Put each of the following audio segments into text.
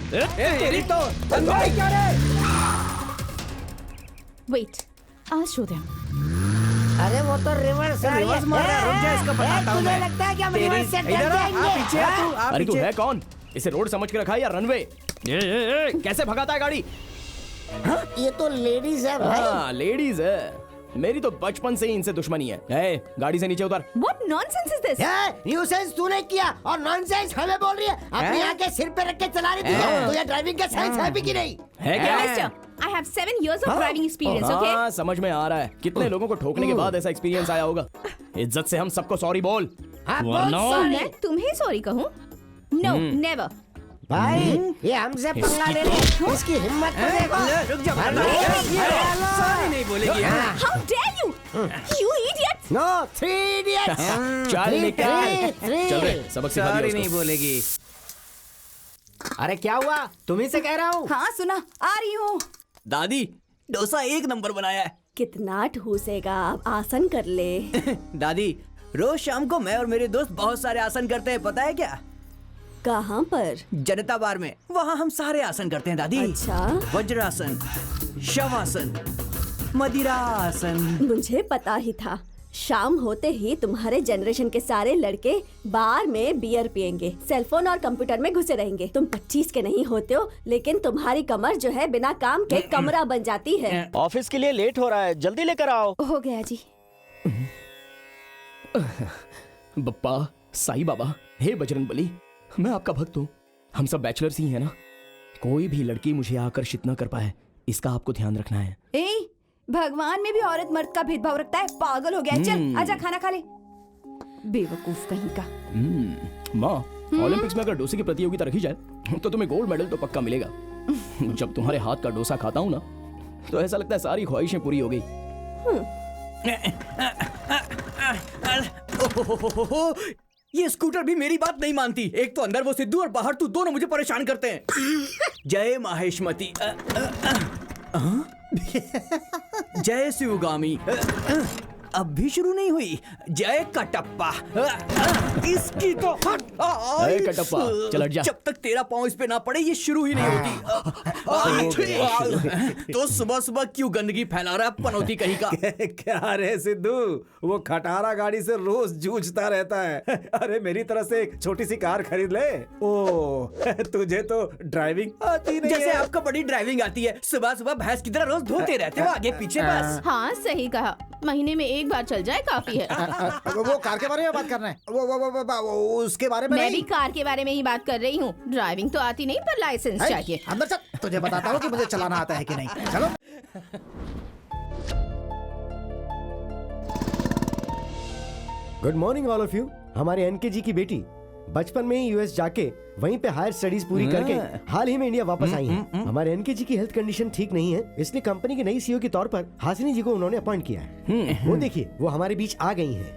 तेरी तो अंदर क्या रे? Wait, I'll show them. अरे वो तो रिवर्स मार रहा है, रुक जा, इसको बताता हूँ मैं। लगता है कि हम रिवर्स से इधर आ, पीछे आ तू, अरे तू है कौन? इसे रोड समझ के रखा है या रनवे? कैसे भगाता है गाड़ी? ये तो लेडीज है भाई। हाँ लेडीज है। मेरी तो बचपन से ही इनसे दुश्मनी है। गाड़ी से नीचे उतर। What nonsense is this? Nuisance तूने किया और नॉनसेंस हमें बोल रही है। अपनी आंखें सिर पे रख के चला रही थी। तुझे ड्राइविंग का सेंस है भी कि नहीं? है क्या? Mister, I have 7 years of driving experience, okay? हाँ समझ में आ रहा है। कितने लोगों को ठोकने के बाद ऐसा एक्सपीरियंस आया होगा। इज्जत से हम सबको सॉरी बोल। हाँ, बोल So sorry। मैं तुम्हें सॉरी कहूँ? No, never. भाई ये हमसे पंगा ले रहे। इसकी हिम्मत तो देखो। रुक जा, सॉरी नहीं बोलेगी। How dare you? You idiot! No 3 idiots. चल निकल। चल रे सबक सिखा सॉरी दिया नहीं उसको। बोलेगी। अरे क्या हुआ? तुम्ही से कह रहा हूँ। हाँ सुना, आ रही हूँ। दादी डोसा 1 नंबर बनाया है। कितना ठूसेगा, आप आसन कर ले। दादी रोज शाम को मैं और मेरे दोस्त बहुत सारे आसन करते हैं, पता है क्या? कहाँ पर? जनता बार में, वहाँ हम सारे आसन करते हैं दादी। अच्छा। वज्रासन, शवासन, मदिरासन। मुझे पता ही था। शाम होते ही तुम्हारे जनरेशन के सारे लड़के बार में बियर पियेंगे, सेलफोन और कंप्यूटर में घुसे रहेंगे। तुम 25 के नहीं होते हो, लेकिन तुम्हारी कमर जो है बिना काम के कमरा बन जाती है। ऑफिस के लिए लेट हो रहा है, जल्दी लेकर आओ। हो गया जी। बप्पा, साईं बाबा, हे बजरंगबली, मैं आपका भक्त हूँ। हम सब बैचलर्स ही हैं ना। कोई भी लड़की मुझे आकर्षित न कर पाए, इसका आपको ध्यान रखना है। भगवान में भी औरत मर्द का भेदभाव रखता है? पागल हो गया है। चल आजा खाना खा ले। बेवकूफ कहीं का। माँ, ओलंपिक्स में अगर डोसे की प्रतियोगिता रखी जाए तो तुम्हें गोल्ड मेडल तो पक्का मिलेगा। जब तुम्हारे हाथ का डोसा खाता हूँ ना, तो ऐसा लगता है सारी ख्वाहिशें पूरी हो गई। ये स्कूटर भी मेरी बात नहीं मानती। एक तो अंदर वो सिद्धू और बाहर तू, दोनों मुझे परेशान करते हैं। जय माहेशमती। जय शिवगामी। अब भी शुरू नहीं हुई। जय कटप्पा। इसकी तो अरे कटप्पा, चल हट जा। जब तक तेरा पाँव इस पे ना पड़े ये शुरू ही नहीं होती। तो सुबह सुबह क्यों गंदगी फैला रहा है पनौती कहीं का? क्या रे सिद्धू, वो खटारा गाड़ी से रोज जूझता रहता है। अरे मेरी तरह से एक छोटी सी कार खरीद ले। ओ तुझे तो ड्राइविंग आती नहीं जैसे है। आपको बड़ी ड्राइविंग आती है। सुबह सुबह भैंस की तरह रोज धोते रहते हो आगे पीछे बस। हाँ सही कहा, महीने में एक बार चल जाए काफी है। वो कार के बारे में बात करना है। वो उसके बारे में मैं नहीं। भी कार के बारे में ही बात कर रही हूँ। ड्राइविंग तो आती नहीं, पर लाइसेंस चाहिए। अंदर चल, तुझे बताता हूँ कि मुझे चलाना आता है कि नहीं। चलो। Good morning all of you. हमारे एनके जी की बेटी बचपन में ही यूएस जाके वहीं पे हायर स्टडीज पूरी करके हाल ही में इंडिया वापस आई हैं। हमारे एनके जी की हेल्थ कंडीशन ठीक नहीं है, इसलिए कंपनी के नई सीईओ के तौर पर हासिनी जी को उन्होंने अपॉइंट किया है। वो देखिए, वो हमारे बीच आ गई हैं।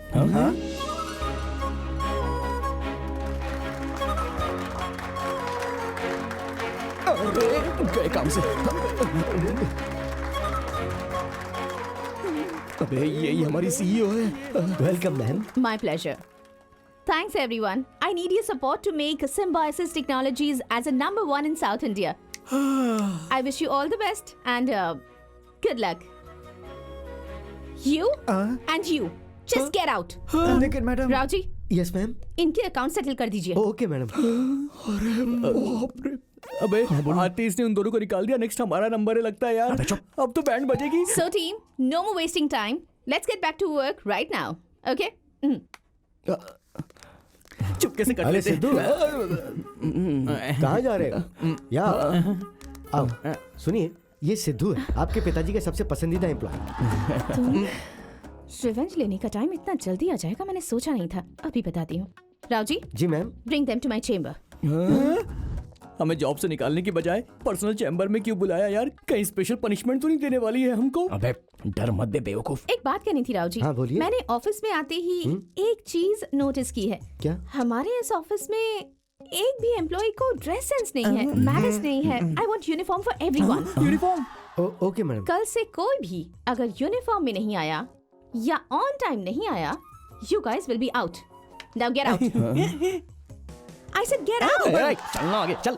गए काम से। अबे यही हमारी सीईओ है। Welcome ma'am. My pleasure. Thanks everyone. I need your support to make Symbiosis Technologies as a #1 in South India. I wish you all the best and good luck. You and you. Just get out. लेकिन madam. Rao ji, yes ma'am. इनके account settle कर दीजिए। Okay madam. अबे आते इसने उन दोनों को निकाल दिया। नेक्स्ट हमारा नंबर है लगता है यार। अब तो band बजेगी। So team, no more wasting time. Let's get back to work right now. Okay? चुपके से कर अरे लेते। सिद्धू, कहाँ जा रहे हो? यहाँ आओ। सुनिए, ये सिद्धू है, आपके पिताजी का सबसे पसंदीदा एम्प्लॉय। रिवेंज लेने का टाइम इतना जल्दी आ जाएगा मैंने सोचा नहीं था। अभी बताती हूँ। राव जी, जी ma'am. bring them to my chamber. हमें जॉब से निकालने की बजाय पर्सनल चैम्बर में क्यों बुलाया यार? कहीं स्पेशल पनिशमेंट तो नहीं देने वाली है हमको? अबे डर मत दे बेवकूफ। एक बात कहनी थी राव जी। हाँ, बोलिए। मैंने ऑफिस में आते ही एक चीज नोटिस की है। क्या? हमारे इस ऑफिस में एक भी एम्प्लॉय को ड्रेस सेंस नहीं है, मैनर्स नहीं है। I want uniform for everyone. Uniform. Okay madam. कल से कोई भी अगर यूनिफॉर्म में नहीं आया या ऑन टाइम नहीं आया, you guys will be out. Now get out. I said get out. चलना आगे चल।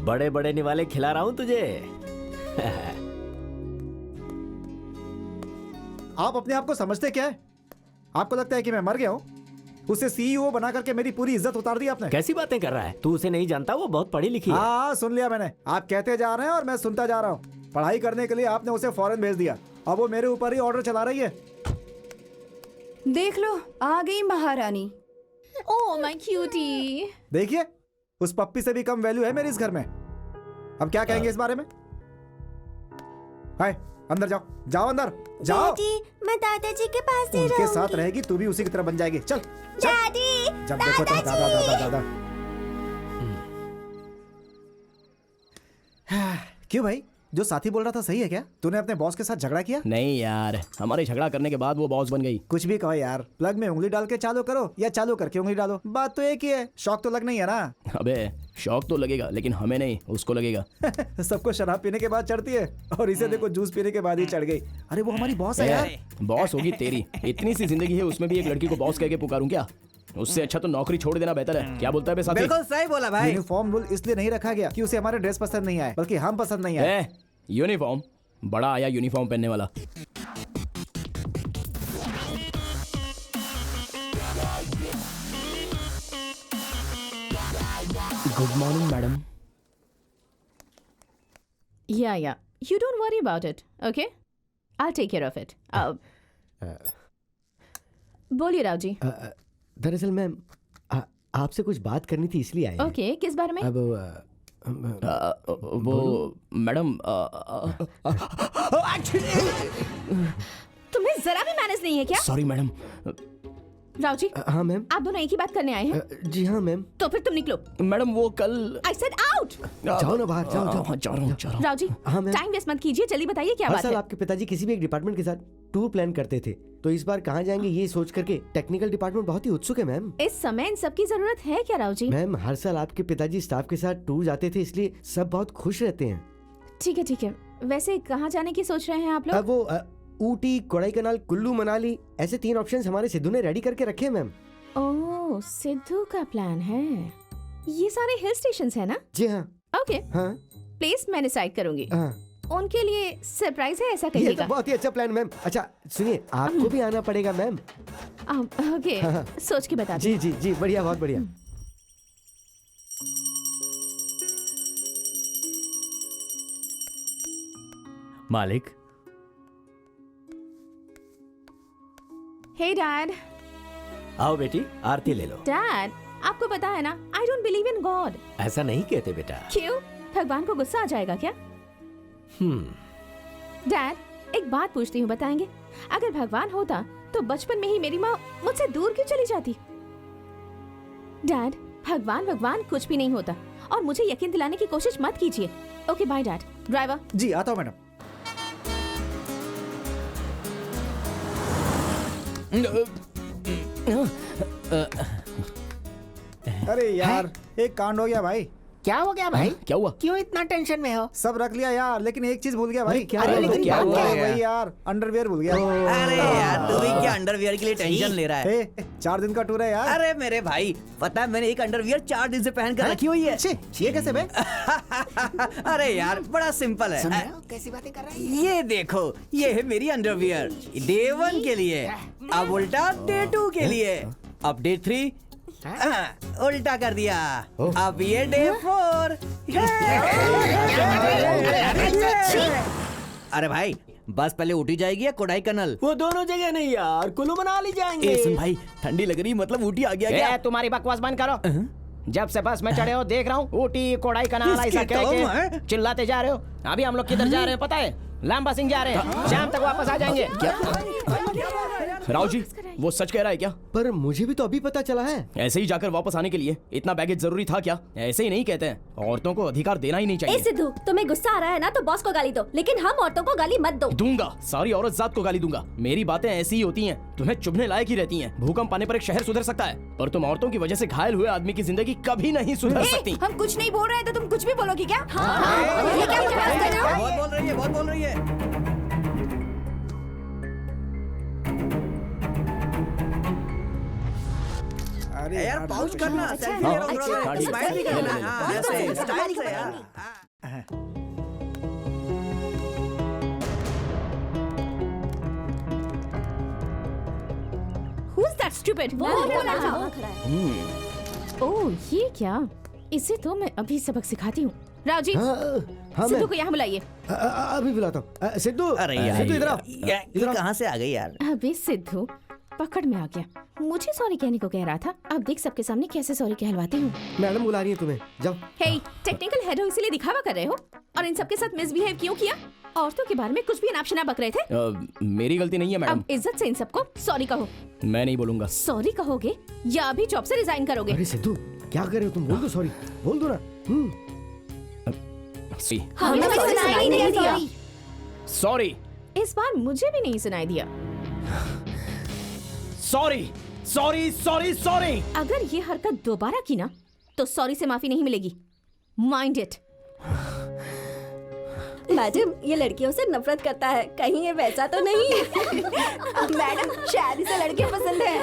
बड़े बड़े निवाले खिला रहा हूँ तुझे। आप अपने आप को समझते क्या है? आपको लगता है कि मैं मर गया हूँ? उसे सीईओ बना करके मेरी पूरी इज्जत उतार दी आपने। कैसी बातें कर रहा है तू? उसे नहीं जानता, वो बहुत पढ़ी लिखी है। हाँ, सुन लिया मैंने। आप कहते जा रहे हैं और मैं सुनता जा रहा हूँ। पढ़ाई करने के लिए आपने उसे फॉरेन भेज दिया, अब वो मेरे ऊपर ही ऑर्डर चला रही है। देख लो, आ गई महारानी। Oh my cutie. देखिए, उस पप्पी से भी कम वैल्यू है मेरी इस घर में। अब क्या कहेंगे इस बारे में? हाय, अंदर जाओ, जाओ अंदर जाओ। डैडी, मैं दादाजी के पास ही उनके रहूंगी। साथ रहेगी तू भी उसी की तरह बन जाएगी। चल चल। डैडी, जब देखो तो दादा दादा दादा। क्यों भाई, जो साथी बोल रहा था सही है क्या? तूने अपने बॉस के साथ झगड़ा किया? नहीं यार, हमारे झगड़ा करने के बाद वो बॉस बन गई। कुछ भी कहो यार, प्लग में उंगली डाल के चालू करो या चालू करके उंगली डालो, बात तो एक ही है। शौक तो लगना ही है ना। अबे शौक तो लगेगा, लेकिन हमें नहीं, उसको लगेगा। सबको शराब पीने के बाद चढ़ती है और इसे देखो जूस पीने के बाद ही चढ़ गई। अरे वो हमारी बॉस है यार। बॉस होगी तेरी। इतनी सी जिंदगी है, उसमें भी एक लड़की को बॉस कह के पुकारूं क्या? उससे अच्छा तो नौकरी छोड़ देना बेहतर है। क्या बोलता है बे साथी? बिल्कुल सही बोला भाई। यूनिफॉर्म रूल इसलिए नहीं रखा गया कि उसे हमारे ड्रेस पसंद नहीं आए, बल्कि हम पसंद नहीं आए। यूनिफॉर्म बड़ा आया, यूनिफॉर्म पहनने वाला। Good morning madam. Yeah. You don't worry about it, okay? I'll take care of it. बोलिए राव जी। दरअसल मैम, आपसे कुछ बात करनी थी इसलिए आए हैं। ओके, किस बारे में? अब वो मैडम, तुम्हें जरा भी मैनेज नहीं है क्या? Sorry madam. राव जी, हाँ मैम। आप दोनों एक ही बात करने आए हैं? जी हाँ मैम। तो फिर तुम निकलो। मैडम वो कल। I said out। जाओ ना बाहर, जाओ जाओ। जा रहा हूँ। राव जी, हाँ मैम। टाइम वेस्ट मत कीजिए, जल्दी बताइए क्या हर बात साल है? आपके पिताजी किसी भी एक डिपार्टमेंट के साथ टूर प्लान करते थे, तो इस बार कहाँ जाएंगे ये सोच करके टेक्निकल डिपार्टमेंट बहुत ही उत्सुक है मैम। इस समय इन सब की जरूरत है क्या राव जी? मैम, हर साल आपके पिताजी स्टाफ के साथ टूर जाते थे, इसलिए सब बहुत खुश रहते हैं। ठीक है। वैसे कहाँ जाने की सोच रहे हैं आप लोग? अब वो ऊटी, कोडाईकनाल, कुल्लू मनाली, ऐसे 3 ऑप्शंस हमारे सिद्धू ने रेडी करके रखे हैं मैम। ओह, सिद्धू का प्लान है। ये सारे हिल स्टेशंस है ना? जी हाँ। ओके, हाँ प्लेस मैं डिसाइड करूंगी। हाँ, उनके लिए सरप्राइज है ऐसा ये कहिएगा। तो बहुत ही अच्छा प्लान मैम। अच्छा सुनिए, आपको भी आना पड़ेगा मैम। ओके, सोच के बता जी जी जी, बढ़िया, बहुत बढ़िया। मालिक, हे डैड। आओ बेटी, आरती ले लो। डैड, आपको पता है ना, I don't believe in God. ऐसा नहीं कहते बेटा। क्यों? भगवान को गुस्सा आ जाएगा क्या? डैड, एक बात पूछती हूँ, बताएंगे? अगर भगवान होता तो बचपन में ही मेरी माँ मुझसे दूर क्यों चली जाती? डैड, भगवान कुछ भी नहीं होता और मुझे यकीन दिलाने की कोशिश मत कीजिए। Okay bye dad. ड्राइवर। जी आता हूँ मैडम। अरे यार, एक कांड हो गया भाई। क्या हो गया भाई? क्या हुआ? क्यों इतना टेंशन में हो? सब रख लिया यार, लेकिन एक चीज भूल गया भाई। क्या अरे हुआ? लेकिन क्या बात हुआ? क्या है? वही यार, अंडरवियर भूल गया। अरे यार, तू भी क्या अंडरवियर के लिए टेंशन ले रहा है? 4 दिन का टूर है यार। अरे मेरे भाई, पता है मैंने एक अंडरवियर 4 दिन से पहन कर रखी हुई है। ये कैसे बे? अरे यार, बड़ा सिंपल सुन रहे है। हो? कैसी बातें कर रहे हैं? ये देखो, ये है मेरी अंडरवियर डे 1 के लिए, अब उल्टा डे 2 के लिए, अब डे 3 उल्टा कर दिया, अब ये डे 4। अरे भाई, बस पहले ऊटी जाएगी या कोडाईकनाल? वो दोनों जगह नहीं यार, कुल्लू मनाली जाएंगे। सुन भाई, ठंडी लग रही, मतलब ऊटी आ गया क्या? तुम्हारी बकवास बंद करो। जब से बस में चढ़े हो देख रहा हूँ, ऊटी कोडाईकनाल ऐसा कह के चिल्लाते जा रहे हो। अभी हम लोग किधर जा रहे हैं पता है? लांबा सिंह जा रहे हैं, शाम तक वापस आ जाएंगे। राव जी, वो सच कह रहा है क्या? पर मुझे भी तो अभी पता चला है। ऐसे ही जाकर वापस आने के लिए इतना बैगेज जरूरी था क्या? ऐसे ही नहीं कहते हैं, औरतों को अधिकार देना ही नहीं ए चाहिए। सिद्धू, तुम्हें गुस्सा आ रहा है ना तो बॉस को गाली दो, लेकिन हम औरतों को गाली मत दो। दूंगा, सारी औरत जात को गाली दूंगा। मेरी बातें ऐसी ही होती हैं, तुम्हें चुभने लायक ही रहती हैं। भूकंप आने पर एक शहर सुधर सकता है, पर तुम औरतों की वजह से घायल हुए आदमी की जिंदगी कभी नहीं सुधर सकती। हम कुछ नहीं बोल रहे हैं तो तुम कुछ भी बोलोगी क्या? ये क्या बकवास कर रहे हो? बहुत बोल रही है, बहुत बोल रही है। अरे यार पाउच करना, सेल्फी ले रहा हूँ, स्माइल भी करना, हाँ ऐसे स्टाइल से यार। Who's that stupid? ओह ये क्या? इसे तो मैं अभी सबक सिखाती हूँ। रावजी, हाँ सिद्धू मैं को यहाँ बुलाइए। अभी बुलाता हूँ। सिद्धू, अरे यार सिद्धू इधर आ। ये कहाँ से आ गई यार? अबे सिद्धू पकड़ में आ गया। मुझे सॉरी कहने को कह रहा था, अब देख सबके सामने कैसे सॉरी कहलवाती हूँ। मैडम बुला रही है तुम्हें, जाओ। हे, टेक्निकल हेड हो इसलिए दिखावा कर रहे हो और इन सबके साथ मिसबिहेव क्यों किया? औरतों के बारे में कुछ भी अनापशना बक रहे थे। मेरी गलती नहीं है मैडम। अब इज्जत से इन सबको सॉरी कहो। मैं नहीं बोलूंगा। सॉरी कहोगे या अभी जॉब से रिजाइन करोगे? अरे सिद्धू क्या कर रहे हो तुम? बोल दो सॉरी, बोल दो ना। हमें तो सुनाई नहीं दिया। सॉरी। इस बार मुझे भी नहीं सुनाई दिया। Sorry sorry sorry sorry. अगर ये हरकत दोबारा की ना तो सॉरी से माफी नहीं मिलेगी। Mind it. मैडम ये लड़कियों से नफरत करता है, कहीं ये वैसा तो नहीं? मैडम शायद इसे लड़के पसंद है।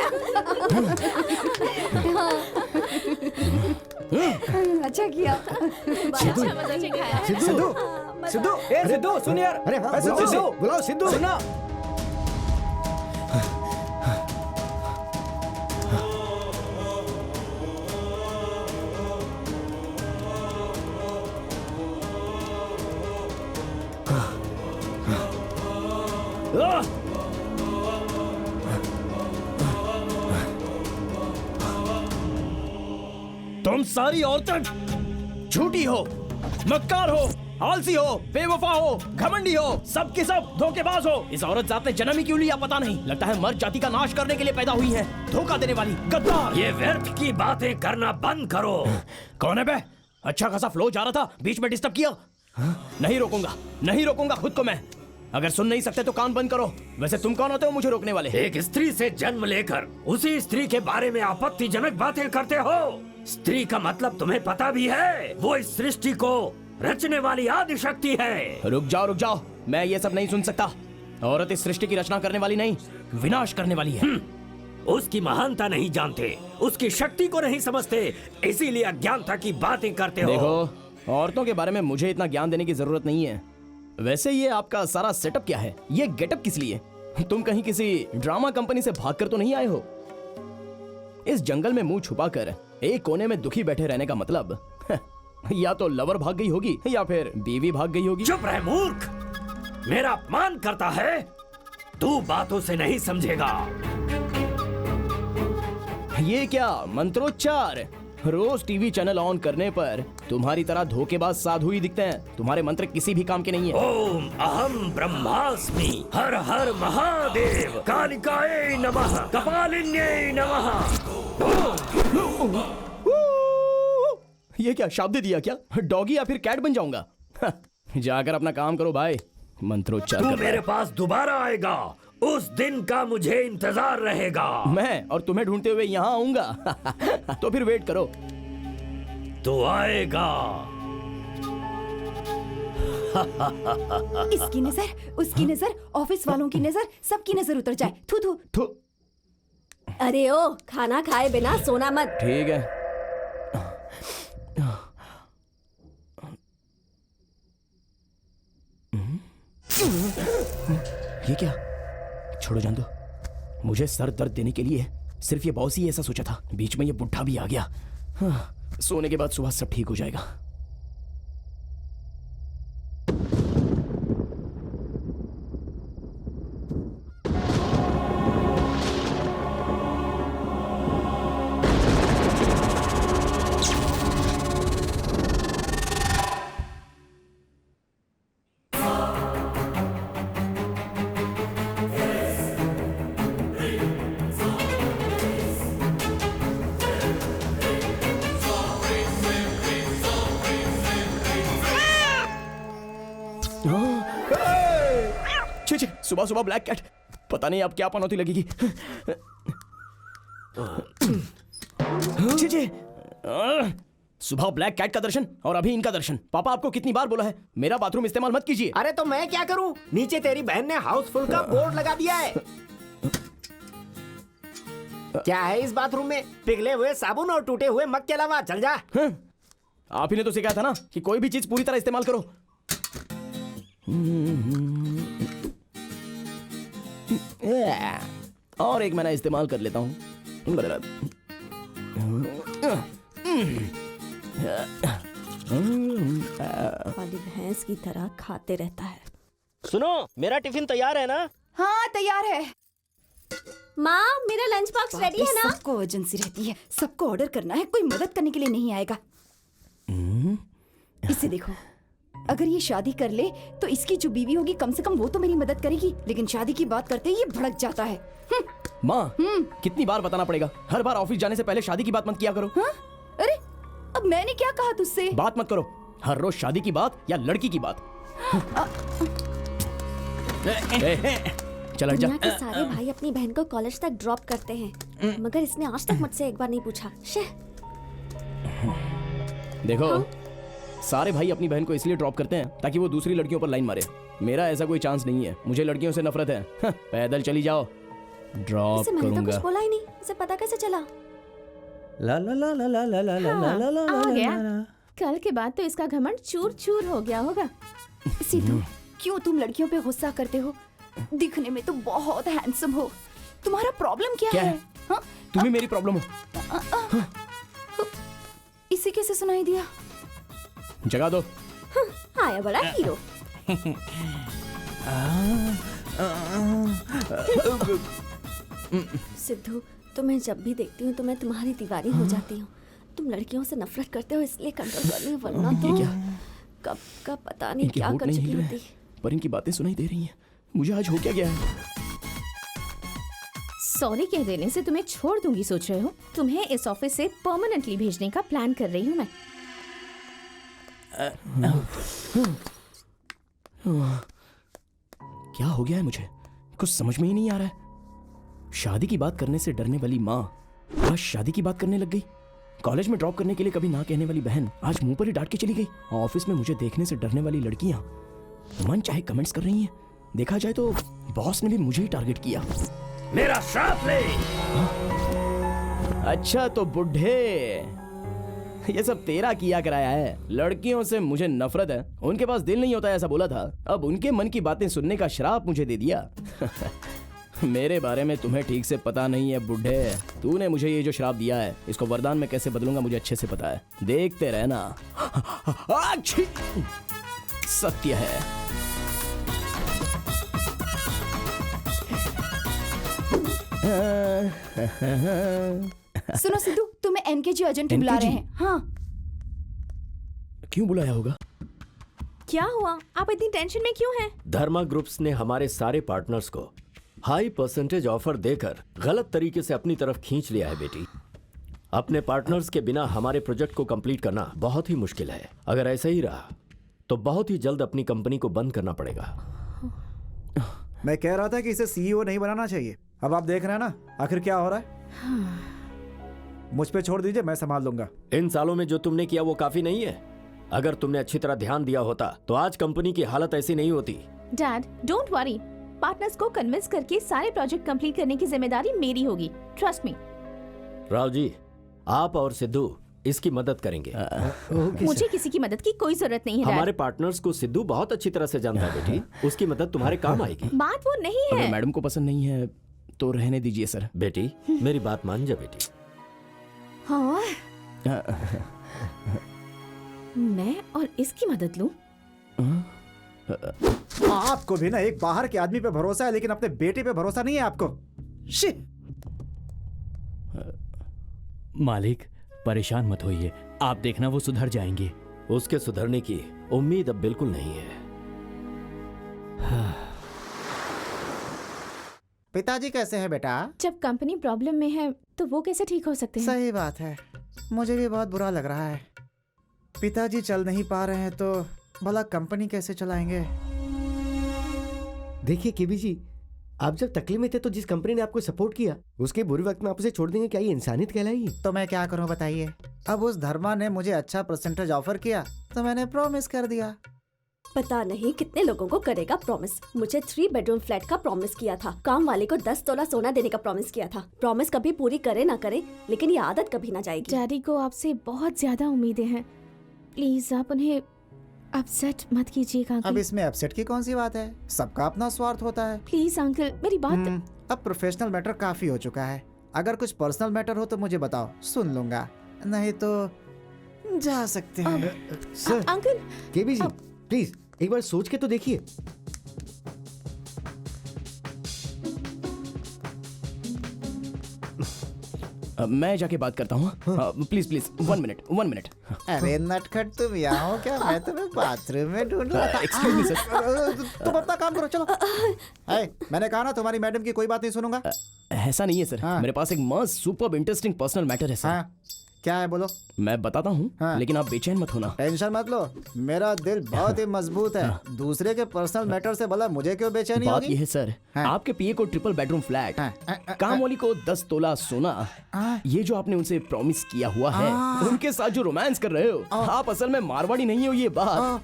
अच्छा किया। अच्छा मजा सिखाया। सिद्धू, सिद्धू, ए सिद्धू सुन यार। अरे हाँ, बुलाओ सिद्धू। सुना। तुम सारी औरतें झूठी हो, मक्कार हो, आलसी हो, बेवफा हो, घमंडी हो, सब के सब धोखेबाज हो। इस औरत जात ने जन्म ही क्यों लिया पता नहीं। लगता है मर्द जाति का नाश करने के लिए पैदा हुई है। धोखा देने वाली गद्दार। ये व्यर्थ की बातें करना बंद करो। कौन है बे? अच्छा खासा फ्लो जा रहा था, बीच में डिस्टर्ब किया। नहीं रोकूंगा, नहीं रोकूंगा खुद को मैं। अगर सुन नहीं सकते तो कान बंद करो। वैसे तुम कौन होते हो मुझे रोकने वाले? एक स्त्री से जन्म लेकर उसी स्त्री के बारे में आपत्तिजनक बातें करते हो। स्त्री का मतलब तुम्हें पता भी है? वो इस सृष्टि को रचने वाली आदि शक्ति है। रुक जाओ, मैं ये सब नहीं सुन सकता। औरत इस सृष्टि की रचना करने वाली नहीं, विनाश करने वाली है। उसकी महानता नहीं जानते, उसकी शक्ति को नहीं समझते, इसीलिए अज्ञानता की बातें करते हो। देखो, औरतों के बारे में मुझे इतना ज्ञान देने की जरूरत नहीं है। वैसे ये आपका सारा सेटअप क्या है? ये गेटअप किस लिए? तुम कहीं किसी ड्रामा कंपनी से भागकर तो नहीं आए हो? इस जंगल में मुंह छुपाकर एक कोने में दुखी बैठे रहने का मतलब या तो लवर भाग गई होगी या फिर बीवी भाग गई होगी। चुप रह मूर्ख, मेरा अपमान करता है? तू बातों से नहीं समझेगा। ये क्या मंत्रोच्चार? रोज टीवी चैनल ऑन करने पर तुम्हारी तरह धोखेबाज साधु ही दिखते हैं। तुम्हारे मंत्र किसी भी काम के नहीं है। ओम अहम ब्रह्मास्मि, हर हर महादेव, कालिकायै नमः, कपालिन्यै नमः। ये क्या शाब्द दिया क्या? डॉगी या फिर कैट बन जाऊंगा? जाकर अपना काम करो भाई। मंत्रोच्चार तू कर रहा मेरे है। पास दोबारा आएगा, उस दिन का मुझे इंतजार रहेगा। मैं और तुम्हें ढूंढते हुए यहाँ आऊंगा। तो फिर वेट करो। तो आएगा। इसकी नजर, उसकी नजर, ऑफिस वालों की नजर, सबकी नजर उतर जाए। थू थू। तो अरे ओ, खाना खाए बिना सोना मत। ठीक है। ये क्या? छोड़ो जान दो। मुझे सर दर्द देने के लिए सिर्फ ये बॉस ही ऐसा सोचा था। बीच में ये बुढ़ा भी आ गया। हाँ, सोने के बाद सुबह सब ठीक हो जाएगा। सुबह सुबह ब्लैक कैट, पता नहीं अब क्या पनौती लगेगी। सुबह ब्लैक कैट का दर्शन और अभी इनका दर्शन। पापा आपको कितनी बार बोला है मेरा बाथरूम इस्तेमाल मत कीजिए। अरे तो मैं क्या करूं? नीचे तेरी बहन ने हाउसफुल का बोर्ड लगा दिया है। क्या है इस बाथरूम में? पिघले हुए साबुन और टूटे हुए मग के अलावा। चल जा। आप ही ने तो सिखाया था ना कि कोई भी चीज पूरी तरह इस्तेमाल करो। और एक मैंने इस्तेमाल कर लेता हूँ। वाली भैंस की तरह खाते रहता है। सुनो, मेरा टिफिन तैयार है ना? हाँ तैयार है। माँ मेरा लंच बॉक्स रेडी है ना? सबको अर्जेंसी रहती है, सबको ऑर्डर करना है, कोई मदद करने के लिए नहीं आएगा। इसे देखो, अगर ये शादी कर ले तो इसकी जो बीवी होगी कम से कम वो तो मेरी मदद करेगी, लेकिन शादी की बात करते ही ये भड़क जाता है। माँ, कितनी बार बताना पड़ेगा? हर बार ऑफिस जाने से पहले शादी की बात मत किया करो। हाँ? अरे अब मैंने क्या कहा तुझसे? बात मत करो। हर रोज शादी की बात या लड़की की बात। चल हट जा। दुनिया के सारे भाई अपनी बहन को कॉलेज तक ड्रॉप करते हैं, मगर इसने आज तक मुझसे एक बार नहीं पूछा। देखो, सारे भाई अपनी बहन को इसलिए ड्रॉप करते हैं ताकि वो दूसरी लड़कियों पर लाइन मारे। मेरा ऐसा कोई चांस नहीं है। मुझे लड़कियों से नफरत है। पैदल चली जाओ, ड्रॉप मैंने तो करूंगा। कुछ बोला ही नहीं, इसे पता कैसे चला? ला ला ला ला ला ला ला ला ला ला ला आ गया। ला। कल के बाद तो इसका घमंड चूर चूर हो गया होगा। सिद्धू, क्यों तुम लड़कियों पे गुस्सा करते हो? दिखने में तो बहुत हैंडसम हो, तुम्हारा प्रॉब्लम क्या क्या है? है? हाँ? तुम्हें मेरी प्रॉब्लम हो। इसे कैसे सुनाई दिया? जगा दो। आया बड़ा हीरो। सिद्धू, तुम्हें जब भी देखती हूँ तो मैं तुम्हारी दीवानी हो जाती हूँ। तुम लड़कियों से नफरत करते हो इसलिए कंट्रोल कर रही हो, वरना तो कब का पता नहीं इनके क्या होठ कर नहीं चुकी हिल रहे होती। हैं, पर इनकी बातें सुनाई दे रही हैं। मुझे आज हो क्या गया है? सॉरी कह देने से तुम्हें छोड़ दूंगी सोच रहे हो? तुम्हें इस ऑफिस से परमानेंटली भेजने का प्लान कर रही हूँ मैं। क्या हो गया है मुझे? कुछ समझ में ही नहीं आ रहा है। शादी की बात करने से डरने वाली माँ आज शादी की बात करने लग गई। कॉलेज में ड्रॉप करने के लिए कभी ना कहने वाली बहन आज मुंह पर ही डांट के चली गई। ऑफिस में मुझे देखने से डरने वाली लड़कियां मन चाहे कमेंट्स कर रही हैं। देखा जाए तो बॉस ने भी मुझे ही टारगेट किया। मेरा श्राप ले। अच्छा तो बुढ़े, ये सब तेरा किया कराया है। लड़कियों से मुझे नफरत है, उनके पास दिल नहीं होता ऐसा बोला था। अब उनके मन की बातें सुनने का श्राप मुझे दे दिया। मेरे बारे में तुम्हें ठीक से पता नहीं है बुढ़े। तूने मुझे ये जो श्राप दिया है इसको वरदान में कैसे बदलूंगा मुझे अच्छे से पता है। देखते रहना। सत्य है। सुनो सिद्धू, तुम्हें एनकेजी एजेंट बुला रहे हैं। हाँ। क्यों बुलाया होगा? क्या हुआ? आप इतनी टेंशन में क्यों हैं? धर्मा ग्रुप्स ने हमारे सारे पार्टनर्स को हाई परसेंटेज ऑफर देकर गलत तरीके से अपनी तरफ खींच लिया है बेटी। अपने पार्टनर्स के बिना हमारे प्रोजेक्ट को कंप्लीट करना बहुत ही मुश्किल है। अगर ऐसा ही रहा तो बहुत ही जल्द अपनी कंपनी को बंद करना पड़ेगा। मैं कह रहा था कि इसे सीईओ नहीं बनाना चाहिए। अब आप देख रहे हैं ना आखिर क्या हो रहा है। मुझ पे छोड़ दीजिए, मैं संभाल लूंगा। इन सालों में जो तुमने किया वो काफी नहीं है। अगर तुमने अच्छी तरह ध्यान दिया होता तो आज कंपनी की हालत ऐसी नहीं होती। Dad, don't worry. पार्टनर्स को कन्विंस करके सारे प्रोजेक्ट कंप्लीट करने की जिम्मेदारी मेरी होगी। Trust me. राव जी, आप और सिद्धू इसकी मदद करेंगे। मुझे किसी की मदद की कोई जरूरत नहीं है डैड। हमारे पार्टनर्स को सिद्धू बहुत अच्छी तरह से जानता है बेटी। उसकी मदद तुम्हारे काम आएगी। बात वो नहीं है। अगर मैडम को पसंद नहीं है तो रहने दीजिए सर। बेटी मेरी बात मान जा बेटी। हाँ। मैं और इसकी मदद लूं? आपको भी ना एक बाहर के आदमी पे भरोसा है लेकिन अपने बेटे पे भरोसा नहीं है आपको। मालिक परेशान मत होइए, आप देखना वो सुधर जाएंगे। उसके सुधरने की उम्मीद अब बिल्कुल नहीं है। पिताजी कैसे हैं बेटा? जब कंपनी प्रॉब्लम में है तो वो कैसे ठीक हो सकते हैं? सही बात है, मुझे भी बहुत बुरा लग रहा है। पिताजी चल नहीं पा रहे हैं तो भला कंपनी कैसे चलाएंगे? देखिए केबी जी, आप जब तकलीफ में थे तो जिस कंपनी ने आपको सपोर्ट किया उसके बुरे वक्त में आप उसे छोड़ देंगे, क्या ये इंसानियत कहलाएगी? तो मैं क्या करूं बताइए। अब उस धर्मा ने मुझे अच्छा परसेंटेज ऑफर किया तो मैंने प्रॉमिस कर दिया। पता नहीं कितने लोगों को करेगा प्रॉमिस। मुझे 3 बेडरूम फ्लैट का प्रॉमिस किया था, काम वाले को 10 तोला सोना देने का प्रॉमिस किया था। प्रॉमिस कभी पूरी करे ना करे, लेकिन ये आदत कभी ना जाएगी। डैडी को आपसे बहुत ज्यादा उम्मीदें हैं, प्लीज आप उन्हें अपसेट मत कीजिएगा अब अंकल। इसमें अपसेट की कौन सी बात है? सबका अपना स्वार्थ होता है। प्लीज अंकल मेरी बात। अब प्रोफेशनल मैटर काफी हो चुका है। अगर कुछ पर्सनल मैटर हो तो मुझे बताओ, सुन लूंगा, नहीं तो जा सकते हैं। Sir uncle KB ji please एक बार सोच के तो देखिए। मैं जाके बात करता हूँ। Please please 1 minute 1 minute. अरे नटखट, तुम यहाँ हो क्या? मैं तुम्हें बाथरूम में ढूंढ रहा था। Excuse me sir. तुम अपना काम करो, चलो। मैंने कहा ना तुम्हारी मैडम की कोई बात नहीं सुनूंगा। ऐसा नहीं है सर, मेरे पास एक मस्त सुपर इंटरेस्टिंग पर्सनल मैटर है सर। क्या है बोलो? मैं बताता हूँ, लेकिन आप बेचैन मत होना। टेंशन मत लो, मेरा दिल बहुत ही मजबूत है। दूसरे के पर्सनल मैटर से भला मुझे क्यों बेचैनी बात होगी? ये है सर, आपके पीए को 3 बेडरूम फ्लैट, काम वाली को 10 तोला सोना, ये जो आपने उनसे प्रॉमिस किया हुआ है, उनके साथ जो रोमांस कर रहे हो, आप असल में मारवाड़ी नहीं हो, ये बात।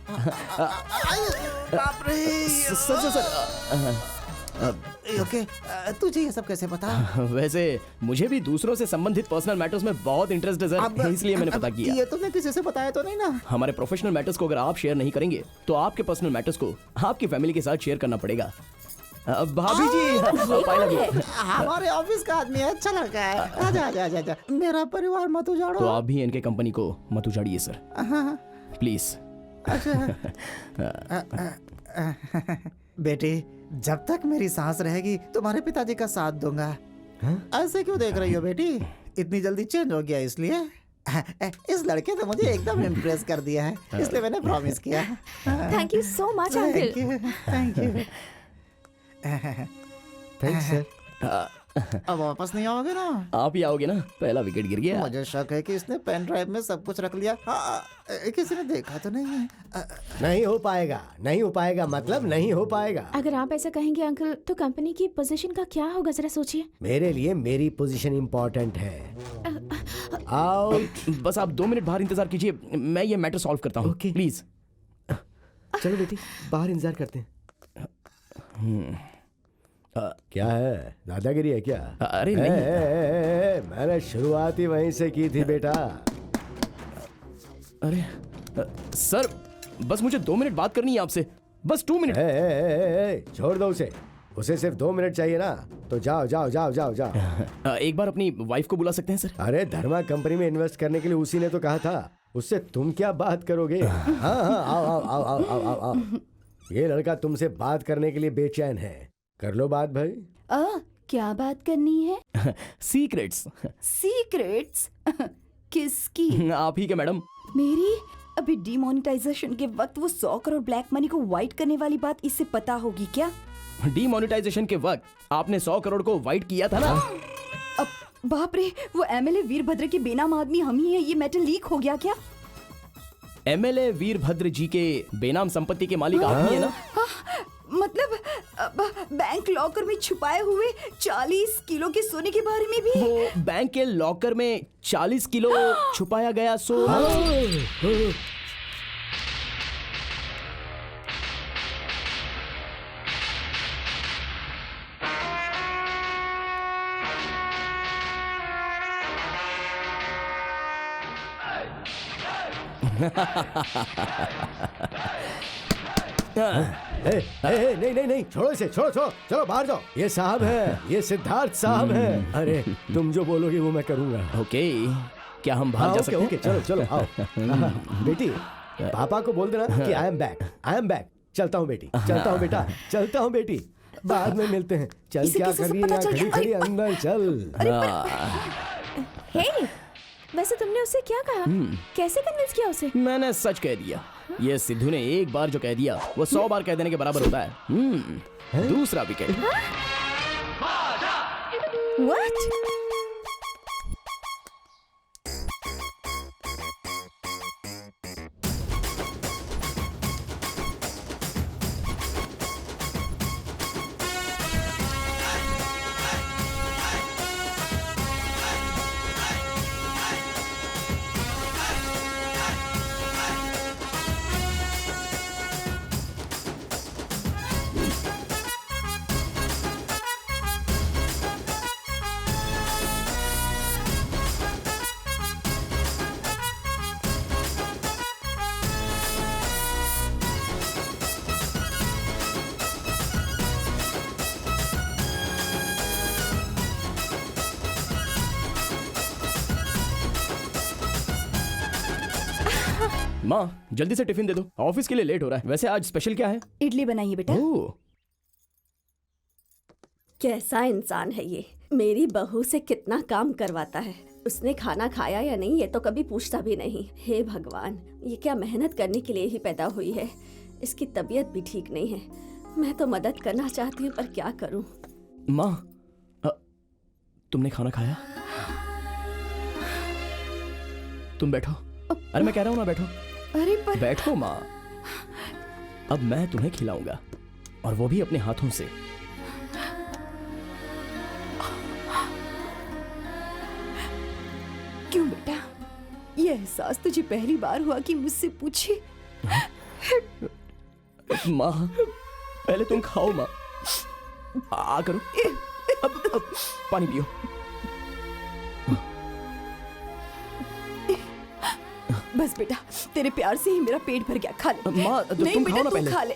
सर ओके, तुझे ये सब कैसे पता? वैसे मुझे भी दूसरों से संबंधित पर्सनल मैटर्स में बहुत इंटरेस्ट है सर, इसलिए मैंने पता किया। ये तुमने किसी से बताया तो नहीं ना? हमारे प्रोफेशनल मैटर्स को अगर आप शेयर नहीं करेंगे तो आपके पर्सनल मैटर्स को आपकी फैमिली के साथ शेयर करना पड़ेगा। भाभी जी हमारे ऑफिस का आदमी है, अच्छा लड़का है। आजा आजा आजा आजा, मेरा परिवार मत उजाड़ो। तो आप भी इनके कंपनी को मत उजाड़िए सर, प्लीज। बेटी, जब तक मेरी सांस रहेगी तुम्हारे पिताजी का साथ दूंगा। ऐसे क्यों देख रही हो बेटी? इतनी जल्दी चेंज हो गया इसलिए? इस लड़के ने मुझे एकदम इम्प्रेस कर दिया है, इसलिए मैंने प्रॉमिस किया। Thank you so much uncle. Thank you. Thanks sir. अब वापस नहीं आओगे ना? आप ही आओगे ना? पहला विकेट गिर गया। मुझे शक है कि इसने पेन ड्राइव में सब कुछ रख लिया। किसी ने देखा तो नहीं है? नहीं हो पाएगा, नहीं हो पाएगा, मतलब नहीं हो पाएगा। अगर आप ऐसा कहेंगे अंकल तो कंपनी की पोजीशन का क्या होगा, जरा सोचिए। मेरे लिए मेरी पोजीशन इम्पोर्टेंट है। आओ, बस आप 2 मिनट बाहर इंतजार कीजिए, मैं ये मैटर सॉल्व करता हूँ। प्लीज चलो बेटी, बाहर इंतजार करते हैं। क्या है, दादागिरी है क्या? अरे नहीं। मैंने शुरुआत ही वहीं से की थी बेटा। अरे सर, बस मुझे 2 मिनट बात करनी है आपसे, बस 2 मिनट। छोड़ दो उसे, उसे सिर्फ 2 मिनट चाहिए ना, तो जाओ जाओ जाओ जाओ जाओ। एक बार अपनी वाइफ को बुला सकते हैं सर? अरे धर्मा कंपनी में इन्वेस्ट करने के लिए उसी ने तो कहा था, उससे तुम क्या बात करोगे? हाँ हाँ, आओ आओ आओ आओ आओ आओ आओ। ये लड़का तुमसे बात करने के लिए बेचैन है, कर लो बात भाई। क्या बात करनी है? सीक्रेट्स। सीक्रेट्स? किसकी? आप ही के मैडम। मेरी? अभी डिमोनेटाइजेशन के वक्त वो 100 करोड़ ब्लैक मनी को वाइट करने वाली बात इससे पता होगी क्या? डिमोनेटाइजेशन के वक्त आपने 100 करोड़ को वाइट किया था ना? अब बाप रे, वो एमएलए वीरभद्र के बेनाम आदमी हम ही है, ये मैटर लीक हो गया क्या? एमएलए वीरभद्र जी के बेनाम संपत्ति के मालिक आप ही है ना? मतलब बैंक लॉकर में छुपाए हुए 40 किलो के सोने के बारे में भी? वो बैंक के लॉकर में 40 किलो छुपाया गया नहीं नहीं नहीं, छोड़ो इसे, छोड़ो छोड़ो, चलो बाहर जाओ। ये साहब है, ये सिद्धार्थ साहब है। अरे तुम जो बोलोगे वो मैं करूंगा। ओके, क्या हम बाहर जा सकते हैं? ओके, चलो चलो आओ। बेटी, पापा को बोल देना कि I am back, I am back. चलता हूँ बेटी, चलता हूँ बेटा, चलता हूँ बेटी, बाद में मिलते हैं। चल, क्या कर रही है यहाँ खड़ी खड़ी, अंदर चल। हे, वैसे तुमने उसे क्या कहा? कैसे कन्विंस किया उसे? मैंने सच कह दिया। ये सिद्धू ने एक बार जो कह दिया वो 100 बार कह देने के बराबर होता है। दूसरा विकेट। What? माँ जल्दी से टिफिन दे दो, ऑफिस के लिए लेट हो रहा है। वैसे आज स्पेशल क्या है? इडली बनाइए बेटा। ओह कैसा इंसान है ये, मेरी बहू से कितना काम करवाता है। उसने खाना खाया या नहीं ये तो कभी पूछता भी नहीं। हे भगवान, ये क्या मेहनत करने के लिए ही पैदा हुई है। इसकी तबीयत भी ठीक नहीं है। मैं तो मदद करना चाहती हूँ पर क्या करूँ। माँ तुमने खाना खाया? तुम बैठो। अरे मैं कह रहा हूँ ना बैठो। अरे पर बैठो माँ, अब मैं तुम्हें खिलाऊंगा और वो भी अपने हाथों से। क्यों बेटा, ये एहसास तुझे पहली बार हुआ कि मुझसे पूछे? माँ पहले तुम खाओ माँ। आ करो, अब पानी पियो। बस बेटा, तेरे प्यार से ही मेरा पेट भर गया। खा ले। माँ नहीं तुम बेटा, खाओ ना तू पहले। खा ले।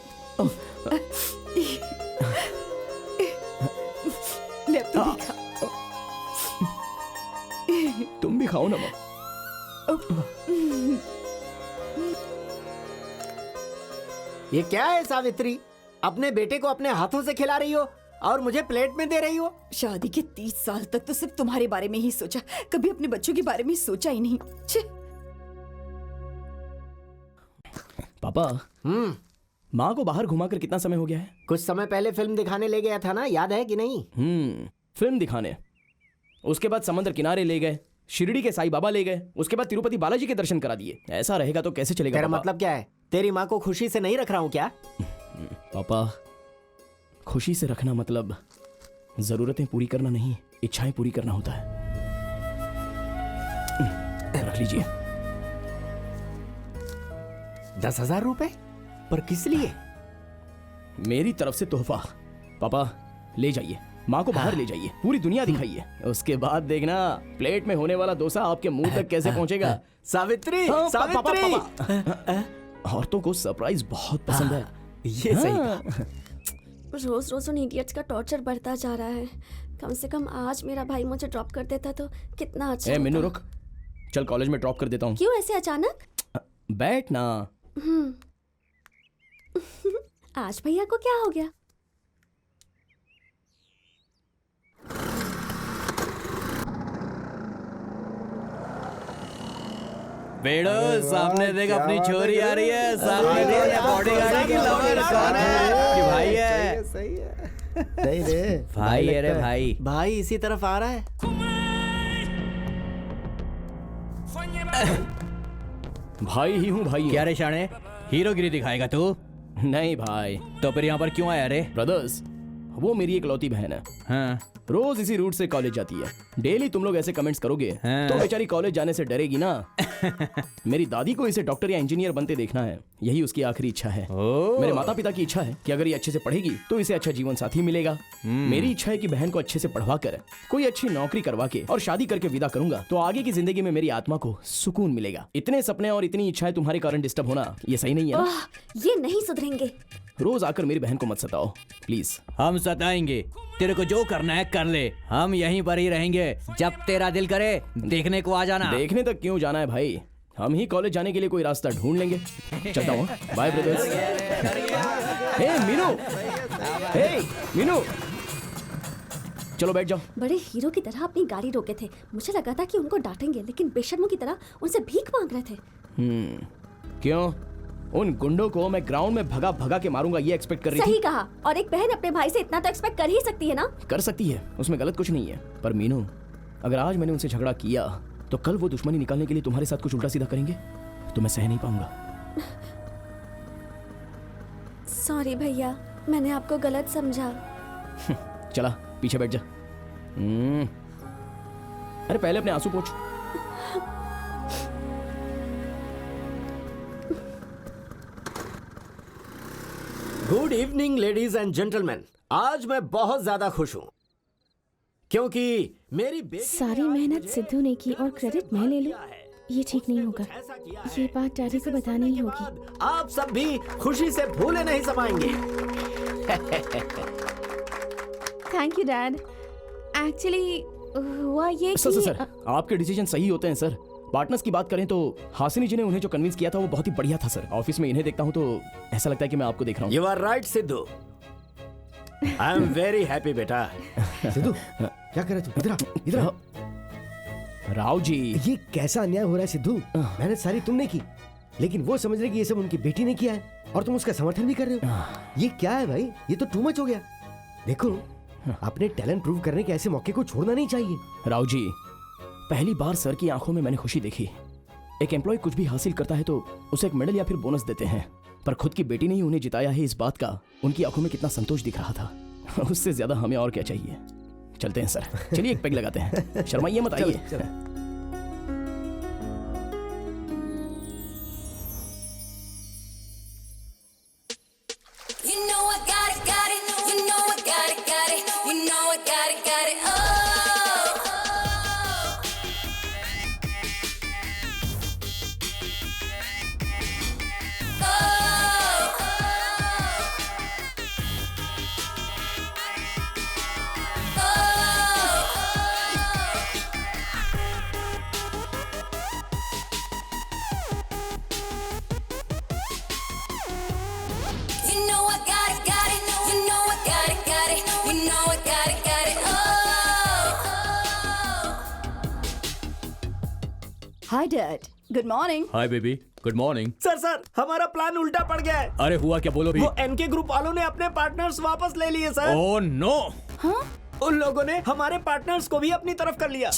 ले अब तू भी खा। तुम भी खाओ ना माँ। ये क्या है सावित्री, अपने बेटे को अपने हाथों से खिला रही हो और मुझे प्लेट में दे रही हो? शादी के 30 साल तक तो सिर्फ तुम्हारे बारे में ही सोचा, कभी अपने बच्चों के बारे में सोचा ही नहीं। छे। पापा माँ को बाहर घुमाकर कितना समय हो गया है? कुछ समय पहले फिल्म दिखाने ले गया था ना, याद है कि नहीं? फिल्म दिखाने, उसके बाद समंदर किनारे ले गए, शिरडी के साईं बाबा ले गए, उसके बाद तिरुपति बालाजी के दर्शन करा दिए। ऐसा रहेगा तो कैसे चलेगा? तेरा पापा? मतलब क्या है? तेरी माँ को खुशी से नहीं रख रहा हूँ क्या? पापा खुशी से रखना मतलब जरूरतें पूरी करना नहीं, इच्छाएं पूरी करना होता है। रख लीजिए। 10,000 रुपए? पर किस लिए? मेरी तरफ से तोहफा। पापा ले जाइए, माँ को बाहर ले जाइए, पूरी दुनिया दिखाइए। उसके बाद देखना प्लेट में होने वाला डोसा आपके मुंह तक कैसे पहुंचेगा। सावित्री, हाँ, सावित्री। औरतों को सरप्राइज बहुत पसंद है। ये सही। रोज रोज उन इडियट्स का टॉर्चर बढ़ता जा रहा है। कम से कम आज मेरा भाई मुझे ड्रॉप कर देता तो कितना अच्छा होता। मिन्नू रुक, चल कॉलेज में ड्रॉप कर देता हूँ। क्यों ऐसे अचानक? बैठ ना। आज भैया को क्या हो गया? बेड़ो सामने देख, अपनी छोरी आ रही है। सामने देख, बॉडीगार्ड की लवर कौन है? कि भाई है। सही है। नहीं रे भाई है रे भाई। भाई इसी तरफ आ रहा है। भाई ही हूँ भाई। क्या रे शाणे, हीरोगिरी दिखाएगा तू? नहीं भाई। तो फिर यहाँ पर क्यों आया रे? ब्रदर्स, वो मेरी इकलौती बहन है। हाँ। रोज इसी रूट से कॉलेज जाती है। डेली तुम लोग ऐसे कमेंट्स करोगे हाँ। तो बेचारी कॉलेज जाने से डरेगी ना। मेरी दादी को इसे डॉक्टर या इंजीनियर बनते देखना है, यही उसकी आखिरी इच्छा है। मेरे माता पिता की इच्छा है कि अगर ये अच्छे से पढ़ेगी तो इसे अच्छा जीवन साथी मिलेगा। मेरी इच्छा है कि बहन को अच्छे से पढ़वा कर कोई अच्छी नौकरी करवा के और शादी करके विदा करूंगा तो आगे की जिंदगी में मेरी आत्मा को सुकून मिलेगा। इतने सपने और इतनी इच्छाएं तुम्हारे कारण डिस्टर्ब होना ये सही नहीं है ना? ये नहीं सुधरेंगे। रोज आकर मेरी बहन को मत सताओ प्लीज। हम सताएंगे, तेरे को जो करना है कर ले, हम यहीं पर ही रहेंगे। जब तेरा दिल करे देखने को आ जाना। देखने तक क्यों जाना है भाई, हम ही कॉलेज जाने के लिए कोई रास्ता ढूंढ लेंगे। चलता हूँ, बाय ब्रदर्स। हे मीनू, हे मीनू, चलो बैठ जाओ। बड़े हीरो की तरह अपनी गाड़ी रोके थे। मुझे लगा था कि उनको डांटेंगे, लेकिन बेशर्मों की तरह उनसे भीख मांग रहे थे। क्यों? उन गुंडों को मैं ग्राउंड में भगा भगा के मारूंगा ये एक्सपेक्ट कर रही सही थी? कहा। और एक बहन अपने भाई से इतना तो एक्सपेक्ट कर ही सकती है ना? कर सकती है, उसमें गलत कुछ नहीं है। पर मीनू, अगर आज मैंने उनसे झगड़ा किया तो कल वो दुश्मनी निकालने के लिए तुम्हारे साथ कुछ उल्टा सीधा करेंगे तो मैं सह नहीं पाऊंगा। सॉरी भैया, मैंने आपको गलत समझा। चला पीछे बैठ जा। अरे पहले अपने आंसू पोंछ। Good evening ladies and gentleman. आज मैं बहुत ज्यादा खुश हूँ क्योंकि मेरी बेटी सारी मेहनत सिद्धू ने की और क्रेडिट मैं ले लूं, ये ठीक नहीं होगा। ये बात डैडी को बतानी ही होगी। आप सब भी खुशी से भूले नहीं समाएंगे। Thank you dad. एक्चुअली हुआ ये सर कि सर सर, आपके डिसीजन सही होते हैं सर। पार्टनर्स की बात करें तो हासिनी जी ने उन्हें जो कन्विंस किया था वो बहुत ही बढ़िया था सर। ऑफिस में इन्हें देखता हूँ तो ऐसा लगता है कि मैं आपको देख रहा हूँ। You are right Sidhu, I am very happy बेटा। सिद्धू क्या कर रहे तू? इधर आ। राव जी, ये कैसा अन्याय हो रहा है सिद्धू? मेहनत सारी तुमने की, लेकिन वो समझ रहे कि ये सब उनकी बेटी ने किया है और तुम उसका समर्थन भी कर रहे हो। ये क्या है भाई? ये तो टू मच हो गया। देखो, अपने टैलेंट प्रूव करने के ऐसे मौके को छोड़ना नहीं चाहिए। राव जी, पहली बार सर की आंखों में मैंने खुशी देखी। एक एम्प्लॉय कुछ भी हासिल करता है तो उसे एक मेडल या फिर बोनस देते हैं, पर खुद की बेटी ने ही उन्हें जिताया है, इस बात का उनकी आंखों में कितना संतोष दिख रहा था। उससे ज्यादा हमें और क्या चाहिए। चलते हैं सर, चलिए एक पेग लगाते हैं। शर्माइए मत, आइए। Hi dad, good morning. Hi baby, good morning. Sir हमारा प्लान उल्टा पड़ गया है। अरे हुआ क्या, बोलो भी। वो एनके ग्रुप वालों ने अपने पार्टनर्स वापस ले लिए सर। Oh no. हाँ? उन लोगों ने हमारे पार्टनर्स को भी अपनी तरफ कर लिया।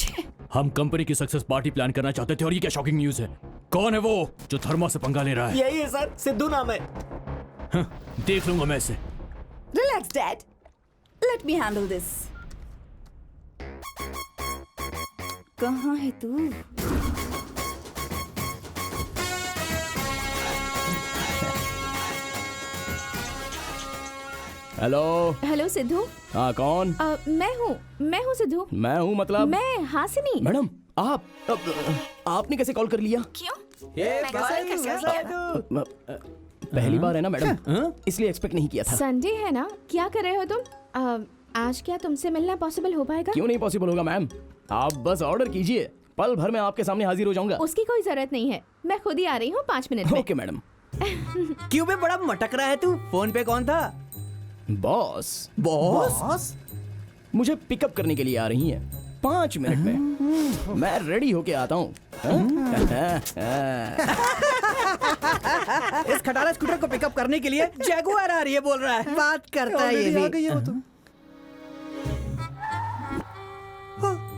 हम कंपनी की सक्सेस पार्टी प्लान करना चाहते थे और ये क्या शॉकिंग न्यूज़ है। कौन है वो जो थर्मा से पंगा ले रहा है? यही है सर, सिद्धू नाम है। देख लूंगा मैं इसे। Relax dad, let me handle this. कहाँ है तू? हेलो। हेलो सिद्धू। हाँ कौन? मैं हूँ सिद्धू। मैं हूँ मतलब? मैं हासिनी। मैडम आप आपने कैसे कॉल कर लिया? क्यों? पहली बार है ना मैडम, इसलिए एक्सपेक्ट नहीं किया था। संडे है ना, क्या कर रहे हो तुम? आज क्या तुमसे मिलना पॉसिबल हो पाएगा? क्यों नहीं पॉसिबल होगा मैम, आप बस ऑर्डर कीजिए, पल भर में आपके सामने हाजिर हो जाऊंगा। उसकी कोई जरूरत नहीं है, मैं खुद ही आ रही हूँ 5 मिनट में। Okay madam. क्यों बे बड़ा मटक रहा है तू? फोन पे कौन था? बॉस। बॉस मुझे पिकअप करने के लिए आ रही हैं 5 मिनट में। मैं रेडी होके आता हूँ। इस खटारा स्कूटर को पिकअप करने के लिए जैगुआर आ रही है, बोल रहा है। बात करता है ये भी।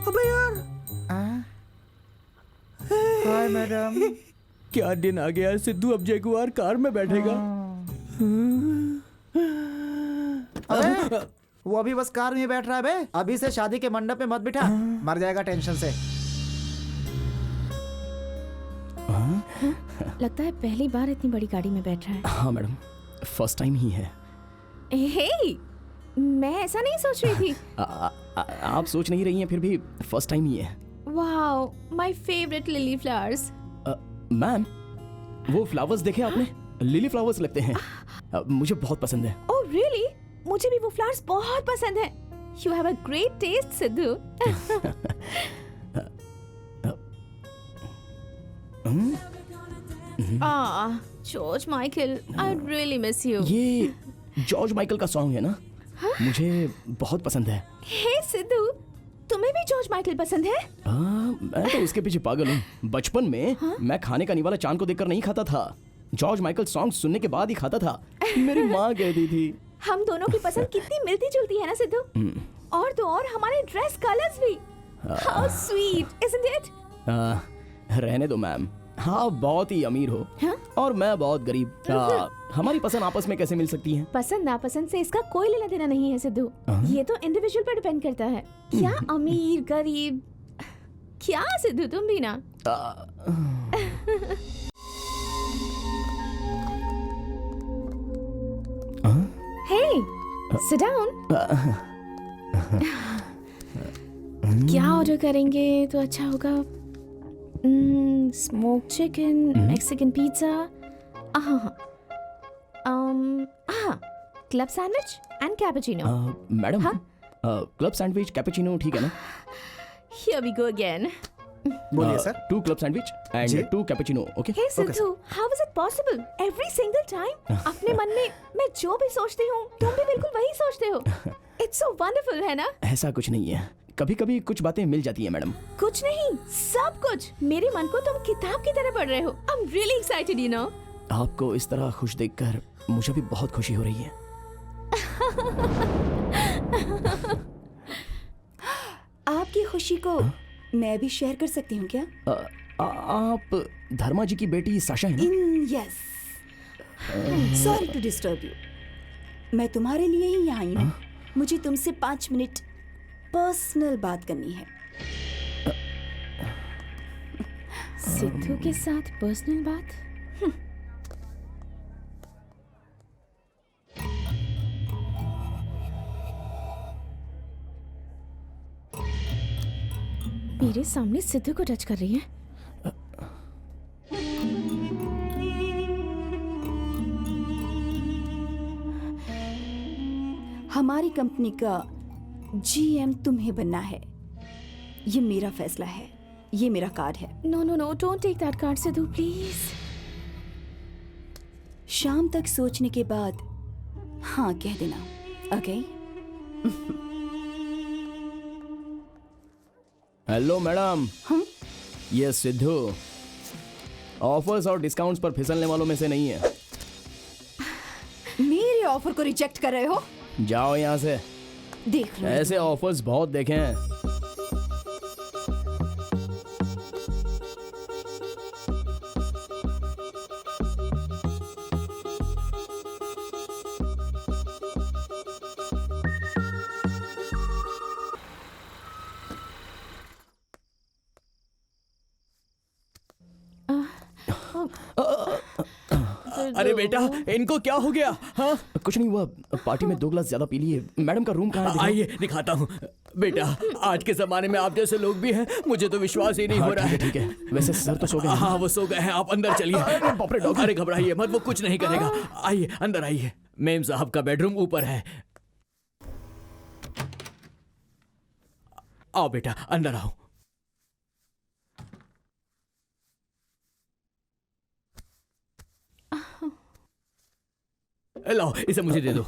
अबे यार, हाय मैडम। क्या दिन आ गया, सिद्धू अब जैगुआर कार में बैठेगा। अबे वो अभी बस कार में बैठ रहा है बे। अभी से शादी के मंडप में मत बिठा, मर जाएगा टेंशन से। लगता है पहली बार इतनी बड़ी गाड़ी में बैठ रहा है। हाँ मैडम, फर्स्ट टाइम ही है। हे, मैं ऐसा नहीं सोच रही थी। आप सोच नहीं रही हैं, फिर भी फर्स्ट टाइम ही है। Wow, my favourite lily flowers. Ma'am, वो फ्लावर्स देखे आपने? लिली फ्लावर्स लगते हैं। मुझे बहुत पसंद है। Oh really? मुझे भी वो फ्लावर्स बहुत पसंद है। You have a great test Sidhu. George Michael, I really miss you. ये जॉर्ज माइकल का सॉन्ग है ना? मुझे बहुत पसंद है। हे सिद्धू, तुम्हें भी जॉर्ज माइकल पसंद है? मैं तो उसके पीछे पागल हूँ। बचपन में मैं खाने का निवाला चांद को देखकर नहीं खाता था, जॉर्ज माइकल सॉन्ग सुनने के बाद ही खाता था। मेरी माँ कहती थी। हम दोनों की पसंद कितनी मिलती जुलती है ना सिद्धू। और तो और हमारे ड्रेस कलर्स भी। How sweet isn't it? रहने दो मैम, हाँ बहुत ही अमीर हो और मैं बहुत गरीब। हमारी पसंद आपस में कैसे मिल सकती है? पसंद नापसंद से इसका कोई लेना देना नहीं है सिद्धू। ये तो इंडिविजुअल पर डिपेंड करता है। क्या अमीर गरीब, क्या सिद्धू तुम भी ना। Hey, sit down. क्या ऑर्डर करेंगे तो अच्छा होगा? Smoke chicken, Mexican pizza, club sandwich and cappuccino. Madam, club sandwich cappuccino ठीक है ना? Here we go again. बोलिए सर। 2 क्लब सैंडविच जी। And 2 cappuccino, okay? Hey Sidhu, how is it possible? Every single time अपने मन में मैं जो भी सोचती हूँ तुम भी बिल्कुल वही सोचते हो। इट्स सो वंडरफुल, है ना? ऐसा कुछ नहीं है, कभी कभी कुछ बातें मिल जाती हैं मैडम। कुछ नहीं, सब कुछ। मेरे मन को तुम किताब की तरह पढ़ रहे हो। I am really excited, you know. आपको इस तरह खुश देखकर मुझे भी बहुत खुशी हो रही है। आपकी खुशी को मैं भी शेयर कर सकती हूँ क्या? आप धर्मा जी की बेटी साशा है ना? Yes. Sorry to disturb you. मैं तुम्हारे लिए ही यहाँ आई हूँ। मुझे तुमसे 5 मिनट पर्सनल बात करनी है। सिद्धू के साथ पर्सनल बात? मेरे सामने सिद्धू को टच कर रही है। हमारी कंपनी का जीएम तुम्हें बनना है। ये मेरा फैसला है। ये मेरा कार्ड है। No no no, don't take that card Sidhu, please. शाम तक सोचने के बाद हाँ कह देना, ओके? Hello madam. ये सिद्धू ऑफर्स और डिस्काउंट्स पर फिसलने वालों में से नहीं है। मेरे ऑफर को रिजेक्ट कर रहे हो? जाओ यहाँ से। देख लो, ऐसे ऑफर्स बहुत देखे हैं। अरे बेटा, इनको क्या हो गया? हाँ? कुछ नहीं हुआ, पार्टी में 2 ग्लास ज्यादा पी लिए। मैडम का रूम कहाँ है? आइए दिखाता हूँ। बेटा, आज के जमाने में आप जैसे लोग भी हैं, मुझे तो विश्वास ही नहीं हो रहा है। ठीक है। वैसे सर तो सो गए हैं। हाँ, वो सो गए हैं। आप अंदर चलिए। अरे घबराइए मत, वो कुछ नहीं करेगा। आइए अंदर आइए। मेम साहब का बेडरूम ऊपर है। आओ बेटा, अंदर आओ। लाओ, इसे मुझे दे दो।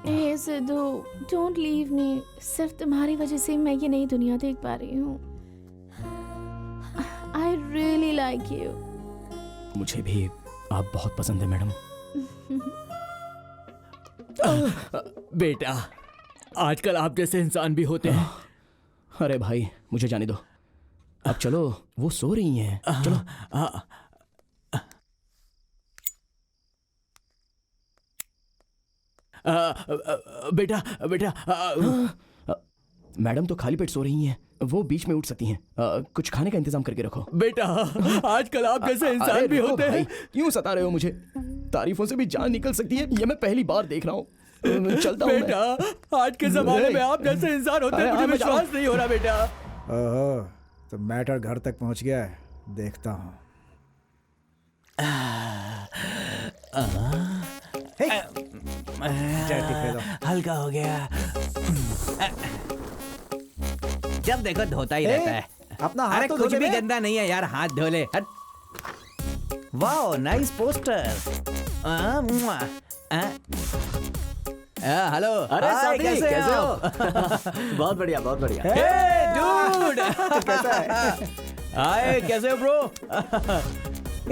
हे सिद्धू, डोंट लीव मी। सिर्फ तुम्हारी वजह से मैं ये नई दुनिया देख पा रही हूँ। I really like you. मुझे भी आप बहुत पसंद है मैडम। बेटा, आजकल आप जैसे इंसान भी होते हैं। अरे भाई, मुझे जाने दो। अब चलो, वो सो रही हैं। चलो। बेटा बेटा, मैडम तो खाली पेट सो रही हैं, वो बीच में उठ सकती हैं। कुछ खाने का इंतजाम करके रखो। बेटा, आजकल आप जैसे इंसान भी होते हैं। क्यों सता रहे हो मुझे? तारीफों से भी जान निकल सकती है, ये मैं पहली बार देख रहा हूँ। चलता हूँ बेटा, आज के जमाने में आप जैसे इंसान होते हैं, मुझे विश्वास नहीं हो रहा बेटा। ओहो, तो मैटर घर तक पहुंच गया है। देखता हूँ। हल्का हो गया। जब देखो धोता ही रहता है। अपना हाथ अरे तो कुछ धो भी ले। गंदा नहीं है यार, हाथ धो ले। हट। Wow, nice poster. हेलो। अरे हाय, साथी, कैसे हो? बहुत बढ़िया, बहुत बढ़िया। Hey dude. कैसा है? हाय, कैसे हो ब्रो?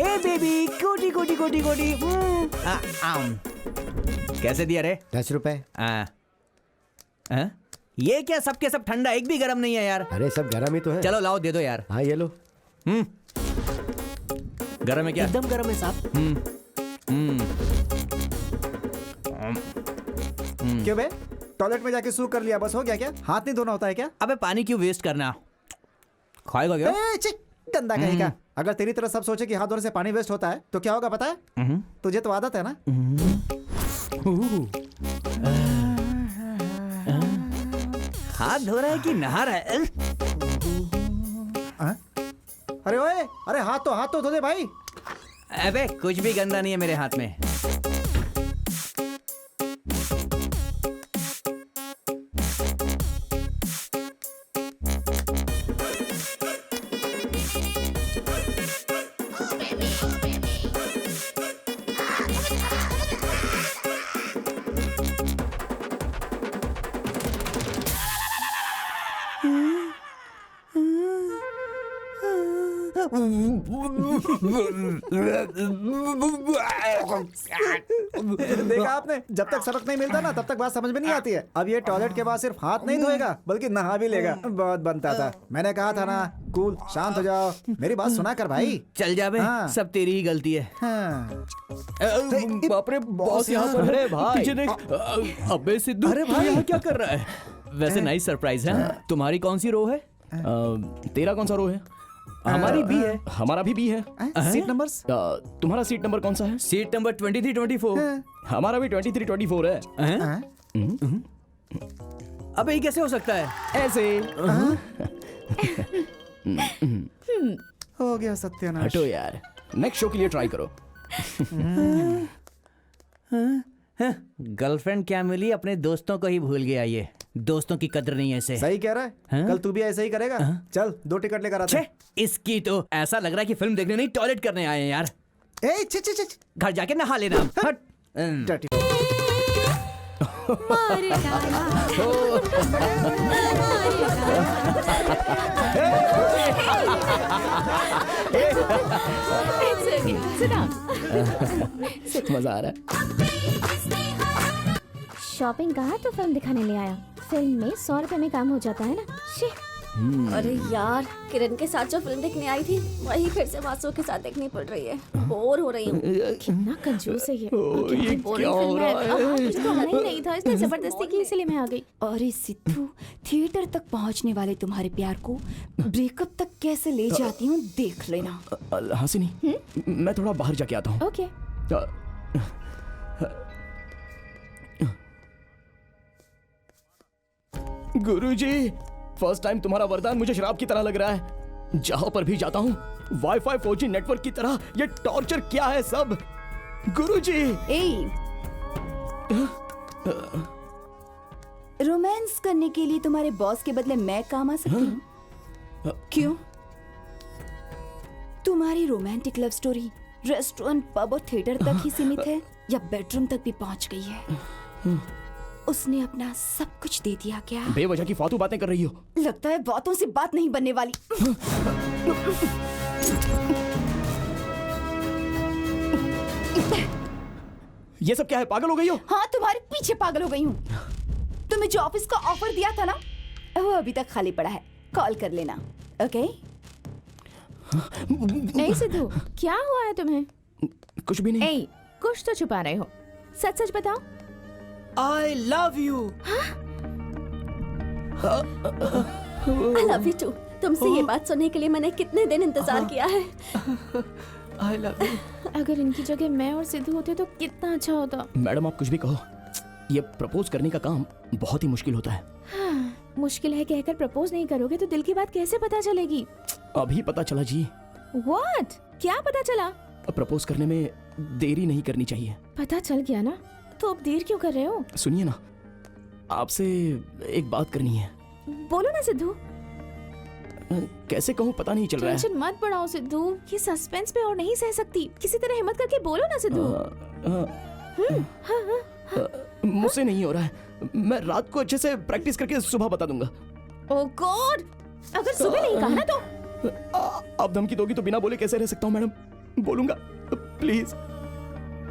ए बेबी, कोटी कोटी कोटी कोटी। कैसे दिया रे? 10 रुपए। ये क्या सबके सब ठंडा, एक भी गर्म नहीं है यार। अरे सब गर्म ही तो है। चलो लाओ, दे दो यार। हाँ ये लो। गर्म है क्या? एकदम गर्म है साहब। क्यों बे? टॉयलेट में जाके सू कर लिया, बस हो गया क्या? हाथ नहीं धोना होता है क्या? अबे पानी क्यों वेस्ट करना? खाएगा क्या? गंदा कहेगा। अगर तेरी तरह सब सोचे कि हाथ धोने से पानी वेस्ट होता है तो क्या होगा पता है? तुझे तो आदत है ना। हाथ धो रहा है कि नहा रहा है? अरे ओए, अरे हाथ तो धो दे भाई। अबे कुछ भी गंदा नहीं है मेरे हाथ में। देखा आपने, जब तक सबक नहीं मिलता ना तब तक बात समझ में नहीं आती है। अब ये टॉयलेट के बाद सिर्फ हाथ नहीं धोएगा बल्कि नहा भी लेगा। बहुत बनता था। मैंने कहा था ना, कूल, शांत हो जाओ। मेरी बात सुना कर भाई। चल जा बे, हाँ। सब तेरी ही गलती है। हाँ। बाप रे बॉस यहाँ पर। अरे भाई पीछे देख। अबे सिद्धू, अरे तू भाई। यहाँ क्या कर रहा है? वैसे नाइस सरप्राइज है। तुम्हारी कौन सी रो है? तेरा कौन सा रो है? हमारी बी है। हमारा भी बी है। Seat numbers? तुम्हारा सीट नंबर कौन सा है? Seat number 23-24। हमारा भी 23-24 है। अबे ये कैसे हो सकता है? ऐसे। हो गया सत्यानाश। हटो यार, नेक्स्ट शो के लिए ट्राई करो। गर्लफ्रेंड क्या मिली, अपने दोस्तों को ही भूल गया। ये दोस्तों की कदर नहीं है ऐसे। सही कह रहा है। कल तू भी ऐसे ही करेगा। चल 2 टिकट लेकर आते हैं। इसकी तो ऐसा लग रहा है कि फिल्म देखने नहीं टॉयलेट करने आए हैं यार। ए, छि, छि, छि, छि। घर जाके नहा लेना। हट। Dirty। मजा आ रहा है। शॉपिंग कहा तो फिल्म दिखाने ले आया। फिल्म में 100 रुपए में काम हो जाता है ना। शी। अरे यार, किरण के साथ जो फिल्म देखने आई थी वही फिर से वासु के साथ देखनी पड़ रही है। बोर हो रही हूँ। कितना कंजूस है ये। ये बोरिंग क्या हो फिल्म रहा है। कुछ तो होना ही नहीं था, इसने जबरदस्ती की, इसलिए मैं आ गई। अरे सिद्धू, थिएटर तक पहुंचने वाले तुम्हारे प्यार को ब्रेकअप तक कैसे ले जाती हूँ देख लेना। हंसिनी, मैं थोड़ा बाहर जाके आता हूँ। ओके। गुरुजी, फर्स्ट टाइम तुम्हारा वरदान मुझे शराब की तरह लग रहा है। जहां पर भी जाता हूँ वाईफाई 4G नेटवर्क की तरह ये टॉर्चर क्या है सब। गुरुजी। रोमांस करने के लिए तुम्हारे बॉस के बदले मैं काम आ सकती हूँ? क्यों? तुम्हारी romantic love story restaurant, pub और थिएटर तक ही सीमित है या बेडरूम तक भी पहुंच गई है? उसने अपना सब कुछ दे दिया क्या? बेवजह की फालतू बातें कर रही हो। लगता है बातों से बात नहीं बनने वाली। ये सब क्या है, पागल हो गई हो? हाँ, तुम्हारे पीछे पागल हो गई हूँ। तुम्हें जो ऑफिस का ऑफर दिया था ना, वो अभी तक खाली पड़ा है। कॉल कर लेना, ओके? नहीं सिद्धू, क्या हुआ है तुम्हें? कुछ भी नहीं। ए, कुछ तो छुपा रहे हो। सच सच बताओ। I love you। I love you too। तुमसे ये बात सुनने के लिए मैंने कितने दिन इंतजार किया है। I love you। अगर इनकी जगह मैं और सिद्धू होते तो कितना अच्छा होता। मैडम, आप कुछ भी कहो, ये प्रपोज करने का काम बहुत ही मुश्किल होता है। हाँ, मुश्किल है कहकर प्रपोज नहीं करोगे तो दिल की बात कैसे पता चलेगी? अभी पता चला जी। What? क्या पता चला? प्रपोज करने में देरी नहीं करनी चाहिए। पता चल गया ना, तो अब देर क्यों कर रहे हो? सुनिए ना, आपसे एक बात करनी है। बोलो ना सिद्धू। कैसे कहूँ पता नहीं चल रहा है। टेंशन मत बढ़ाओ सिद्धू, ये सस्पेंस पे और नहीं सह सकती। किसी तरह हिम्मत करके बोलो ना सिद्धू। मुझसे नहीं हो रहा है। मैं रात को अच्छे से प्रैक्टिस करके सुबह बता दूंगा। ओह गॉड, अगर सुबह नहीं कहा ना तो। आप धमकी दोगी तो बिना बोले कैसे रह सकता हूँ मैडम? बोलूंगा, प्लीज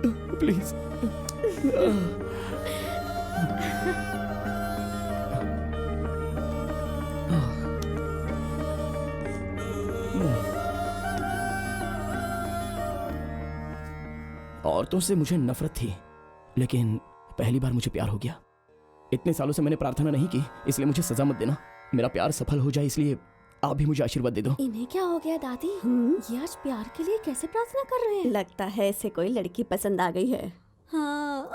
प्लीज। औरतों से मुझे नफरत थी, लेकिन पहली बार मुझे प्यार हो गया। इतने सालों से मैंने प्रार्थना नहीं की, इसलिए मुझे सजा मत देना। मेरा प्यार सफल हो जाए, इसलिए आप भी मुझे आशीर्वाद दे दो। इन्हें क्या हो गया दादी? ये आज प्यार के लिए कैसे प्रार्थना कर रहे हैं? लगता है इसे कोई लड़की पसंद आ गई है। हाँ।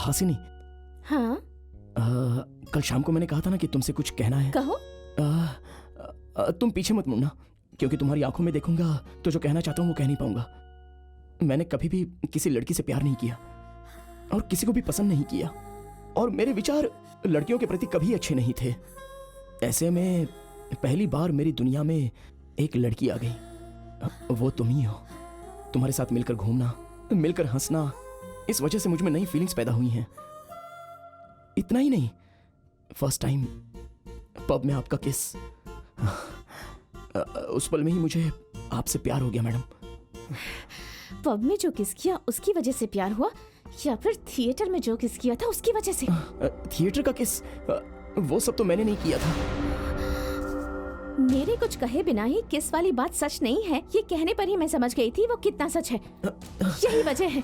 हसीनी। हाँ? कल शाम को मैंने कहा था ना कि तुमसे कुछ कहना है। कहो। तुम पीछे मत मुड़ना, क्योंकि तुम्हारी आंखों में देखूंगा तो जो कहना चाहता हूँ वो कह नहीं पाऊंगा। मैंने कभी भी किसी लड़की से प्यार नहीं किया और किसी को भी पसंद नहीं किया, और मेरे विचार लड़कियों के प्रति कभी अच्छे नहीं थे। ऐसे में पहली बार मेरी दुनिया में एक लड़की आ गई, वो तुम ही हो। तुम्हारे साथ मिलकर घूमना, मिलकर हंसना, इस वजह से मुझ में नई फीलिंग्स पैदा हुई हैं। इतना ही नहीं, फर्स्ट टाइम पब में आपका किस, उस पल में ही मुझे आपसे प्यार हो गया मैडम। पब में जो किस किया उसकी वजह से प्यार हुआ, या फिर थिएटर में जो किस किया था उसकी वजह से? थिएटर का किस, वो सब तो मैंने नहीं किया था। मेरे कुछ कहे बिना ही किस वाली बात सच नहीं है, ये कहने पर ही मैं समझ गई थी वो कितना सच है। यही वजह है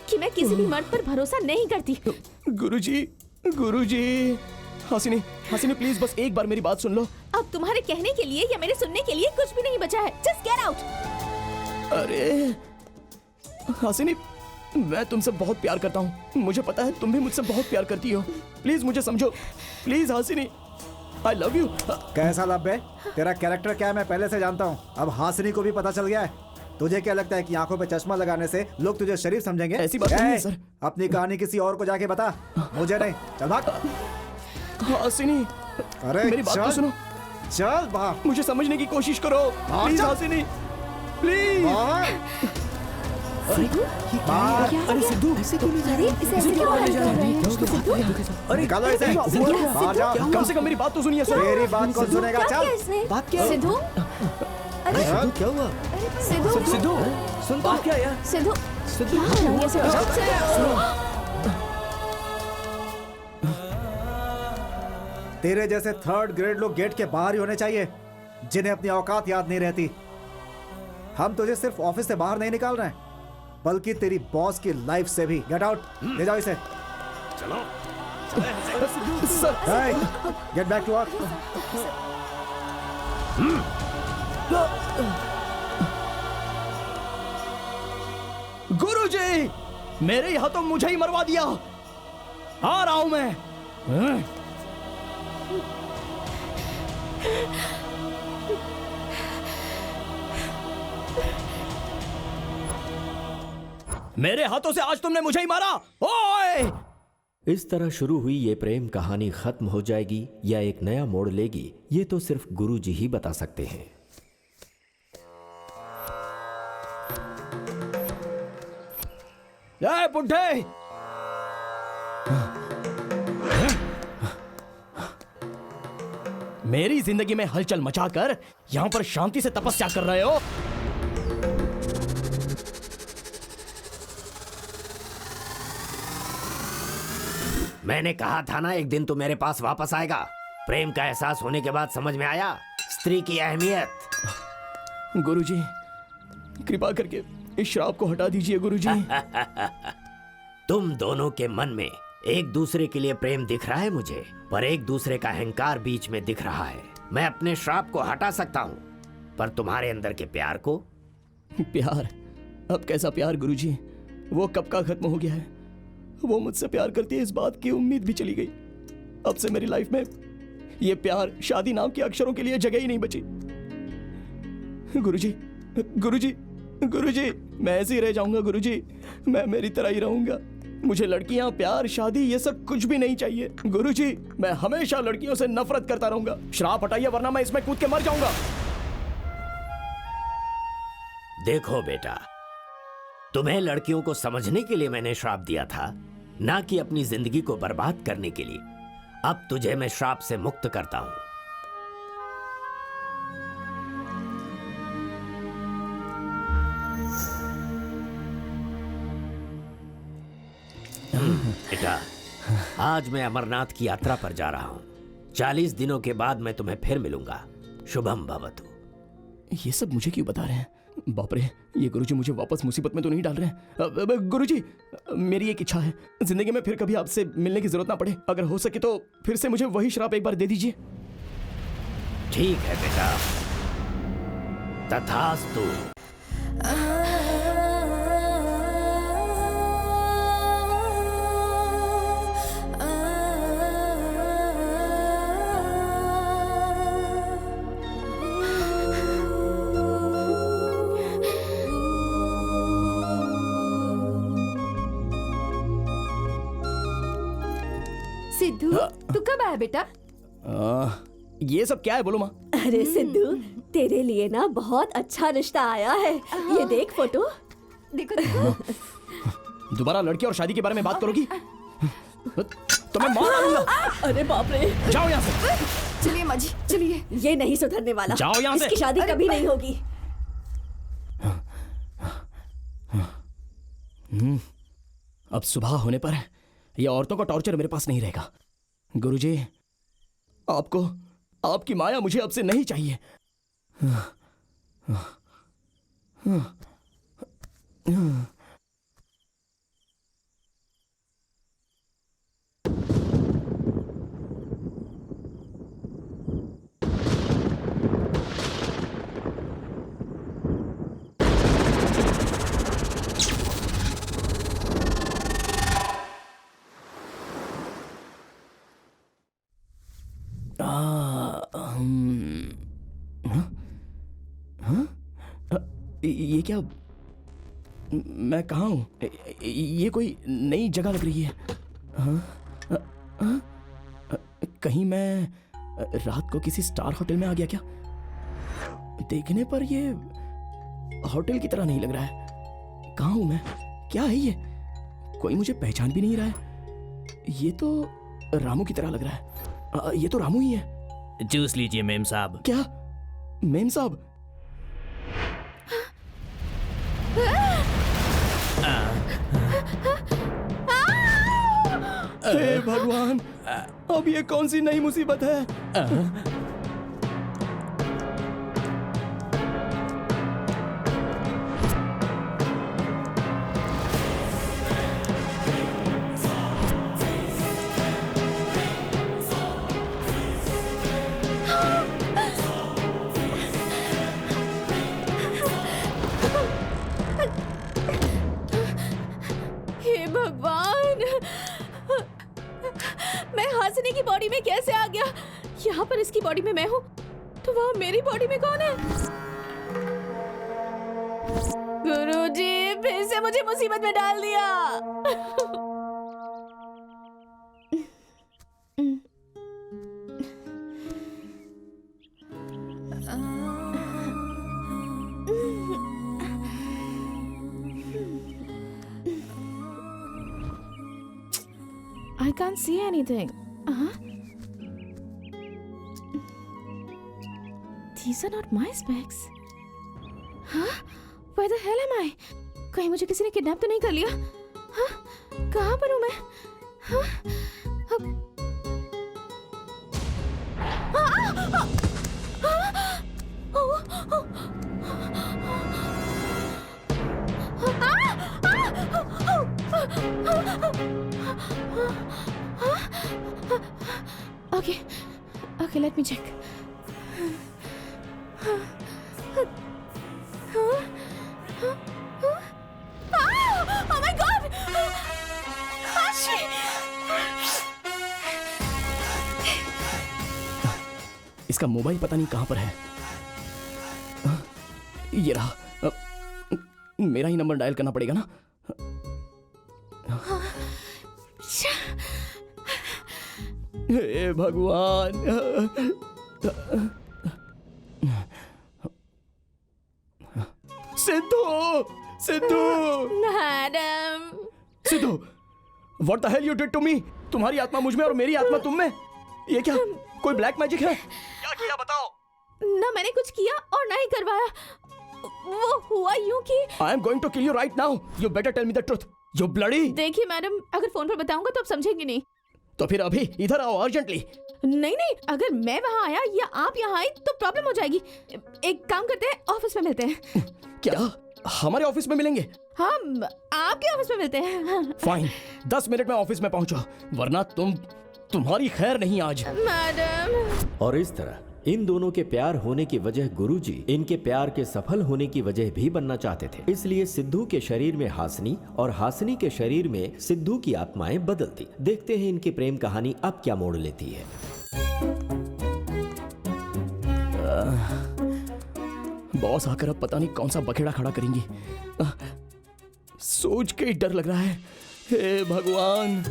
कि मैं किसी भी मर्द पर भरोसा नहीं करती। गुरुजी, हासिनी प्लीज बस एक बार मेरी बात सुन लो। अब तुम्हारे कहने के लिए या मेरे सुनने के लिए कुछ भी नहीं बचा है। Just get out. अरे हासिनी, मैं तुमसे बहुत प्यार करता हूँ, मुझे पता है तुम भी मुझसे बहुत प्यार करती हो। प्लीज मुझे समझो, please Hasini, I love you. कैसा लव है? तेरा कैरेक्टर क्या है मैं पहले से जानता हूँ। अब हासिनी को भी पता चल गया है। तुझे क्या लगता है कि आंखों पे चश्मा लगाने से लोग तुझे शरीफ समझेंगे? ऐसी बात नहीं है सर। अपनी कहानी किसी और को जाके बता, मुझे नहीं। चल भाग। हासिनी, अरे मेरी बात तो सुनो। चल बाहर, मुझे समझने की कोशिश करो प्लीज हासिनी, प्लीज। अरे सिद्धू, ऐसे क्यों अरे निकालो इसे, बाहर जाओ। कम से कम मेरी बात तो सुनिए सर। मेरी बात कौन सुनेगा? चल। बात क्या है? सिद्धू, अरे क्या हुआ? सिद्धू, सुन बात क्या है? सिद्धू, तेरे जैसे थर्ड ग्रेड लोग गेट के बाहर ही होने चाहिए, जिन्हें अपनी औकात याद नहीं रहती। हम तुझे सिर्फ ऑफिस से बाहर नहीं निकाल रहे हैं, बल्कि तेरी बॉस की लाइफ से भी। गेट आउट, ले जाओ इसे। चलो गेट बैक टू वर्क। गुरुजी, मेरे यहाँ तो मुझे ही मरवा दिया। आ रहा हूं मैं। मेरे हाथों से आज तुमने मुझे ही मारा। ओए! इस तरह शुरू हुई ये प्रेम कहानी खत्म हो जाएगी या एक नया मोड़ लेगी, ये तो सिर्फ गुरुजी ही बता सकते हैं। ए बुड्ढे, मेरी जिंदगी में हलचल मचाकर यहां पर शांति से तपस्या कर रहे हो। मैंने कहा था ना एक दिन तू मेरे पास वापस आएगा। प्रेम का एहसास होने के बाद समझ में आया स्त्री की अहमियत। गुरुजी, कृपा करके इस श्राप को हटा दीजिए गुरुजी। तुम दोनों के मन में एक दूसरे के लिए प्रेम दिख रहा है मुझे, पर एक दूसरे का अहंकार बीच में दिख रहा है। मैं अपने श्राप को हटा सकता हूँ, पर तुम्हारे अंदर के प्यार को? प्यार? अब कैसा प्यार गुरुजी? वो कब का खत्म हो गया है। वो मुझसे प्यार करती है, इस बात की उम्मीद भी चली गई। अब से मेरी लाइफ में ये प्यार, शादी नाम के अक्षरों के लिए जगह ही नहीं बची। गुरुजी, गुरुजी, गुरुजी, मैं ऐसे ही रह जाऊंगा गुरुजी। मैं मेरी तरह ही रहूंगा। मुझे लड़कियां, प्यार, शादी ये सब कुछ भी नहीं चाहिए गुरुजी। मैं हमेशा लड़कियों से नफरत करता रहूंगा। श्राप हटाइए वरना मैं इसमें कूद के मर जाऊंगा। देखो बेटा, तुम्हें लड़कियों को समझने के लिए मैंने श्राप दिया था, ना कि अपनी जिंदगी को बर्बाद करने के लिए। अब तुझे मैं श्राप से मुक्त करता हूं। बेटा, आज मैं अमरनाथ की यात्रा पर जा रहा हूं। 40 दिनों के बाद मैं तुम्हें फिर मिलूंगा। शुभम भवतु। ये सब मुझे क्यों बता रहे हैं? बाप रे, ये गुरुजी मुझे वापस मुसीबत में तो नहीं डाल रहे हैं? गुरुजी, मेरी एक इच्छा है, जिंदगी में फिर कभी आपसे मिलने की जरूरत ना पड़े। अगर हो सके तो फिर से मुझे वही श्राप एक बार दे दीजिए। ठीक है बेटा, तथास्तु। सिद्धू तू कब आया बेटा? ये सब क्या है बोलो माँ? अरे सिद्धू, तेरे लिए ना बहुत अच्छा रिश्ता आया है। ये देख फोटो। देखो देखो। दोबारा लड़की और शादी के बारे में बात करोगी तो मैं मार डालूंगा। अरे बाप रे, जाओ यहाँ से। चलिए माँ जी, चलिए। ये नहीं सुधरने वाला। जाओ यहाँ से। इसकी शादी कभी नहीं होगी। अब सुबह होने पर ये औरतों का टॉर्चर मेरे पास नहीं रहेगा। गुरुजी, आपको आपकी माया मुझे अब से नहीं चाहिए। ये क्या? मैं कहाँ हूँ? ये कोई नई जगह लग रही है। कहीं मैं रात को किसी स्टार होटल में आ गया क्या? देखने पर ये होटल की तरह नहीं लग रहा है। कहाँ हूँ मैं? क्या है ये? कोई मुझे पहचान भी नहीं रहा है। ये तो रामू की तरह लग रहा है। ये तो रामू ही है। जूस लीजिए मेम साहब। क्या? मेम साहब? हे भगवान, अब ये कौन सी नई मुसीबत है? हे भगवान, मैं हासिनी की बॉडी में कैसे आ गया? यहाँ पर इसकी बॉडी में मैं हूँ, तो वहाँ मेरी बॉडी में कौन है? गुरुजी, फिर से मुझे मुसीबत में डाल दिया। I can't see anything. These are not my specs. Huh? Where the hell am I? कहीं मुझे किसी ने किडनैप तो नहीं कर लिया? हाँ? कहाँ पर हूँ मैं? हाँ? Okay, let me check. Oh my God! इसका मोबाइल पता नहीं कहां पर है। ये रहा। मेरा ही नंबर डायल करना पड़ेगा ना। हे भगवान। Sidhu, Sidhu, madam. Sidhu, what the hell you did to me? तुम्हारी आत्मा मुझ में और मेरी आत्मा तुम में। ये क्या कोई ब्लैक मैजिक है? क्या किया बताओ? ना मैंने कुछ किया और ना ही करवाया। वो हुआ यूं कि I am going to kill you right now. You better tell me the truth. You bloody. देखिए मैडम, अगर फोन पर बताऊंगा तो आप समझेंगे नहीं। तो फिर अभी इधर आओ अर्जेंटली। नहीं नहीं, अगर मैं वहाँ आया या आप यहाँ आए तो प्रॉब्लम हो जाएगी। एक काम करते हैं, ऑफिस में मिलते हैं। क्या हमारे ऑफिस में मिलेंगे? हम आपके ऑफिस में मिलते हैं। फाइन, 10 मिनट में ऑफिस में पहुंचो, वरना तुम्हारी खैर नहीं आज। मैडम। और इस तरह इन दोनों के प्यार होने की वजह गुरुजी इनके प्यार के सफल होने की वजह भी बनना चाहते थे। इसलिए सिद्धू के शरीर में हासिनी और हासिनी के शरीर में सिद्धू की आत्माएं बदलती। देखते हैं इनकी प्रेम कहानी अब क्या मोड़ लेती है। बॉस आकर अब पता नहीं कौन सा बखेड़ा खड़ा करेंगी। सोच के ही डर लग रहा है। हे भगवान।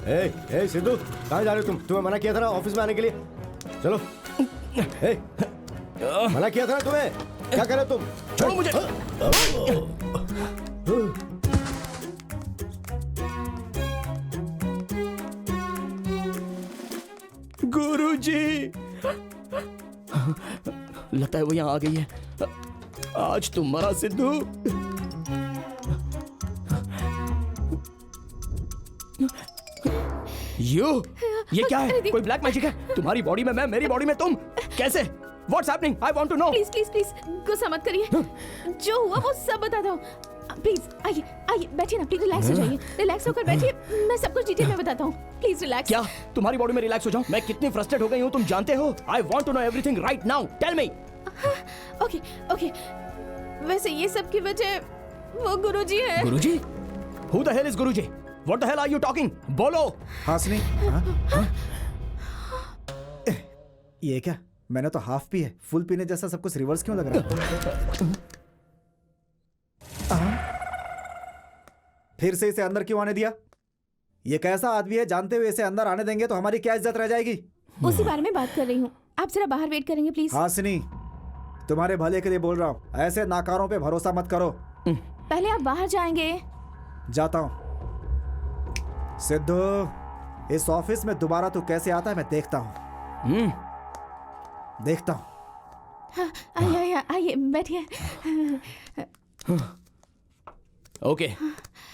ए सिद्धू, कहाँ जा रहे हो तुम? तुम्हें मना किया था ना ऑफिस में आने के लिए। चलो। ए, मना किया था ना तुम्हें। क्या कर रहे हो तुम? छोड़ो मुझे। गुरुजी, लगता है वो यहाँ आ गई है। आज तुम मरा सिद्धू। ये क्या है? कोई ब्लैक मैजिक है? तुम्हारी बॉडी में मैं, मेरी बॉडी में तुम, कैसे? What's happening? I want to know. Please please please गुस्सा मत करिए। जो हुआ वो सब बताता हूँ। प्लीज आइए आइए, बैठिए ना, प्लीज रिलैक्स हो जाइए। रिलैक्स होकर बैठिए, मैं सब कुछ डिटेल में बताता हूँ। Please relax. क्या तुम्हारी बॉडी में रिलैक्स हो जाऊं? मैं कितनी फ्रस्ट्रेट हो गई हूँ तुम जानते हो? I want to know everything right now. Tell me. Okay okay, वैसे ये सब की वजह वो गुरुजी है। गुरुजी? Who the hell is Guruji? What the hell are you talking? बोलो। हासिनी, ये क्या? मैंने तो हाफ पी है, फुल पीने जैसा सब कुछ रिवर्स क्यों लग रहा है? फिर से इसे अंदर क्यों आने दिया? ये कैसा आदमी है? जानते हुए इसे अंदर आने देंगे तो हमारी क्या इज्जत रह जाएगी? उसी बारे में बात कर रही हूँ। आप जरा बाहर वेट करेंगे प्लीज। हासिनी, तुम्हारे भले के लिए बोल रहा हूँ, ऐसे नाकारों पे भरोसा मत करो। पहले आप बाहर जाएंगे। जाता हूँ। सिद्धू, इस ऑफिस में दोबारा तू कैसे आता है मैं देखता हूँ। देखता हूँ। आइए आइए बैठिए। ओके,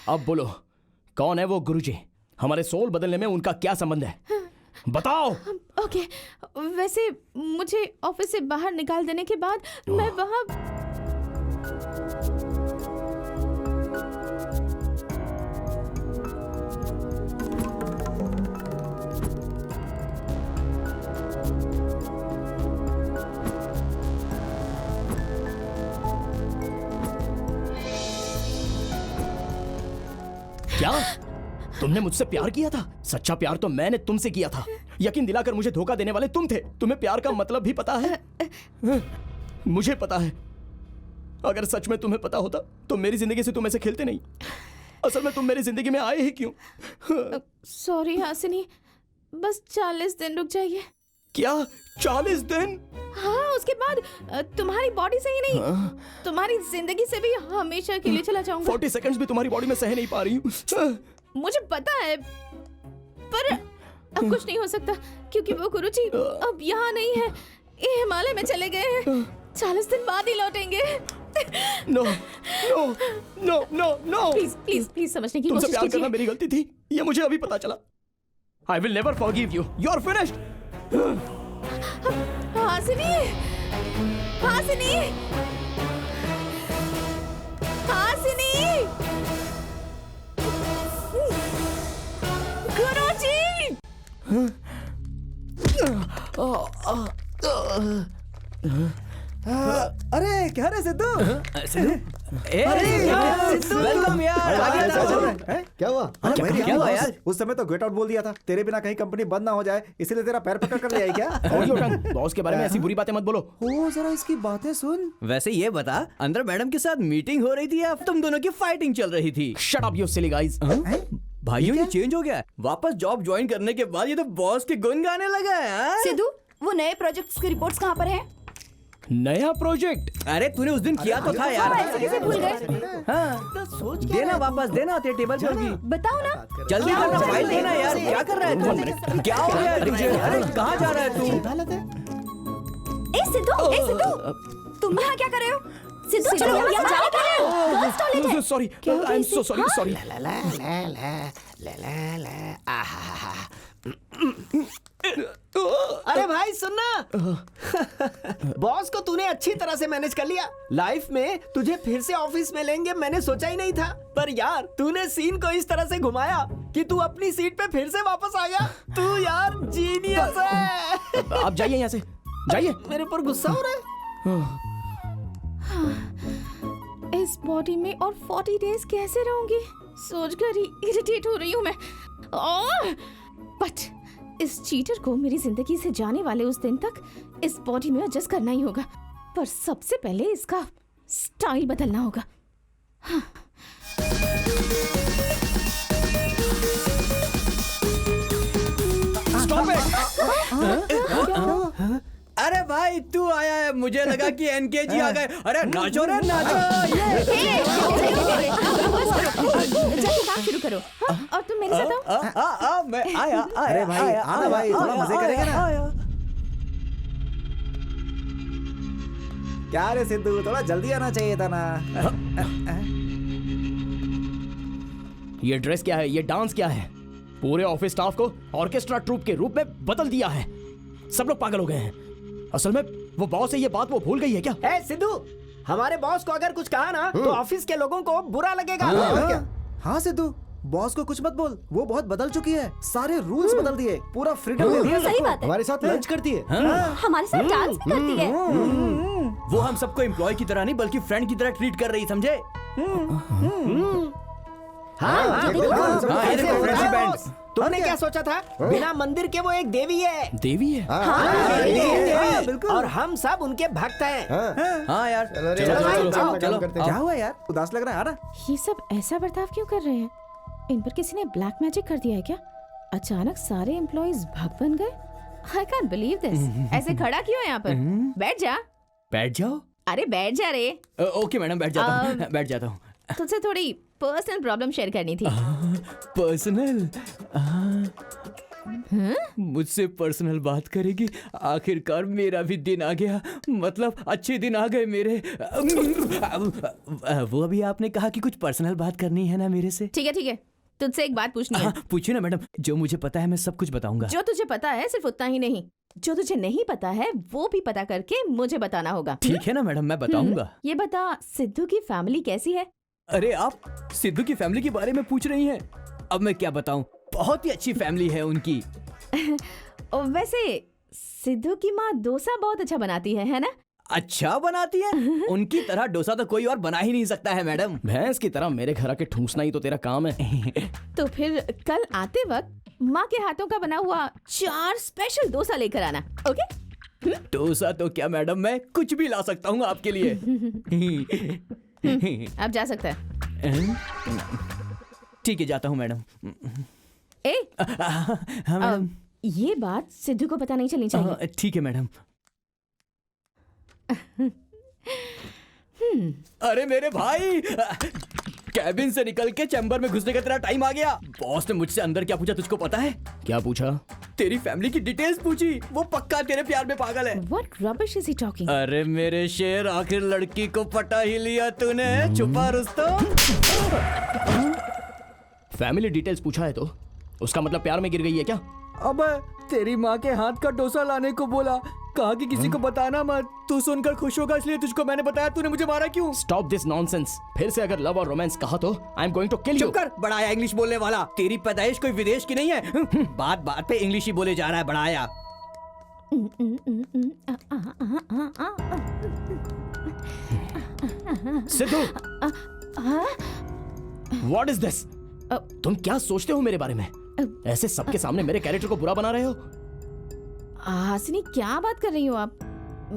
अब बोलो, कौन है वो गुरुजी? हमारे सोल बदलने में उनका क्या संबंध है? बताओ। ओके, वैसे मुझे ऑफिस से बाहर निकाल देने के बाद मैं वहाँ क्या तुमने मुझसे प्यार किया था? सच्चा प्यार तो मैंने तुमसे किया था। यकीन दिलाकर मुझे धोखा देने वाले तुम थे। तुम्हें प्यार का मतलब भी पता है? मुझे पता है। अगर सच में तुम्हें पता होता तो मेरी जिंदगी से तुम ऐसे खेलते नहीं। असल में तुम मेरी जिंदगी में आए ही क्यों? सॉरी हासिनी, बस 40 दिन रुक जाइए। क्या 40 दिन? हाँ, उसके बाद तुम्हारी बॉडी से ही नहीं, तुम्हारी जिंदगी से भी हमेशा के लिए चला जाऊंगा। 40 सेकंड्स भी तुम्हारी बॉडी में सह नहीं पा रही हूँ। मुझे पता है, पर अब कुछ नहीं हो सकता क्योंकि वो गुरुजी अब यहाँ नहीं है, ये हिमालय में चले गए हैं। 40 दिन बाद ही लौटेंगे। No no no no no, please please please समझने की कोशिश कीजिए। तुमसे प्यार करना मेरी गलती थी, ये मुझे अभी पता चला। I will never forgive you. You are finished. Hasini, Hasini, Hasini, गुरुजी। अरे क्या रे सिद्धू? वेलकम यार। क्या हुआ? क्या हुआ यार? उस समय तो गेट आउट बोल दिया था। तेरे बिना कहीं कंपनी बंद ना हो जाए इसलिए तेरा पैर पकड़ कर ले आई क्या? बॉस के बारे में ऐसी बुरी बातें मत बोलो। ओ, जरा इसकी बातें सुन। वैसे ये बता, अंदर मैडम के साथ मीटिंग हो रही थी या तुम दोनों की फाइटिंग चल रही थी? Shut up, you silly guys. भाइयों, ये चेंज हो गया। वापस जॉब ज्वाइन करने के बाद ये तो बॉस के गुण गाने लगा है। सिद्धू, वो नए प्रोजेक्ट्स की रिपोर्ट्स कहाँ पर हैं? नया प्रोजेक्ट? अरे तूने उस दिन किया तो था यार। ऐसे कैसे भूल गए? हाँ, देना वापस, देना तेरे टेबल पर भी। बताओ ना। जल्दी करना, फाइल देना यार। क्या कर रहा है तू? क्या हो गया तुझे? अरे कहाँ जा रहा है तू? ए सिद्धू, तुम यहाँ क्या कर रहे हो? सिद्धू चलो, यहाँ क्या कर रहे हो? गर्ल्स टॉयलेट है। Sorry, I'm so sorry, sorry. अरे भाई सुनना, बॉस को तूने अच्छी तरह से मैनेज कर लिया। लाइफ में तुझे फिर से ऑफिस में लेंगे मैंने सोचा ही नहीं था, पर यार तूने सीन को इस तरह से घुमाया कि तू अपनी सीट पे फिर से वापस आ गया। तू यार जीनियस है। आप जाइए यहाँ से, जाइए। मेरे ऊपर गुस्सा हो रहा है। इस बॉडी में और 40 डेज कैसे रहूंगी? सोचकर ही इरिटेट हो रही हूँ मैं। बट इस चीटर को मेरी जिंदगी से जाने वाले उस दिन तक इस बॉडी में एडजस्ट करना ही होगा, पर सबसे पहले इसका स्टाइल बदलना होगा। हाँ। अरे भाई तू आया है, मुझे लगा कि एनकेजी आ गए। अरे नाचो रे नाचो। जाके काम शुरू करो। हाँ, और तुम मेरे साथ आओ। मैं आया। अरे भाई आना भाई, थोड़ा मजे करेंगे ना। क्या रे सिद्धू, थोड़ा जल्दी आना चाहिए था ना। ये ड्रेस क्या है, ये डांस क्या है? पूरे ऑफिस स्टाफ को ऑर्केस्ट्रा ट्रूप के रूप में बदल दिया है। सब लोग पागल हो गए हैं। असल में वो बॉस है, ये बात वो भूल गई है क्या? ए सिद्धू, हमारे बॉस को अगर कुछ कहा ना तो ऑफिस के लोगों को बुरा लगेगा। हाँ सिद्धू, बॉस को कुछ मत बोल, वो बहुत बदल चुकी है। सारे रूल्स बदल दिए, पूरा फ्रीडम दे दिया। सही बात है। हमारे साथ लंच करती है, हमारे साथ डांस भी करती है। वो हम सबको एम्प्लॉय की तरह नहीं बल्कि फ्रेंड की तरह ट्रीट कर रही, समझे? तुमने क्या सोचा था? बिना मंदिर के वो एक देवी है। देवी है? बिल्कुल। और हम सब उनके भक्त हैं। हाँ यार, चलो। क्या हुआ यार, उदास लग रहा है ना? ये सब ऐसा बर्ताव क्यों कर रहे हैं? इन पर किसी ने ब्लैक मैजिक कर दिया है क्या? अचानक सारे एम्प्लॉइज भक्त बन गए। I can't believe this. ऐसे खड़ा क्यों है यहाँ पर? बैठ जा। बैठ जाओ। अरे बैठ जा रे। ओके मैडम, बैठ जाता हूँ। बैठ जाता हूँ। तुझसे थोड़ी पर्सनल प्रॉब्लम शेयर करनी थी। पर्सनल? मुझसे पर्सनल बात करेगी? आखिरकार मेरा भी दिन आ गया, मतलब अच्छे दिन आ गए मेरे। वो अभी आपने कहा कि कुछ पर्सनल बात करनी है ना मेरे से। ठीक है, तुझसे एक बात पूछनी है। पूछिए ना मैडम, जो मुझे पता है मैं सब कुछ बताऊंगा। जो तुझे पता है सिर्फ उतना ही नहीं, जो तुझे नहीं पता है वो भी पता करके मुझे बताना होगा। ठीक है ना मैडम, मैं बताऊंगा। ये बता, सिद्धू की फैमिली कैसी है? अरे आप सिद्धू की फैमिली के बारे में पूछ रही हैं? अब मैं क्या बताऊं, बहुत ही अच्छी फैमिली है उनकी। वैसे सिद्धू की माँ डोसा बहुत अच्छा बनाती है ना? अच्छा बनाती है? उनकी तरह डोसा तो कोई और बना ही नहीं सकता है मैडम। भैंस की तरह मेरे घर आके ठूसना ही तो तेरा काम है। तो फिर कल आते वक्त माँ के हाथों का बना हुआ 4 स्पेशल डोसा लेकर आना, ओके? डोसा तो क्या मैडम, मैं कुछ भी ला सकता हूँ आपके लिए। अब जा सकता है। ठीक है, जाता हूँ मैडम। हाँ मैडम। ये बात सिद्धू को पता नहीं चलनी चाहिए। ठीक है मैडम। अरे मेरे भाई, कैबिन से निकल के चैम्बर में घुसने का तेरा टाइम आ गया। बॉस ने मुझसे अंदर क्या पूछा तुझको पता है? क्या पूछा? तेरी फैमिली की डिटेल्स पूछी। वो पक्का तेरे प्यार में पागल है। What rubbish is he talking? अरे मेरे शेर, आखिर लड़की को पटा ही लिया तूने। छुपा रुस्तम। फैमिली डिटेल्स पूछा है तो उसका मतलब प्यार में गिर गई है क्या? अब तेरी माँ के हाथ का डोसा लाने को बोला, कहा कि किसी को बताना मत। तू सुनकर खुश होगा इसलिए तुझको मैंने बताया। तूने मुझे मारा क्यों? Stop this nonsense. फिर से अगर लव और रोमांस कहा तो I am going to kill you. चुप कर बड़ाया इंग्लिश बोलने वाला। तेरी पैदाइश कोई विदेश की नहीं है। बात बात पे इंग्लिश ही बोले जा रहा है बड़ाया। Sidhu, what is this? तुम क्या सोचते हो मेरे बारे में? ऐसे सबके सामने मेरे कैरेक्टर को बुरा बना रहे हो। हासिनी, क्या बात कर रही हो आप?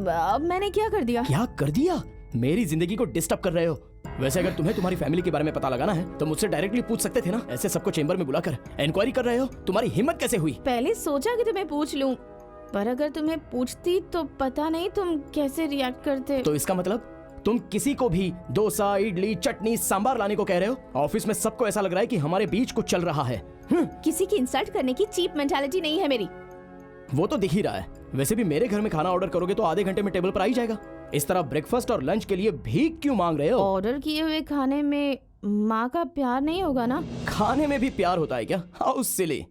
अब मैंने क्या कर दिया? क्या कर दिया? मेरी जिंदगी को डिस्टर्ब कर रहे हो। वैसे अगर तुम्हें तुम्हारी फैमिली के बारे में पता लगाना है तो मुझसे डायरेक्टली पूछ सकते थे ना। ऐसे सबको चेंबर में बुलाकर इंक्वायरी कर रहे हो। तुम्हारी हिम्मत कैसे हुई? पहले सोचा कि तुम्हें पूछ लूं, पर अगर तुम्हें पूछती तो पता नहीं तुम कैसे रिएक्ट करते। तो इसका मतलब तुम किसी को भी डोसा, इडली, चटनी, सांबार लाने को कह रहे हो? ऑफिस में सबको ऐसा लग रहा है कि हमारे बीच कुछ चल रहा है। किसी की इंसल्ट करने की चीप मेंटालिटी नहीं है मेरी। वो तो दिख ही रहा है। वैसे भी मेरे घर में खाना ऑर्डर करोगे तो आधे घंटे में टेबल पर आ ही जाएगा। इस तरह ब्रेकफास्ट और लंच के लिए भीख क्यों मांग रहे हो? ऑर्डर किए हुए खाने में माँ का प्यार नहीं होगा ना? खाने में भी प्यार होता है क्या? How silly.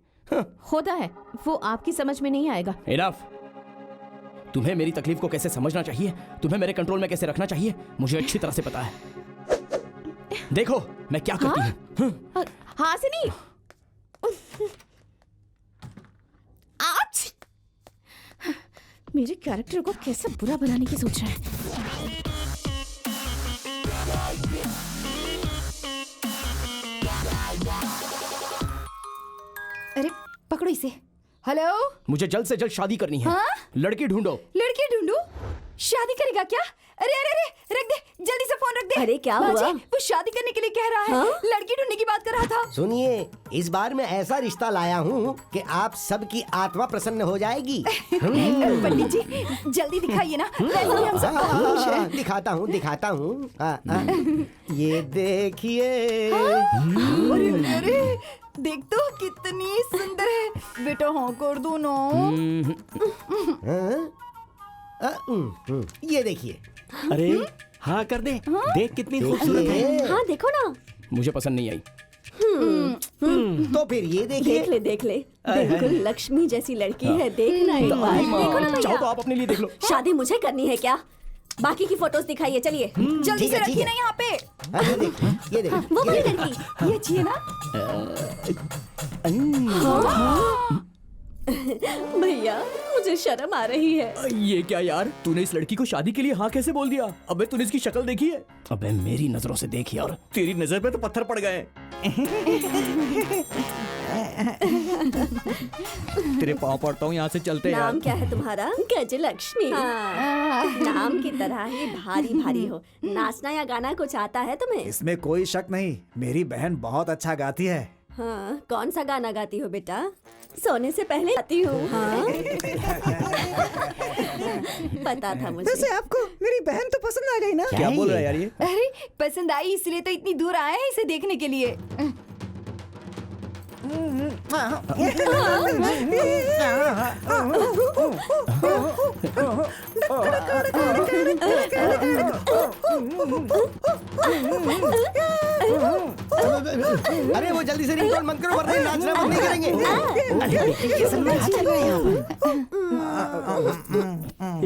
होता है, वो आपकी समझ में नहीं आएगा। इनफ। तुम्हें मेरी तकलीफ को कैसे समझना चाहिए, तुम्हें मेरे कंट्रोल में कैसे रखना चाहिए, मुझे अच्छी तरह से पता है। देखो मैं क्या करती हूँ। हासिनी, आज मेरे कैरेक्टर को कैसे बुरा बनाने की सोच रहा है। अरे पकड़ो इसे। हेलो, मुझे जल्द से जल्द शादी करनी है। हाँ? लड़की ढूंढो। लड़की ढूंढूं? शादी करेगा क्या? अरे अरे अरे, रख दे, जल्दी से फोन रख दे। अरे क्या हुआ? वो शादी करने के लिए कह रहा है। हाँ? लड़की ढूंढने की बात कर रहा था। सुनिए, इस बार मैं ऐसा रिश्ता लाया हूँ कि आप सबकी आत्मा प्रसन्न हो जाएगी। पंडित जी जल्दी दिखाइए ना, वैसे भी हम सब बहुत खुश हैं। दिखाता हूँ। ये देखिए। अरे अरे, देख तो कितनी सुंदर है। बेटा हाँ कर दो ना। ये देखिए। अरे हाँ कर दे। देख कितनी खूबसूरत है। हाँ देखो ना। मुझे पसंद नहीं आई। तो फिर ये देखिए। देख ले बिल्कुल लक्ष्मी जैसी लड़की है। देखना एक बार, देखो ना चाहो तो भैया। आप अपने लिए देख लो। शादी मुझे करनी है क्या? बाकी की फोटोज दिखाइए, चलिए। जल्दी ठीक से है, ठीक रखिए है। ना यहाँ पे। ये देखिए। वो वाली लड़की। ये अच्छी है ना? भैया मुझे शर्म आ रही है। ये क्या यार, तूने इस लड़की को शादी के लिए हाँ कैसे बोल दिया? अबे तूने इसकी शक्ल देखी है? अबे मेरी नजरों से देख यार। तेरी नजर पे तो पत्थर पड़ गए। तेरे पाँव पड़ता हूँ, यहाँ से चलते यार। नाम क्या है तुम्हारा? गजलक्ष्मी। नाम की तरह ही भारी भारी हो। नाचना या गाना कुछ आता है तुम्हें? इसमें कोई शक नहीं, मेरी बहन बहुत अच्छा गाती है। हाँ, कौन सा गाना गाती हो बेटा? सोने से पहले गाती हूँ। हाँ? पता था मुझे। वैसे आपको मेरी बहन तो पसंद आ गई ना? क्या बोल रहा है यार ये? अरे पसंद आई इसलिए तो इतनी दूर आए हैं इसे देखने के लिए। अरे वो जल्दी से रिंगटोन बंद करो वरना ये नाचना बंद नहीं करेंगे।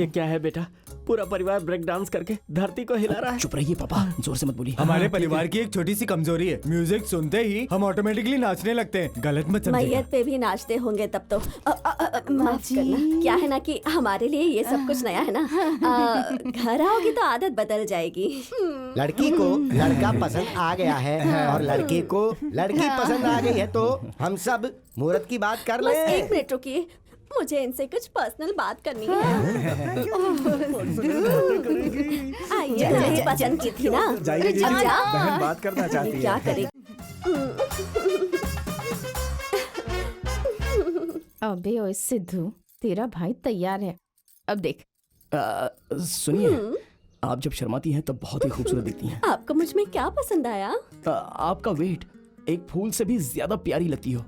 ये क्या है बेटा? पूरा परिवार ब्रेक डांस करके धरती को हिला रहा है। चुप रहिए पापा, जोर से मत बोलिए। हमारे परिवार की एक छोटी सी कमजोरी है, म्यूजिक सुनते ही हम ऑटोमेटिकली नाचने लगते हैं। गलत मत समझिए। मैयत पे भी नाचते होंगे तब तो। माफ करना। क्या है ना कि हमारे लिए ये सब कुछ नया है ना। घर आओगी तो आदत बदल जाएगी। लड़की को लड़का पसंद आ गया है और लड़के को लड़की पसंद आ गई है, तो हम सब मुहूर्त की बात कर बस ले। 1 मिनट रुकिए, मुझे इनसे कुछ पर्सनल बात करनी है। आइए, मुझे पसंद की थी ना। जाइए जी, बहन बात करना चाहती है। क्या करें? अबे ओए सिद्धू, तेरा भाई तैयार है। अब देख। सुनिए, आप जब शर्माती हैं तब बहुत ही खूबसूरत दिखती हैं। आपको मुझ में क्या पसंद आया? आपका वेट एक फूल से भी ज्यादा प्यारी लगती हो।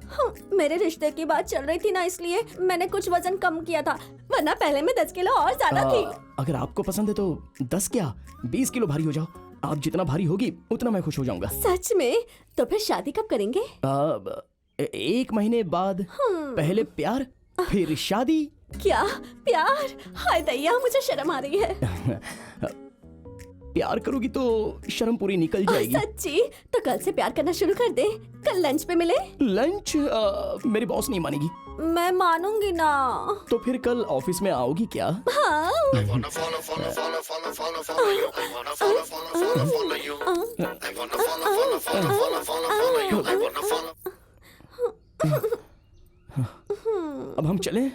मेरे रिश्ते की बात चल रही थी ना, इसलिए मैंने कुछ वजन कम किया था, वरना पहले मैं 10 किलो और ज्यादा थी। अगर आपको पसंद है तो 10 क्या 20 किलो भारी हो जाओ। आप जितना भारी होगी उतना मैं खुश हो जाऊंगा। सच में? तो फिर शादी कब करेंगे? 1 महीने बाद। पहले प्यार फिर शादी। क्या प्यार? हाय दैया, मुझे शर्म आ रही है। प्यार करोगी तो शर्म पूरी निकल जाएगी। सच्ची? तो कल से प्यार करना शुरू कर दे। कल लंच पे मिले? लंच? मेरी बॉस नहीं मानेगी। मैं मानूंगी ना। तो फिर कल ऑफिस में आओगी क्या? हाँ। अब हम चलें?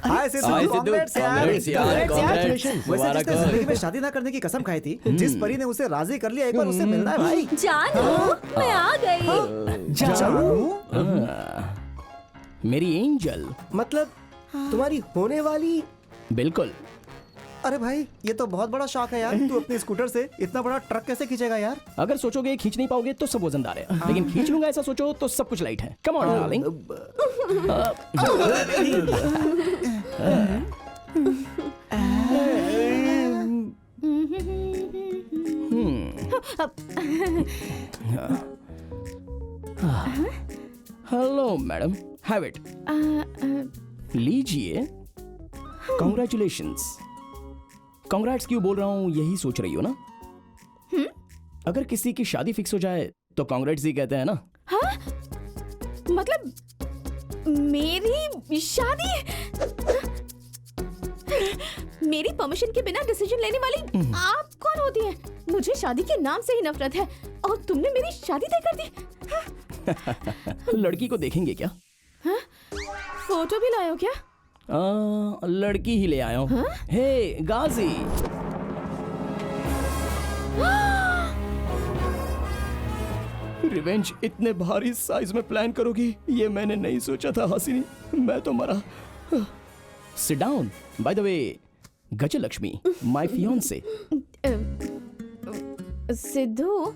हाय सिद्धू, कांग्रेट्स यार। वैसे जिसने जिंदगी में शादी ना करने की कसम खाई थी, जिस परी ने उसे राजी कर लिया, एक बार उससे मिलना है भाई। जानू, मैं आ गई। जानू? मेरी एंजल। मतलब तुम्हारी होने वाली? बिल्कुल। अरे भाई, ये तो बहुत बड़ा शौक है यार। तू अपने स्कूटर से इतना बड़ा ट्रक कैसे खींचेगा यार? अगर सोचोगे खींच नहीं पाओगे तो सब वजनदार है, लेकिन खींच लूंगा ऐसा सोचो तो सब कुछ लाइट है। Come on darling. Hello madam, have it. लीजिए। कॉन्ग्रेचुलेशंस। कांग्रेट्स क्यों बोल रहा हूँ, यही सोच रही हो ना? अगर किसी की शादी फिक्स हो जाए तो कांग्रेट्स ही कहते हैं ना। हाँ? मतलब मेरी शादी? मेरी परमिशन के बिना डिसीजन लेने वाली आप कौन कौन होती है? मुझे शादी के नाम से ही नफरत है और तुमने मेरी शादी तय कर दी। लड़की को देखेंगे क्या? हाँ? फोटो भी लाए हो क्या? लड़की ही ले आया हूँ। हे गाजी, रिवेंज इतने भारी साइज में प्लान करोगी, ये मैंने नहीं सोचा था हसीनी। मैं तो मरा। Sit down. By the way, Gajalakshmi, my fiance. Sidhu,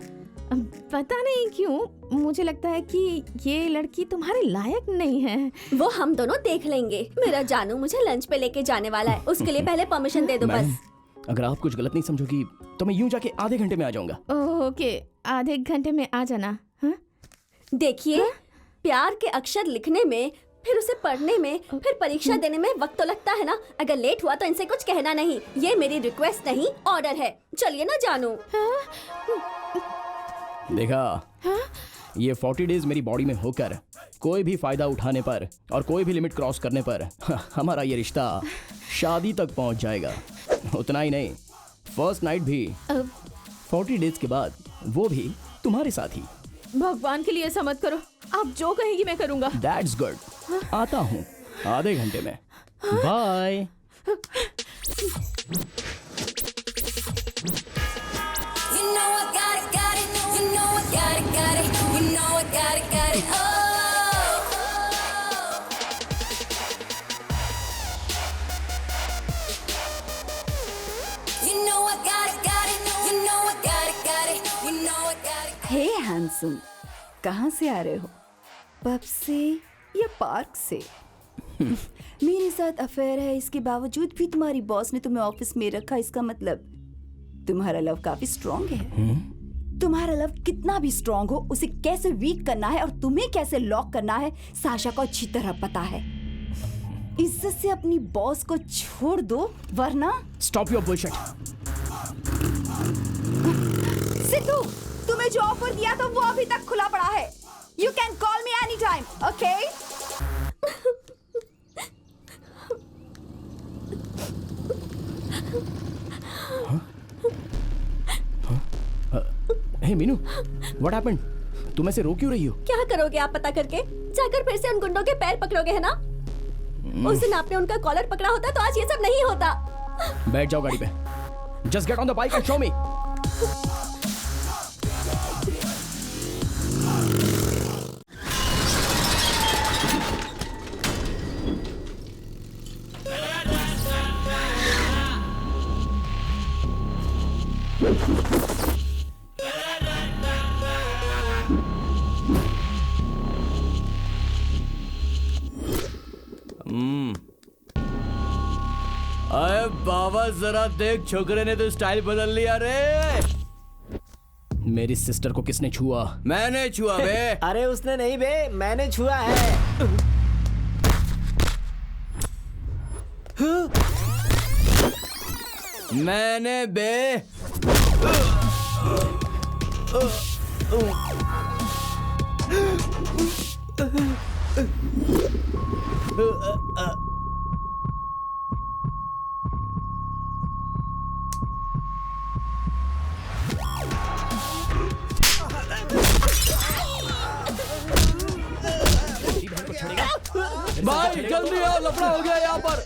पता नहीं क्यों मुझे लगता है कि ये लड़की तुम्हारे लायक नहीं है। वो हम दोनों देख लेंगे। मेरा जानू मुझे लंच पे लेके जाने वाला है, उसके लिए पहले परमिशन दे दो बस। अगर आप कुछ गलत नहीं समझोगी तो मैं यूं जाके आधे घंटे में आ जाऊंगा। ओके, आधे घंटे में आ जाना। हाँ? देखिए, प्यार के अक्षर लिखने में, फिर उसे पढ़ने में, फिर परीक्षा देने में वक्त तो लगता है ना। अगर लेट हुआ तो इनसे कुछ कहना नहीं। ये मेरी रिक्वेस्ट नहीं, ऑर्डर है। चलिए ना जानू। देखा, ये 40 डेज मेरी बॉडी में होकर कोई भी फायदा उठाने पर और कोई भी लिमिट क्रॉस करने पर हमारा ये रिश्ता शादी तक पहुंच जाएगा। उतना ही नहीं, फर्स्ट नाइट भी 40 डेज के बाद, वो भी तुम्हारे साथ ही। भगवान के लिए ऐसा मत करो। आप जो कहेंगी मैं करूंगा। That's good। आता हूँ आधे घंटे में। बाय। हे हैंडसम, कहाँ से आ रहे हो? पब से या पार्क से? मेरे साथ अफेयर है, इसके बावजूद भी तुम्हारी बॉस ने तुम्हें ऑफिस में रखा। इसका मतलब तुम्हारा लव काफी स्ट्रॉन्ग है। तुम्हारा लव कितना भी स्ट्रॉन्ग हो, उसे कैसे वीक करना है और तुम्हें कैसे लॉक करना है, साशा को अच्छी तरह पता है। इज्जत से अपनी बॉस को छोड़ दो, वरना। Stop your bullshit. सिद्धू, तुम्हें जो ऑफर दिया था वो अभी तक खुला पड़ा है। You can call me anytime, okay? Hey Meenu, what happened? तुम ऐसे रो क्यों रही हो? क्या करोगे आप पता करके? जाकर फिर से उन गुंडों के पैर पकड़ोगे, है ना? उस दिन आपने उनका कॉलर पकड़ा होता तो आज ये सब नहीं होता। बैठ जाओ गाड़ी पे। Just get on the bike and show me. अरे बाबा, जरा देख, छोकरे ने तो स्टाइल बदल लिया रे। मेरी सिस्टर को किसने छुआ? मैंने छुआ बे। अरे उसने नहीं बे, मैंने छुआ है। मैंने बे। भाई जल्दी आओ, लफड़ा हो गया यहाँ पर।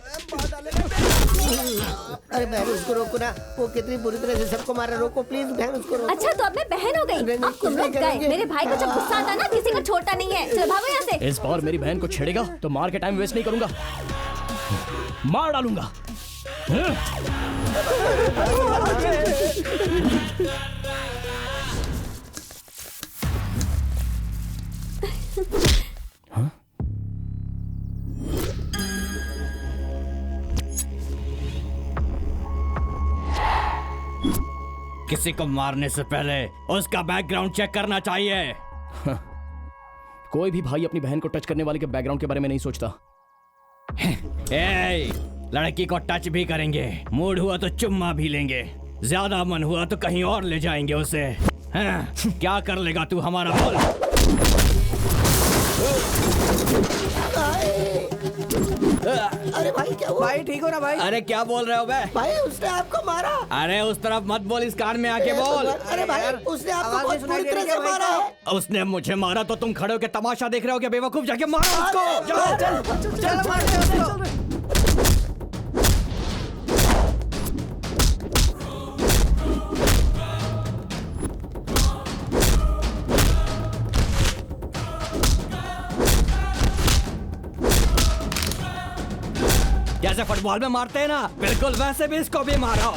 अरे बहन उसको रोको ना, वो कितनी बुरी तरह से सबको मारा। रोको प्लीज बहन, उसको रोको। अच्छा तो अब मैं बहन हो गई। अब तुम लोग गए। मेरे भाई को जब गुस्सा आता ना, किसी को छोड़ता नहीं है। चलो भागो यहाँ से। इस बार मेरी बहन को छेड़ेगा तो मार के टाइम वेस्ट नहीं करूंगा, मार डालूंगा। किसी को मारने से पहले उसका बैकग्राउंड चेक करना चाहिए। कोई भी भाई अपनी बहन को टच करने वाले के बैकग्राउंड के बारे में नहीं सोचता। ए, लड़की को टच भी करेंगे, मूड हुआ तो चुम्मा भी लेंगे, ज्यादा मन हुआ तो कहीं और ले जाएंगे उसे। हाँ, क्या कर लेगा तू हमारा? बोल। अरे अरे भाई क्या हुआ? भाई ठीक हो ना भाई? अरे क्या बोल रहे हो बे? भाई उसने आपको मारा। अरे उस तरफ मत बोल, इस कान में आके बोल। अरे भाई उसने आपको बहुत बुरी तरह से मारा है। उसने मुझे मारा तो तुम खड़े होकर तमाशा देख रहे हो क्या बेवकूफ? जाके मारो उसको। जाओ चल मारते हैं उसको। जैसे फुटबॉल में मारते हैं ना, बिल्कुल वैसे भी इसको भी मारो।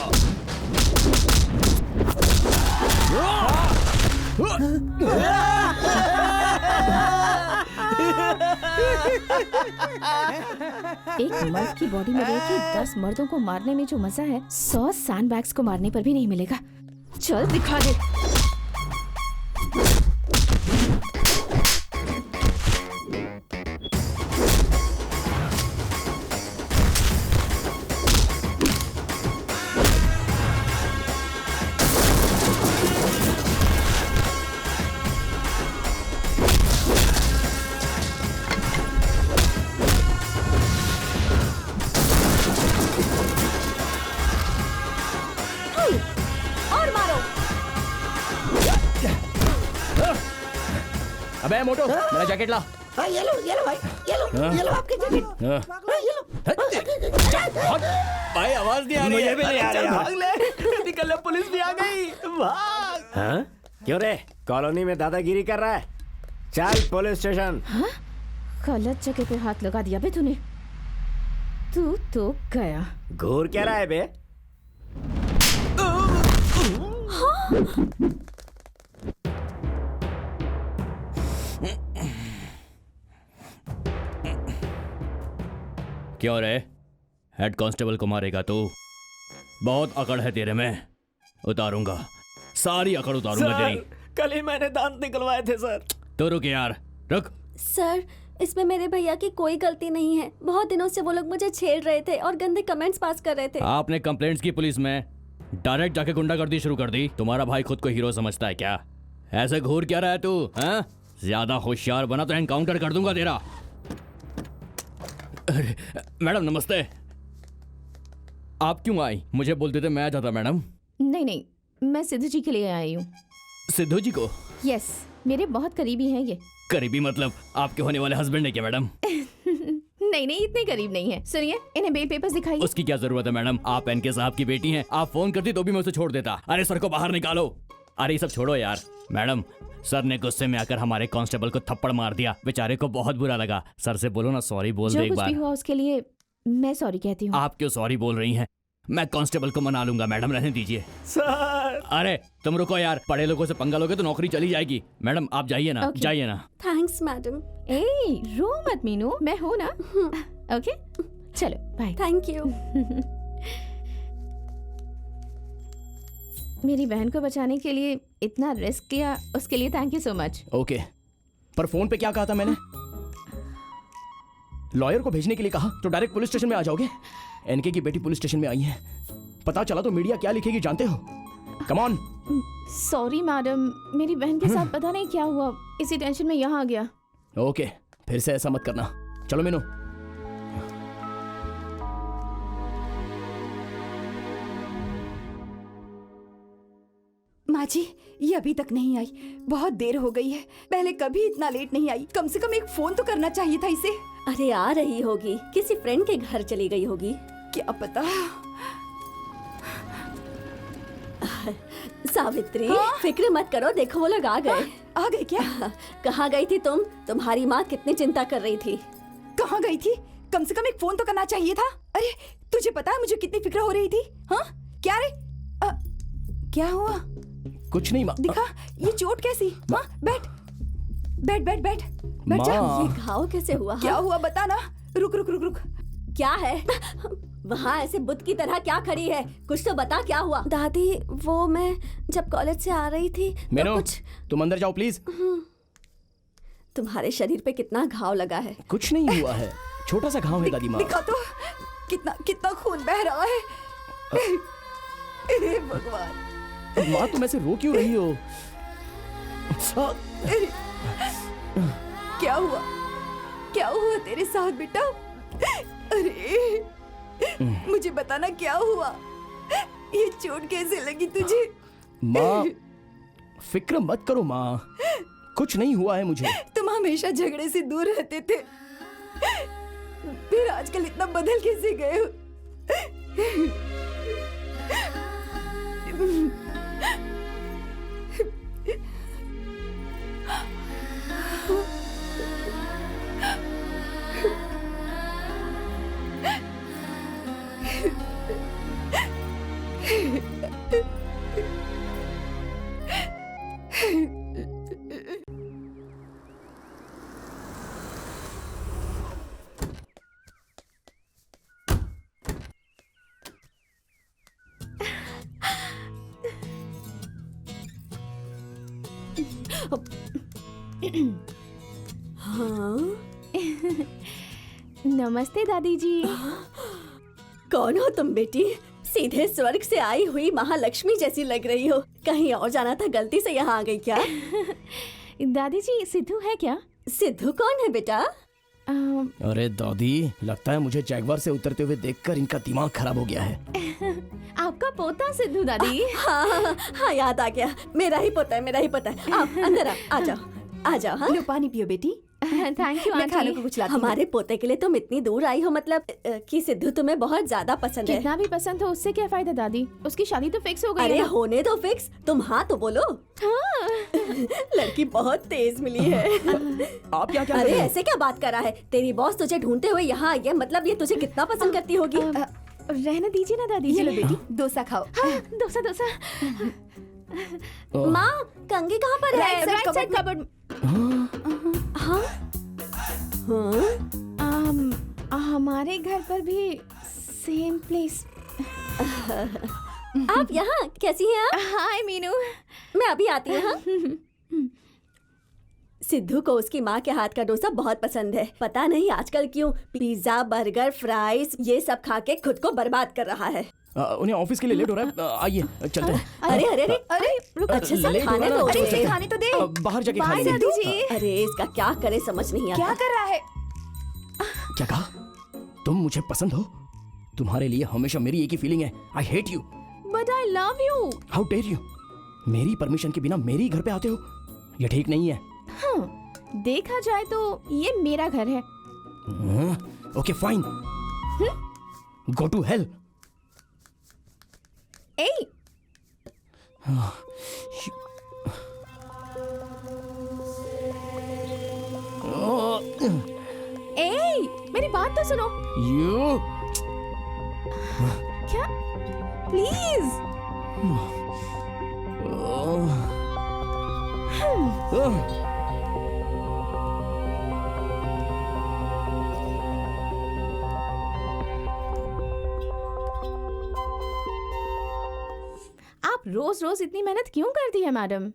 एक मर्द की बॉडी में रह के 10 मर्दों को मारने में जो मजा है 100 सैंडबैग्स को मारने पर भी नहीं मिलेगा। चल दिखा दे। अबे मोटो, मेरा जैकेट ला। हाँ ये लो भाई, ये लो आपके जैकेट। ये लो। भाई आवाज नहीं आ रही है। मुझे भी नहीं आ रही है। भाग ले, निकल ले, पुलिस भी आ गई। भाग। हाँ? क्यों रे, कॉलोनी में दादागिरी कर रहा है? चल पुलिस स्टेशन। हाँ? गलत जगह पे हाथ लगा दिया बे तूने। तू तो गया। घूर क्या रहा है बे? क्यों रे, हेड कांस्टेबल को मारेगा तू? बहुत अकड़ है तेरे में। उतारूंगा, सारी अकड़ उतारूंगा तेरी। कल ही मैंने दांत निकलवाए थे सर। तो रुक यार, रुक। सर इसमें मेरे भैया की कोई गलती नहीं है। बहुत दिनों से वो लोग मुझे छेड़ रहे थे और गंदे कमेंट्स पास कर रहे थे। आपने कंप्लेंट्स की पुलिस में, डायरेक्ट जाके गुंडागर्दी शुरू कर दी। तुम्हारा भाई खुद को हीरो समझता है क्या? ऐसे घूर क्या रहा है तू? हाँ? ज्यादा होशियार बना तो एनकाउंटर कर दूंगा तेरा। अरे मैडम नमस्ते। आप क्यों आई? मुझे बोलते थे मैं आ जाता मैडम। नहीं, मैं सिद्धू जी के लिए आई हूँ। सिद्धू जी को? यस, मेरे बहुत करीबी हैं ये। करीबी मतलब आपके होने वाले हस्बैंड है क्या मैडम? नहीं, इतने करीब नहीं है। सुनिए, इन्हें बेल पेपर्स दिखाइए। उसकी क्या जरूरत है मैडम? आप एनके साहब की बेटी हैं। आप फोन करती तो भी मैं उसे छोड़ देता। अरे सर को बाहर निकालो। अरे ये सब छोड़ो यार। मैडम, सर ने गुस्से में आकर हमारे कांस्टेबल को थप्पड़ मार दिया। बेचारे को बहुत बुरा लगा। सर से बोलो ना सॉरी बोल दे एक बार। जो कुछ भी हुआ उसके लिए मैं सॉरी कहती हूँ। आप क्यों सॉरी बोल रही हैं? मैं कांस्टेबल को मना लूंगा मैडम, रहने दीजिए। सर अरे तुम रुको यार, बड़े लोगों से पंगा लोगे तो नौकरी चली जाएगी। मैडम आप जाइए ना, जाइए ना। Thanks madam. ए रो मत मीनू, मैं हूँ ना। ओके चलो बाय। Thank you. मेरी बहन को बचाने के लिए इतना रिस्क लिया, उसके लिए thank you so much. Okay, पर फोन पे क्या कहा था मैंने? लॉयर को भेजने के लिए कहा तो डायरेक्ट पुलिस स्टेशन में आ जाओगे? एनके की बेटी पुलिस स्टेशन में आई है, पता चला तो मीडिया क्या लिखेगी जानते हो? Come on. सॉरी मैडम, मेरी बहन के साथ पता नहीं क्या हुआ, इसी टेंशन में यहाँ आ गया। ओके, फिर से ऐसा मत करना। चलो मीनू। माँ जी, ये अभी तक नहीं आई। बहुत देर हो गई है। पहले कभी इतना लेट नहीं आई। कम से कम एक फोन तो करना चाहिए था इसे। अरे आ रही होगी, किसी फ्रेंड के घर चली गई होगी। क्या पता। सावित्री, फिक्र मत करो, देखो वो लोग आ गए। आ गए क्या? कहाँ गई थी तुम? तुम्हारी माँ कितनी चिंता कर रही थी। कहाँ गई थी? कम से कम एक फोन तो करना चाहिए था। अरे तुझे पता है मुझे कितनी फिक्र हो रही थी? हाँ क्या रे? क्या हुआ? कुछ नहीं माँ। दिखा, ये चोट कैसी? हाँ बैठ बैठ बैठ बैठ बैठ जा। ये घाव कैसे हुआ? क्या हुआ बता ना। रुक रुक रुक रुक। क्या है? वहाँ ऐसे बुत की तरह क्या खड़ी है? कुछ तो बता, क्या हुआ? दादी, वो मैं जब कॉलेज से आ रही थी तो कुछ। तुम अंदर जाओ प्लीज। तुम्हारे शरीर पे कितना घाव लगा है? कुछ नहीं हुआ है, छोटा सा घाव है दादी माँ। दिखा तो, कितना कितना खून बह रहा है। हे भगवान। माँ तुम ऐसे रो क्यों रही हो? क्या हुआ? क्या हुआ तेरे साथ बेटा? अरे मुझे बताना क्या हुआ, ये चोट कैसे लगी तुझे? माँ फिक्र मत करो माँ, कुछ नहीं हुआ है मुझे। तुम हमेशा झगड़े से दूर रहते थे, फिर आजकल इतना बदल कैसे गए हो? हाँ नमस्ते दादी जी। कौन हो तुम बेटी? सीधे स्वर्ग से आई हुई महालक्ष्मी जैसी लग रही हो। कहीं और जाना था, गलती से यहाँ आ गई क्या? दादी जी सिद्धू है क्या? सिद्धू कौन है बेटा? अरे दादी, लगता है मुझे जैगवार से उतरते हुए देखकर इनका दिमाग खराब हो गया है। आपका पोता सिद्धू दादी। हाँ याद आ गया, मेरा ही पोता है, मेरा ही पोता है। आप अंदर आ जाओ, आ जाओ। हाँ लो पानी पियो बेटी। थैंक यू मैं खाने को कुछ लाती हूँ। हमारे पोते के लिए तुम इतनी दूर आई हो, मतलब कि सिद्धू तुम्हें बहुत ज्यादा पसंद है। कितना भी पसंद हो उससे क्या फायदा दादी, उसकी शादी तो फिक्स हो गई अरे है। होने दो फिक्स, तुम हाँ तो बोलो। हाँ। लड़की बहुत तेज मिली है। आप क्या अरे ऐसे क्या बात कर रहा है? तेरी बॉस तुझे ढूंढते हुए यहाँ आई है, मतलब ये तुझे कितना पसंद करती होगी। रहने दीजिए ना दादी ये जी। लो बेटी, डोसा खाओ। हाँ, डोसा डोसा। माँ कंगी कहाँ पर है? Right side cupboard. हाँ हमारे घर पर भी सेम प्लेस। आप यहाँ कैसी हैं आप? हाय मीनू, मैं अभी आती हूँ। हाँ? सिद्धू को उसकी माँ के हाथ का डोसा बहुत पसंद है। पता नहीं आजकल क्यों पिज्जा, बर्गर, फ्राइज ये सब खा के खुद को बर्बाद कर रहा है। उन्हें ऑफिस के लिए लेट हो रहा है, आइए चलते हैं। अरे अरे अरे अरे रुको, अच्छे से खाने दो। अरे खाने तो दे। बाहर जाके खा बाय लेंगे। दादी जी। अरे इसका क्या करे समझ नहीं आता। क्या कर रहा है? क्या कहा? तुम मुझे पसंद हो? तुम्हारे लिए हमेशा मेरी एक ही फीलिंग है, I hate you. But I love you. How dare you? मेरी परमिशन के बिना मेरे घर पे आते हो, ये ठीक नहीं है। हाँ, देखा जाए तो ये मेरा घर है। Okay fine, go to hell. ए मेरी बात तो सुनो। यू क्या? प्लीज। आप रोज रोज इतनी मेहनत क्यों करती है मैडम?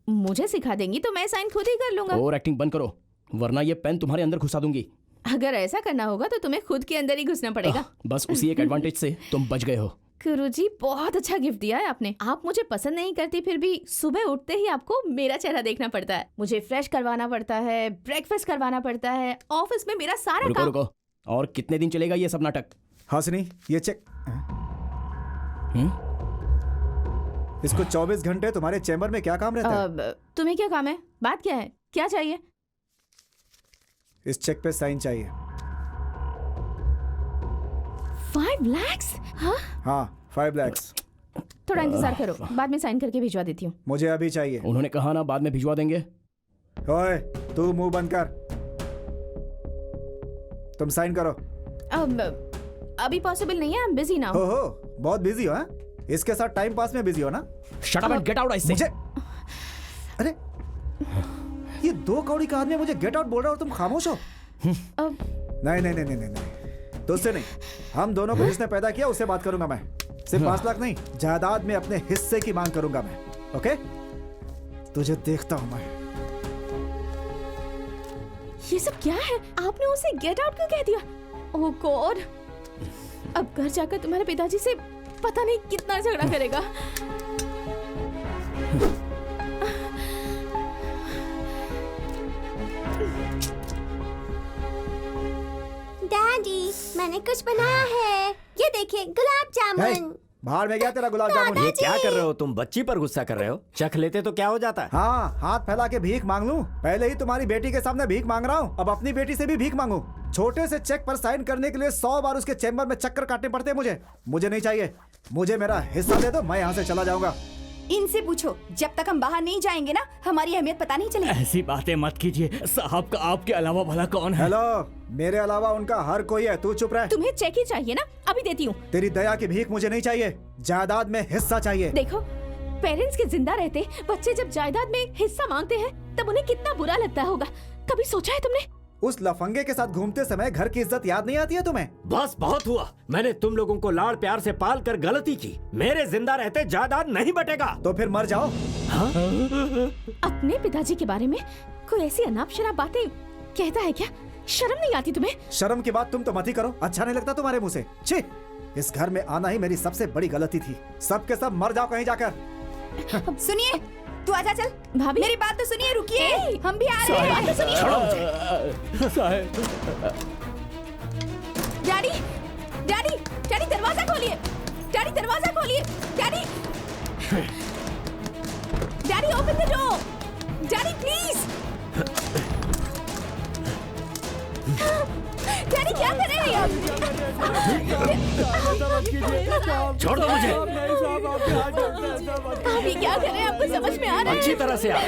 मुझे सिखा देंगी तो मैं साइन खुद ही कर लूंगा। और एक्टिंग बंद करो, वरना ये पेन तुम्हारे अंदर घुसा दूंगी। अगर ऐसा करना होगा तो तुम्हें खुद के अंदर ही घुसना पड़ेगा। बस उसी एक एडवांटेज से तुम बच गए हो। गुरुजी बहुत अच्छा गिफ्ट दिया है आपने। आप मुझे पसंद नहीं करती फिर भी सुबह उठते ही आपको मेरा चेहरा देखना पड़ता है, मुझे फ्रेश करवाना पड़ता है, ब्रेकफास्ट करवाना पड़ता है, ऑफिस में मेरा सारा रुको काम। रुको, और कितने दिन चलेगा ये सब नाटक? हासिनी ये चेक। इसको 24 घंटे तुम्हारे चेम्बर में क्या काम रहता है? तुम्हें क्या काम है? बात क्या है? क्या चाहिए? इस चेक पे साइन चाहिए। 5 lakhs? हाँ? हाँ 5 लाख। थोड़ा इंतजार करो, बाद में साइन करके भिजवा देती हूँ। मुझे अभी चाहिए। उन्होंने कहा ना बाद में भिजवा देंगे। ओए तू मुंह बंद कर, तुम साइन करो। अभी पॉसिबल नहीं है, I'm busy now। हो बहुत बिजी हो? हाँ? इसके साथ टाइम पास में बिजी हो ना? Shut up and get out, I say। मुझे अरे ये 2 कौड़ी का आदमी मुझे गेट आउट बोल रहा है और तुम खामोश हो? नहीं, तो उससे नहीं, हम दोनों को जिसने पैदा किया उससे बात करूंगा मैं। सिर्फ 5 लाख नहीं, जायदाद में अपने हिस्से की मांग करूंगा मैं। ओके, तुझे देखता हूं मैं। ये सब क्या है? आपने उसे गेट आउट क्यों कह दिया? ओह गॉड, अब घर जाकर तुम्हारे पिताजी से पता नहीं कितना झगड़ा करेगा। डैडी मैंने कुछ बनाया है, ये देखिए गुलाब जामुन। बाहर में गया तेरा गुलाब जामुन। ये क्या कर रहे हो तुम? बच्ची पर गुस्सा कर रहे हो? चख लेते तो क्या हो जाता है? हाँ, हाथ फैला के भीख मांग लूं? पहले ही तुम्हारी बेटी के सामने भीख मांग रहा हूँ, अब अपनी बेटी से भी भीख मांगू। छोटे से चेक पर साइन करने के लिए 100 बार उसके चेम्बर में चक्कर काटने पड़ते हैं मुझे नहीं चाहिए। मुझे मेरा हिस्सा दे दो, मैं यहाँ से चला जाऊंगा। इनसे पूछो, जब तक हम बाहर नहीं जाएंगे ना, हमारी अहमियत पता नहीं चलेगी। ऐसी बातें मत कीजिए साहब, का आपके अलावा भला कौन है? हेलो, मेरे अलावा उनका हर कोई है, तू चुप रह। तुम्हें चेक ही चाहिए ना? अभी देती हूँ। तेरी दया की भीख मुझे नहीं चाहिए, जायदाद में हिस्सा चाहिए। देखो, पेरेंट्स के जिंदा रहते बच्चे जब जायदाद में हिस्सा मांगते हैं तब उन्हें कितना बुरा लगता होगा। कभी सोचा है तुमने? उस लफंगे के साथ घूमते समय घर की इज्जत याद नहीं आती है तुम्हें? बस बहुत हुआ, मैंने तुम लोगों को लाड़ प्यार से पाल कर गलती की। मेरे जिंदा रहते जायदाद नहीं बटेगा। तो फिर मर जाओ। हाँ? अपने पिताजी के बारे में कोई ऐसी अनाप शनाप बातें कहता है क्या? शर्म नहीं आती तुम्हें? शर्म की बात तुम तो मत ही करो, अच्छा नहीं लगता तुम्हारे मुँह से। छी, इस घर में आना ही मेरी सबसे बड़ी गलती थी। सब के सब मर जाओ कहीं जाकर। सुनिए, तू आजा चल। भाभी, मेरी बात तो सुनिए, रुकिए, हम भी आ रहे हैं। डैडी, डैडी, डैडी दरवाजा खोलिए, डैडी दरवाजा खोलिए, daddy, daddy open the door, daddy please. Daddy क्या कर रहे हैं आप? छोड़ दो मुझे। अभी क्या कर रहे हैं, आपको समझ में आ रहा है? अच्छी तरह से आ।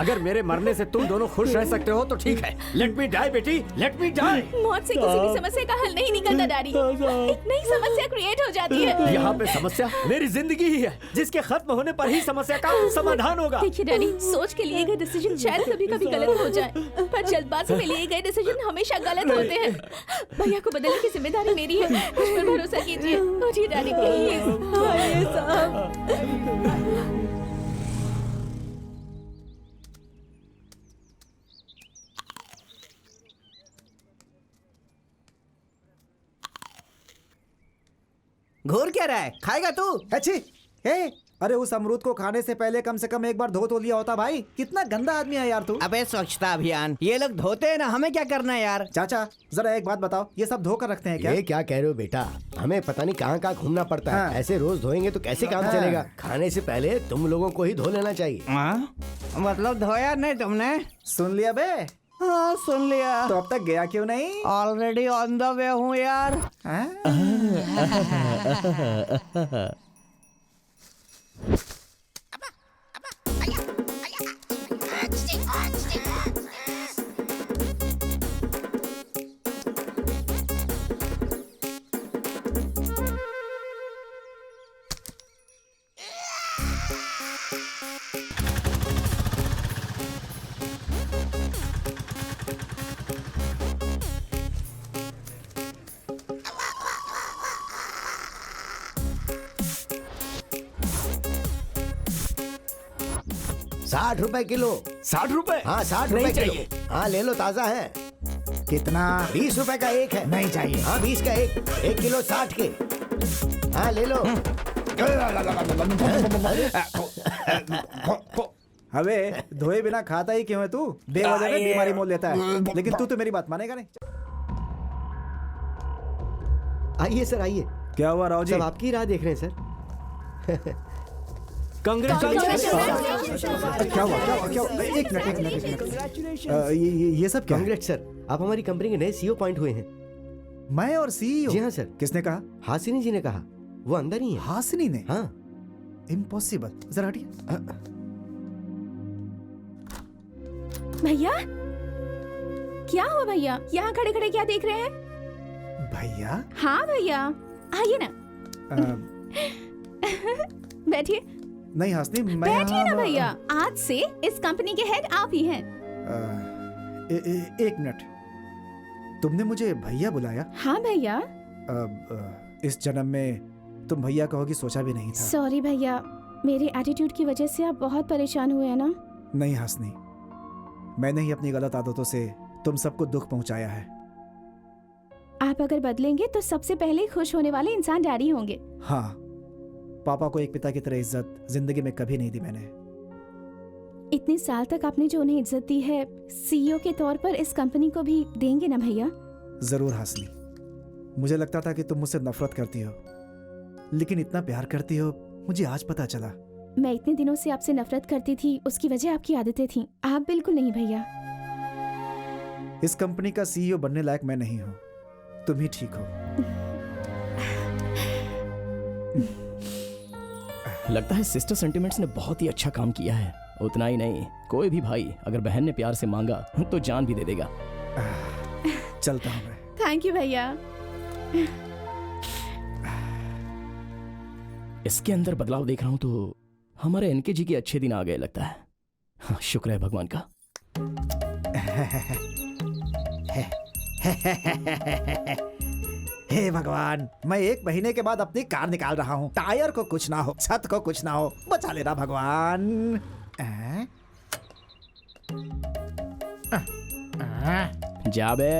अगर मेरे मरने से तुम दोनों खुश रह सकते हो तो ठीक है। लेट मी डाई बेटी, लेट मी डाई। मौत से किसी भी समस्या का हल नहीं निकलता डैडी, एक नई समस्या क्रिएट हो जाती है। यहाँ पे समस्या मेरी जिंदगी ही है, जिसके खत्म होने पर ही समस्या का समाधान होगा। देखिए डैडी, सोच के लिए गए डिसीजन शायद कभी कभी गलत हो जाए, पर जल्दबाजी में लिए गए डिसीजन हमेशा गलत होते हैं। भैया को बदलने की जिम्मेदारी मेरी है, मुझ पर भरोसा कीजिए। उठिए डैडी प्लीज। घूर क्या रहा है? खाएगा तू? अच्छी, अरे उस अमरूद को खाने से पहले कम से कम एक बार धो तो लिया होता भाई। कितना गंदा आदमी है यार तू। अबे स्वच्छता अभियान, ये लोग धोते हैं ना, हमें क्या करना है यार? चाचा जरा एक बात बताओ, ये सब धो कर रखते हैं क्या? ये क्या कह रहे हो बेटा? हमें पता नहीं कहाँ कहाँ घूमना पड़ता है। ऐसे रोज धोएंगे तो कैसे काम चलेगा? खाने से पहले तुम लोगों को ही धो लेना चाहिए। मतलब धोया नहीं तुमने? सुन लिया बे? हाँ सुन लिया। तो अब तक गया क्यों नहीं? ऑलरेडी ऑन द वे हूँ यार। ₹60 किलो। 60 रुपए? हाँ 60 रुपए चाहिए। हाँ ले लो, ताजा है। कितना? ₹20 का एक है। नहीं चाहिए। हाँ 20 का एक, 1 किलो 60 के। हाँ ले लो। अबे धोए बिना खाता ही क्यों है तू? बेवजह में बीमारी मोल लेता है। लेकिन तू तो मेरी बात मानेगा नहीं। आइए सर आइए। क्या हुआ राव जी? सब आपकी राह देख रहे हैं सर। क्या हुआ? एक मिनट। ये सब क्या? कांग्रेस सर, आप हमारी कंपनी के नए सीईओ अपॉइंट हुए हैं। मैं और सीईओ? जी हाँ सर। किसने कहा? हासिनी जी ने कहा। वो अंदर ही है। हासिनी ने? हाँ। इम्पॉसिबल। जरा हटिए। भैया क्या हुआ भैया? यहाँ खड़े खड़े क्या देख रहे हैं? भैया? हाँ भैया आइए ना। बैठिए। नहीं हासिनी, मैं बैठिए ना भैया, आज से इस कंपनी के हेड आप ही हैं। एक मिनट, तुमने मुझे भैया बुलाया? हाँ भैया। इस जन्म में तुम भैया कहोगी सोचा भी नहीं था। सॉरी भैया, मेरे एटीट्यूड की वजह से आप बहुत परेशान हुए हैं ना? नहीं हासिनी, मैंने ही अपनी गलत आदतों से तुम सबको दुख पहुंचाया है। आप अगर बदलेंगे तो सबसे पहले खुश होने वाले इंसान डैडी होंगे। हाँ, पापा को एक पिता की तरह इज्जत जिंदगी में कभी नहीं दी मैंने। इतने साल तक आपने जो उन्हें इज्जत दी है, सीईओ के तौर पर इस कंपनी को भी देंगे ना भैया? जरूर हासिनी, मुझे लगता था कि तुम मुझसे नफरत करती हो, लेकिन इतना प्यार करती हो मुझे आज पता चला। मैं इतने दिनों से आपसे नफरत करती थी, उसकी वजह आपकी आदतें थीं। आप बिल्कुल नहीं भैया। इस कंपनी का सीईओ बनने लायक मैं नहीं हूं, तुम ही ठीक हो। लगता है सिस्टर सेंटिमेंट्स ने बहुत ही अच्छा काम किया है। उतना ही नहीं, कोई भी भाई अगर बहन ने प्यार से मांगा तो जान भी दे देगा। चलता हूं मैं। थैंक यू भैया। इसके अंदर बदलाव देख रहा हूं तो हमारे एनके जी के अच्छे दिन आ गए लगता है। हाँ, शुक्र है भगवान का। हे भगवान, मैं 1 महीने के बाद अपनी कार निकाल रहा हूँ। टायर को कुछ ना हो, छत को कुछ ना हो, बचा लेना भगवान। जा बे।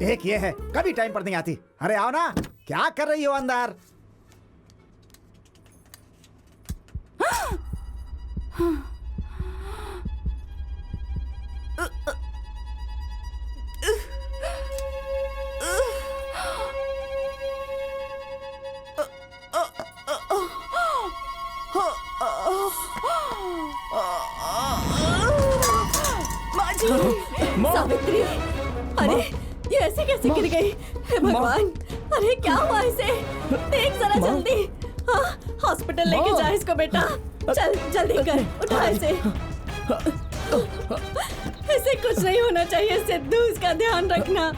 एक ये है, कभी टाइम पर नहीं आती। अरे आओ ना, क्या कर रही हो अंदर? सावित्री, अरे ये ऐसे कैसे गिर गई? हे भगवान, अरे क्या हुआ इसे? देख जरा जल्दी। हाँ, हॉस्पिटल लेके जा इसको बेटा। चल जल्दी कर, उठा इसे। इसे कुछ नहीं होना चाहिए सिद्धू, इसका ध्यान रखना।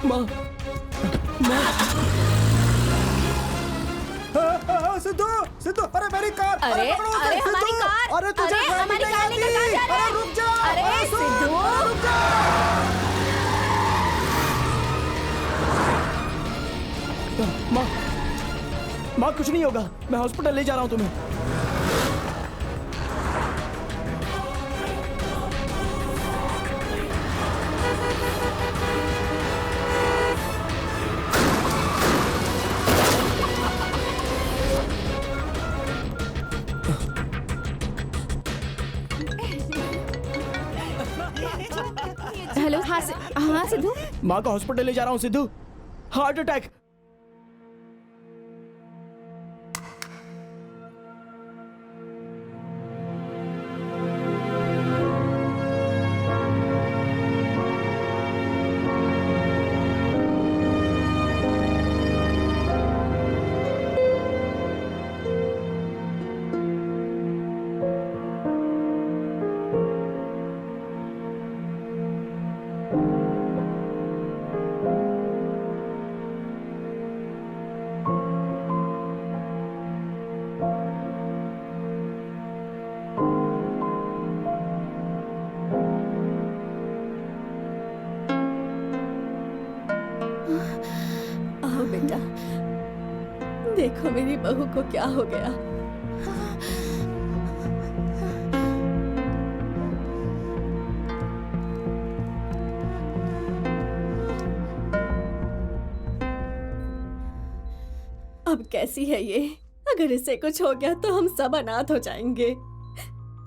सिद्धू, सिद्धू, अरे मेरी कार! अरे अरे हमारी कार! अरे तुझे हमारी कार लेकर कहाँ जा रहा है? रुक जा! अरे सिद्धू! रुक जा! माँ कुछ नहीं होगा, मैं हॉस्पिटल ले जा रहा हूँ तुम्हें। हेलो। हाँ सिद्धू। माँ को हॉस्पिटल ले जा रहा हूँ सिद्धू, हार्ट अटैक। बेटा, देखो मेरी बहू को क्या हो गया। अब कैसी है ये? अगर इसे कुछ हो गया तो हम सब अनाथ हो जाएंगे।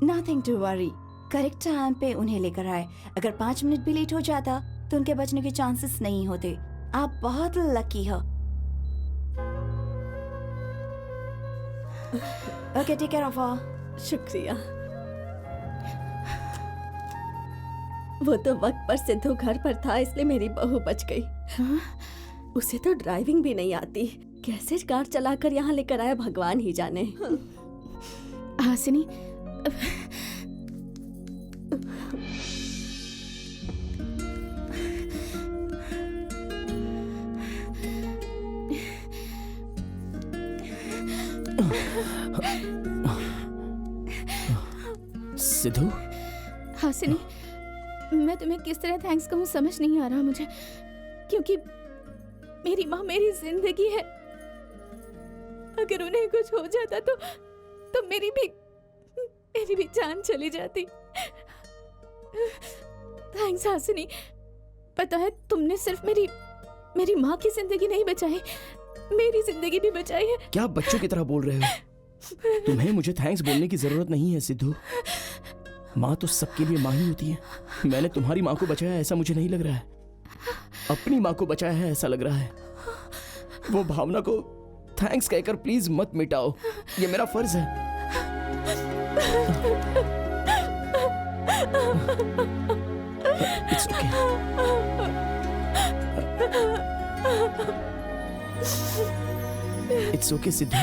Nothing to worry. Correct time पे उन्हें लेकर आए। अगर 5 मिनट भी लेट हो जाता तो उनके बचने के चांसेस नहीं होते। आप बहुत लकी हो। Okay, take care of her. शुक्रिया। वो तो वक्त पर सिद्धू घर पर था, इसलिए मेरी बहू बच गई। उसे तो ड्राइविंग भी नहीं आती, कैसे कार चलाकर यहाँ लेकर आया भगवान ही जाने। हासिनी, सिद्धू। हासिनी, मैं तुम्हें किस तरह थैंक्स कहूँ समझ नहीं आ रहा मुझे, क्योंकि मेरी माँ मेरी जिंदगी है। अगर उन्हें कुछ हो जाता तो मेरी भी जान चली जाती। थैंक्स हासिनी। पता है, तुमने सिर्फ मेरी माँ की जिंदगी नहीं बचाई, मेरी जिंदगी भी बचाई है। क्या बच्चों की तरह बोल रहे हो? तुम्हें मुझे थैंक्स बोलने की जरूरत नहीं है सिद्धू। माँ तो सबके लिए माँ ही होती है। मैंने तुम्हारी माँ को बचाया ऐसा मुझे नहीं लग रहा है। अपनी माँ को बचाया है ऐसा लग रहा है। वो भावना को थैंक्स कहकर प्लीज मत मिटाओ, ये मेरा फर्ज है। It's okay. It's okay, Sidhu.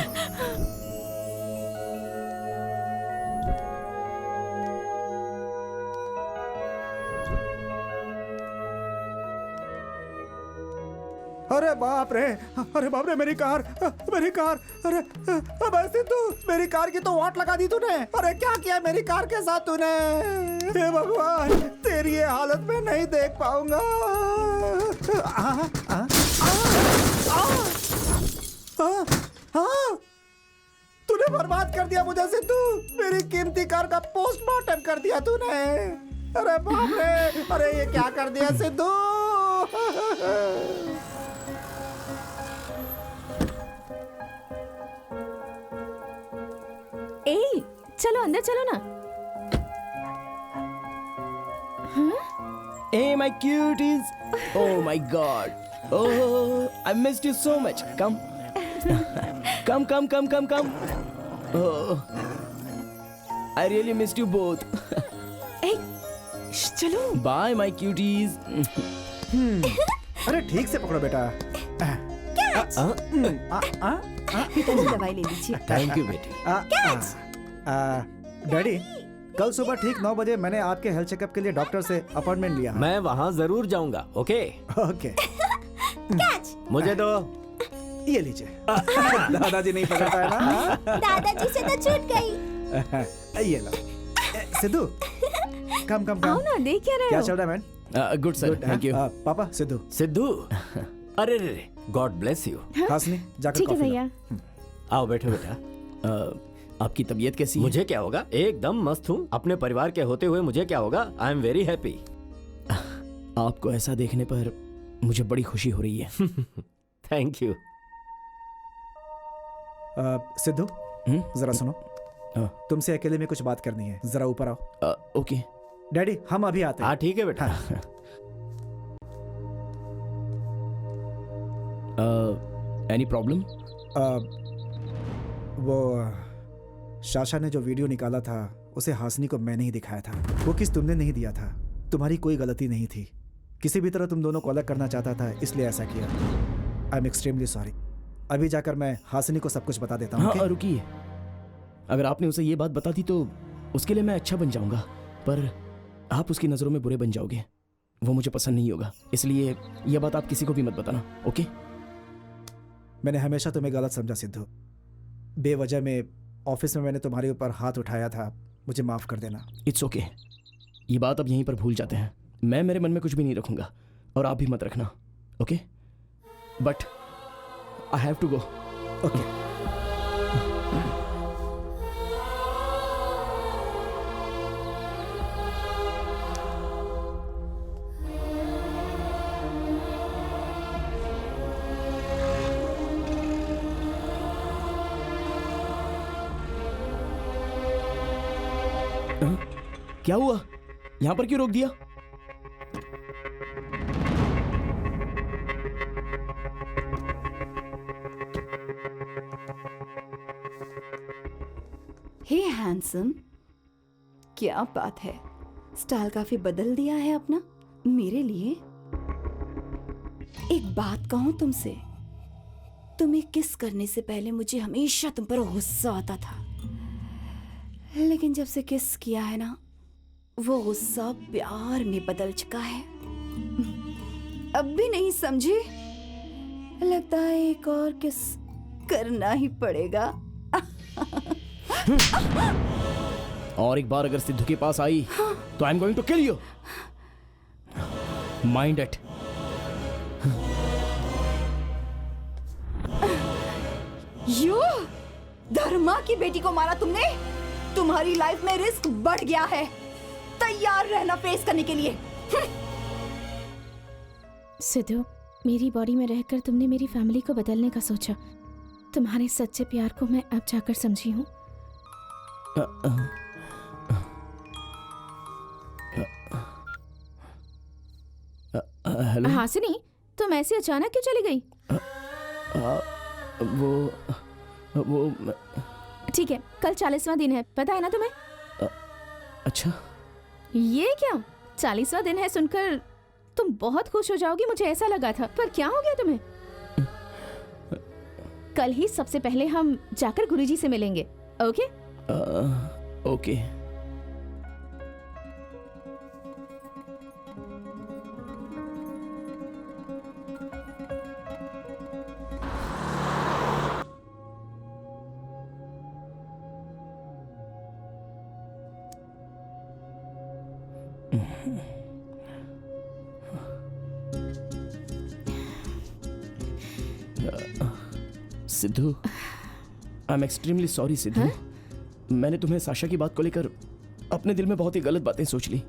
अरे बाप रे मेरी कार, अरे अब ऐसे तू मेरी कार की तो वाट लगा दी तूने। अरे क्या किया मेरी कार के साथ तूने? हे भगवान, तेरी ये हालत में नहीं देख पाऊंगा। तूने बर्बाद कर दिया मुझे सिद्धू, मेरी कीमती कार का पोस्टमार्टम कर दिया तूने। अरे बाप रे, अरे ये क्या कर दिया सिद्धू? ए, चलो अंदर चलो ना। Hey, my cuties! Oh my God! Oh, I missed you so much. Come, come. Oh, I really missed you both. ए, चलो। Bye, my cuties. अरे ठीक से पकड़ो बेटा। पिताजी दवाई ले लीजिए। थैंक यू बेटी। डैडी, कल सुबह ठीक 9 बजे मैंने आपके हेल्थ चेकअप के लिए डॉक्टर से अपॉइंटमेंट लिया। मैं वहाँ जरूर जाऊंगा। Okay okay. मुझे दो। ये लीजिए। दादाजी नहीं पकड़ पाया ना? दादाजी से तो छूट गई। ये लो। सिद्धू, कम आओ ना, देख क्या रहे क्या हो? चल रहा है man? Good sir, thank you. पापा, सिद्धू। अरे रे, गॉड ब्लेस यू। हासनी, जाकर ठीक है कॉफी भैया। आओ बैठो बेटा। आपकी तबीयत कैसी है? मुझे क्या होगा, एकदम मस्त हूँ। अपने परिवार के होते हुए मुझे क्या होगा? आई एम वेरी हैप्पी। आपको ऐसा देखने पर मुझे बड़ी खुशी हो रही है। Thank you. सिद्धू, जरा सुनो। तुमसे अकेले में कुछ बात करनी है, जरा ऊपर आओ। ओके डैडी, हम अभी आते हैं। हाँ ठीक है बेटा। Any problem? वो शाशा ने जो वीडियो निकाला था उसे हासनी को मैंने ही दिखाया था। वो किस तुमने नहीं दिया था, तुम्हारी कोई गलती नहीं थी। किसी भी तरह तुम दोनों को अलग करना चाहता था, इसलिए ऐसा किया। I am extremely sorry. अभी जाकर मैं हासनी को सब कुछ बता देता हूँ। हाँ, रुकिए। अगर आपने उसे ये बात बता दी तो उसके लिए मैं अच्छा बन जाऊंगा, पर आप उसकी नजरों में बुरे बन जाओगे। वो मुझे पसंद नहीं होगा, इसलिए यह बात आप किसी को भी मत बताना। ओके? मैंने हमेशा तुम्हें गलत समझा सिद्धू। बेवजह में ऑफिस में मैंने तुम्हारे ऊपर हाथ उठाया था, मुझे माफ कर देना। It's okay. ये बात अब यहीं पर भूल जाते हैं। मैं मेरे मन में कुछ भी नहीं रखूंगा और आप भी मत रखना। Okay? But I have to go. Okay. क्या हुआ? यहां पर क्यों रोक दिया? हे हैंडसम, क्या बात है, स्टाइल काफी बदल दिया है अपना मेरे लिए। एक बात कहूं तुमसे, तुम्हें किस करने से पहले मुझे हमेशा तुम पर गुस्सा आता था, लेकिन जब से किस किया है ना, वो गुस्सा प्यार में बदल चुका है। अब भी नहीं समझे? लगता है एक और किस करना ही पड़ेगा। और एक बार अगर सिद्धू के पास आई तो I am going to kill you. Mind it. You Dharma की बेटी को मारा तुमने। तुम्हारी लाइफ में रिस्क बढ़ गया है, तैयार रहना फेस करने के लिए। सिद्धू, मेरी बॉडी में रहकर तुमने मेरी फैमिली को बदलने का सोचा। तुम्हारे सच्चे प्यार को मैं अब जाकर समझी हूँ। हेलो हासिनी, तुम ऐसे अचानक क्यों चली गई? वो ठीक है, कल 40वां दिन है, पता है ना तुम्हें? अच्छा, ये क्या 40वां दिन है सुनकर तुम बहुत खुश हो जाओगी, मुझे ऐसा लगा था। पर क्या हो गया तुम्हें? कल ही सबसे पहले हम जाकर गुरुजी से मिलेंगे, okay? Okay. Sidhu, I am extremely sorry Sidhu. मैंने तुम्हें साशा की बात को लेकर अपने दिल में बहुत ही गलत बातें सोच ली।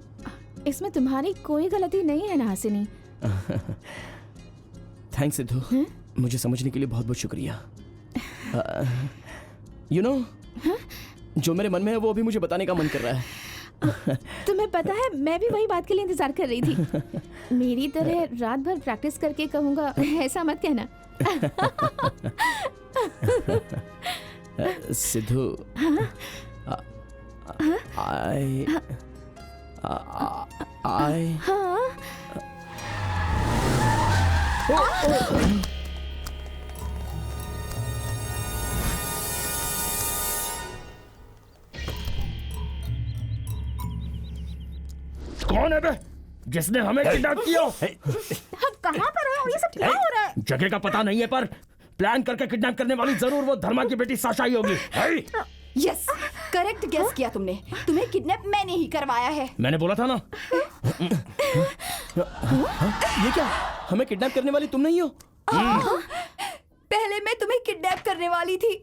इसमें तुम्हारी कोई गलती नहीं है ना हासिनी। थैंक्स सिद्धू, मुझे समझने के लिए बहुत बहुत शुक्रिया। यू नो, जो मेरे मन में है वो अभी मुझे बताने का मन कर रहा है। तुम्हें पता है, मैं भी वही बात के लिए इंतजार कर रही थी। मेरी तरह रात भर प्रैक्टिस करके कहूँगा, ऐसा मत कहना। सिद्धू, कौन है बे जिसने हमें किडनैप किया? हम कहाँ पर हैं और ये सब क्या हो रहा है? जगह का पता नहीं है, पर प्लान करके किडनैप करने वाली जरूर वो धर्मा की बेटी साशा ही होगी। यस, करेक्ट गेस किया तुमने। तुम्हें किडनैप मैंने ही करवाया है। मैंने बोला था ना। ये क्या, हमें किडनैप करने वाली तुम नहीं हो? पहले मैं तुम्हें किडनैप करने वाली थी,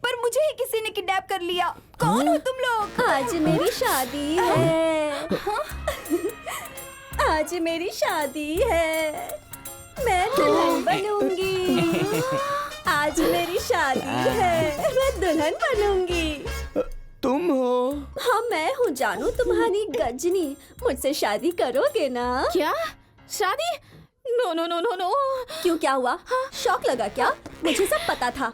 पर मुझे ही किसी ने किडनैप कर लिया। कौन हो तुम लोग? आज मेरी शादी है। आज मेरी शादी है, मैं दुल्हन बनूंगी। आज मेरी शादी है, मैं दुल्हन बनूंगी। तुम हो? हाँ मैं हूँ जानू, तुम्हारी गजनी। मुझसे शादी करोगे ना? क्या शादी? No no no no no. क्यों, क्या हुआ? शौक लगा क्या? मुझे सब पता था।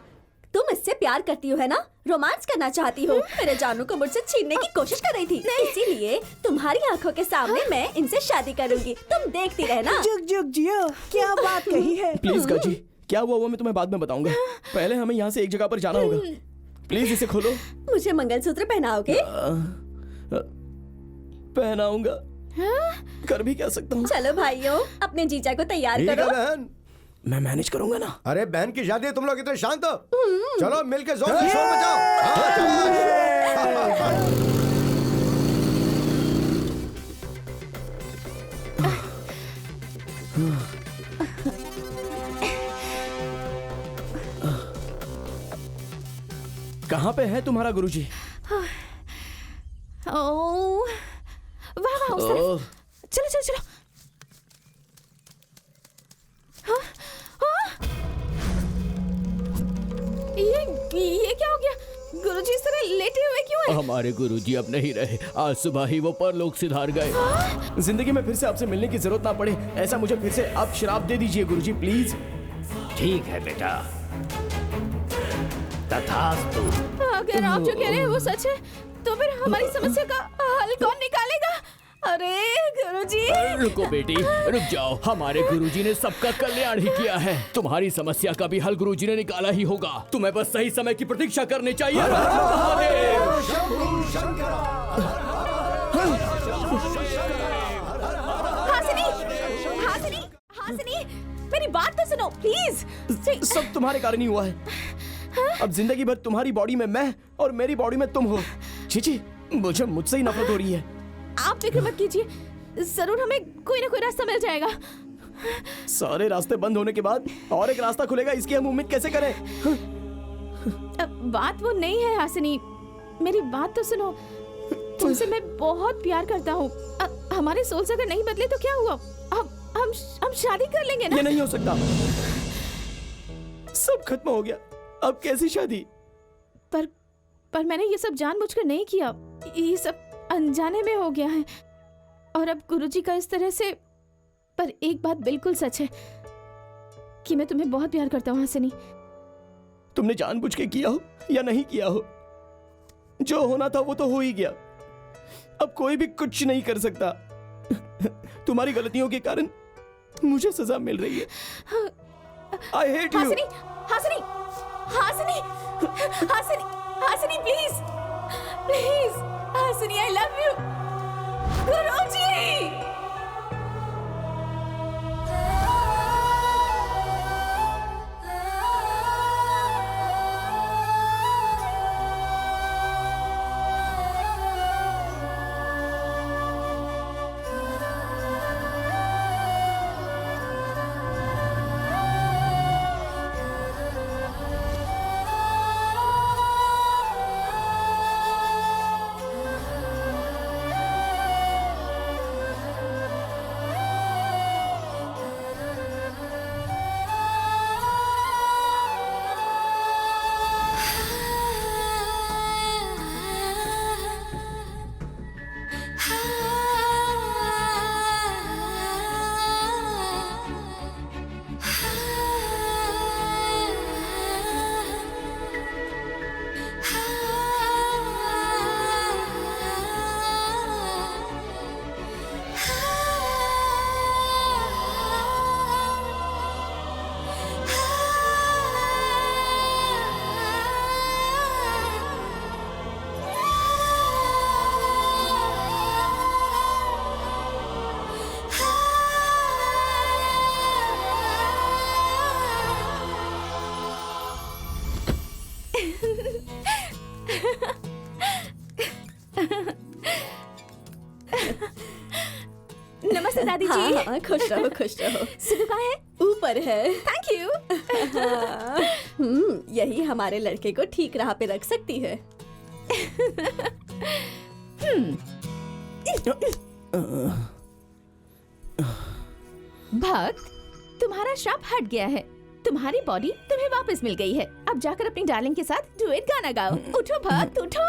तुम इससे प्यार करती हो है ना, रोमांस करना चाहती हो। मेरे जानू को मुझसे छीनने की कोशिश कर रही थी, इसीलिए तुम्हारी आंखों के सामने मैं इनसे शादी करूंगी। तुम देखती रहना। जुग जुग जियो, क्या बात कही है। प्लीज गाजी, क्या हुआ वो मैं तुम्हें बाद में बताऊंगा। पहले हमें यहाँ से एक जगह पर जाना होगा। प्लीज इसे खोलो। मुझे मंगलसूत्र पहनाओगे? पहनाऊंगा, कर भी क्या सकता हूँ। चलो भाइयों, अपने जीजा को तैयार करो। बहन, मैं मैनेज करूंगा ना। अरे बहन की शादी है, तुम लोग इतने शांत हो? चलो मिलके जोर से शोर मचाओ। हाँ, चलो। कहाँ पे है तुम्हारा गुरुजी? ओह, वाह वाह, उस तरफ। चलो चलो चलो। हाँ, हाँ। ये क्या हो गया? गुरुजी इस तरह लेटे हुए क्यों हैं? हमारे गुरुजी अब नहीं रहे, आज सुबह ही वो परलोक सिधार गए। जिंदगी में फिर से आपसे मिलने की जरूरत ना पड़े, ऐसा मुझे फिर से आप श्राप दे दीजिए गुरुजी, प्लीज। ठीक है बेटा, तथास्तु। अगर आप जो कह रहे हैं वो सच है, तो फिर हमारी समस्या का हल कौन निकालेगा? अरे गुरुजी। रुको बेटी, रुक जाओ। हमारे गुरुजी ने सबका कल्याण ही किया है। तुम्हारी समस्या का भी हल गुरुजी ने निकाला ही होगा। तुम्हें बस सही समय की प्रतीक्षा करनी चाहिए। हासिनी, हासिनी, हासिनी, मेरी बात तो सुनो प्लीज। सब तुम्हारे कारण ही हुआ है। अब जिंदगी भर तुम्हारी बॉडी में मैं और मेरी बॉडी में तुम हो। चीची, मुझे मुझसे ही नफरत हो रही है। आप फिक्र मत कीजिए, जरूर हमें कोई ना कोई रास्ता मिल जाएगा। सारे रास्ते बंद होने के बाद और एक रास्ता खुलेगा, इसकी हम उम्मीद कैसे करें? बात वो नहीं है हासिनी, मेरी बात तो सुनो। तुमसे मैं बहुत प्यार करता हूँ। हमारे सोल्स अगर नहीं बदले तो क्या हुआ? हम शादी कर लेंगे ना? ये नहीं हो सकता, सब खत्म हो गया। अब कैसी शादी? पर मैंने ये सब जानबूझकर नहीं किया, ये सब अनजाने में हो गया है। और अब गुरुजी का इस तरह से, पर एक बात बिल्कुल सच है, कि मैं तुम्हें बहुत प्यार करता हूँ हंसनी। तुमने जानबूझ के किया हो या नहीं किया हो, जो होना था वो तो हो ही गया। अब कोई भी कुछ नहीं कर सकता। तुम्हारी गलतियों के कारण मुझे सजा मिल रही है। I hate you. Hansni, Hansni, Hansni, Hansni, Hansni please, please, Hansni I love you. गुरुजी। नमस्ते दादी जी। हाँ, हाँ, खुश रहो खुश रहो। सिद्धू कहाँ है? ऊपर है। Thank you. यही हमारे लड़के को ठीक राह पे रख सकती है। भक्त, तुम्हारा श्राप हट गया है। तुम्हारी बॉडी तुम्हें वापस मिल गई है। अब जाकर अपनी डार्लिंग के साथ डुएट गाना गाओ। उठो भक्त, उठो।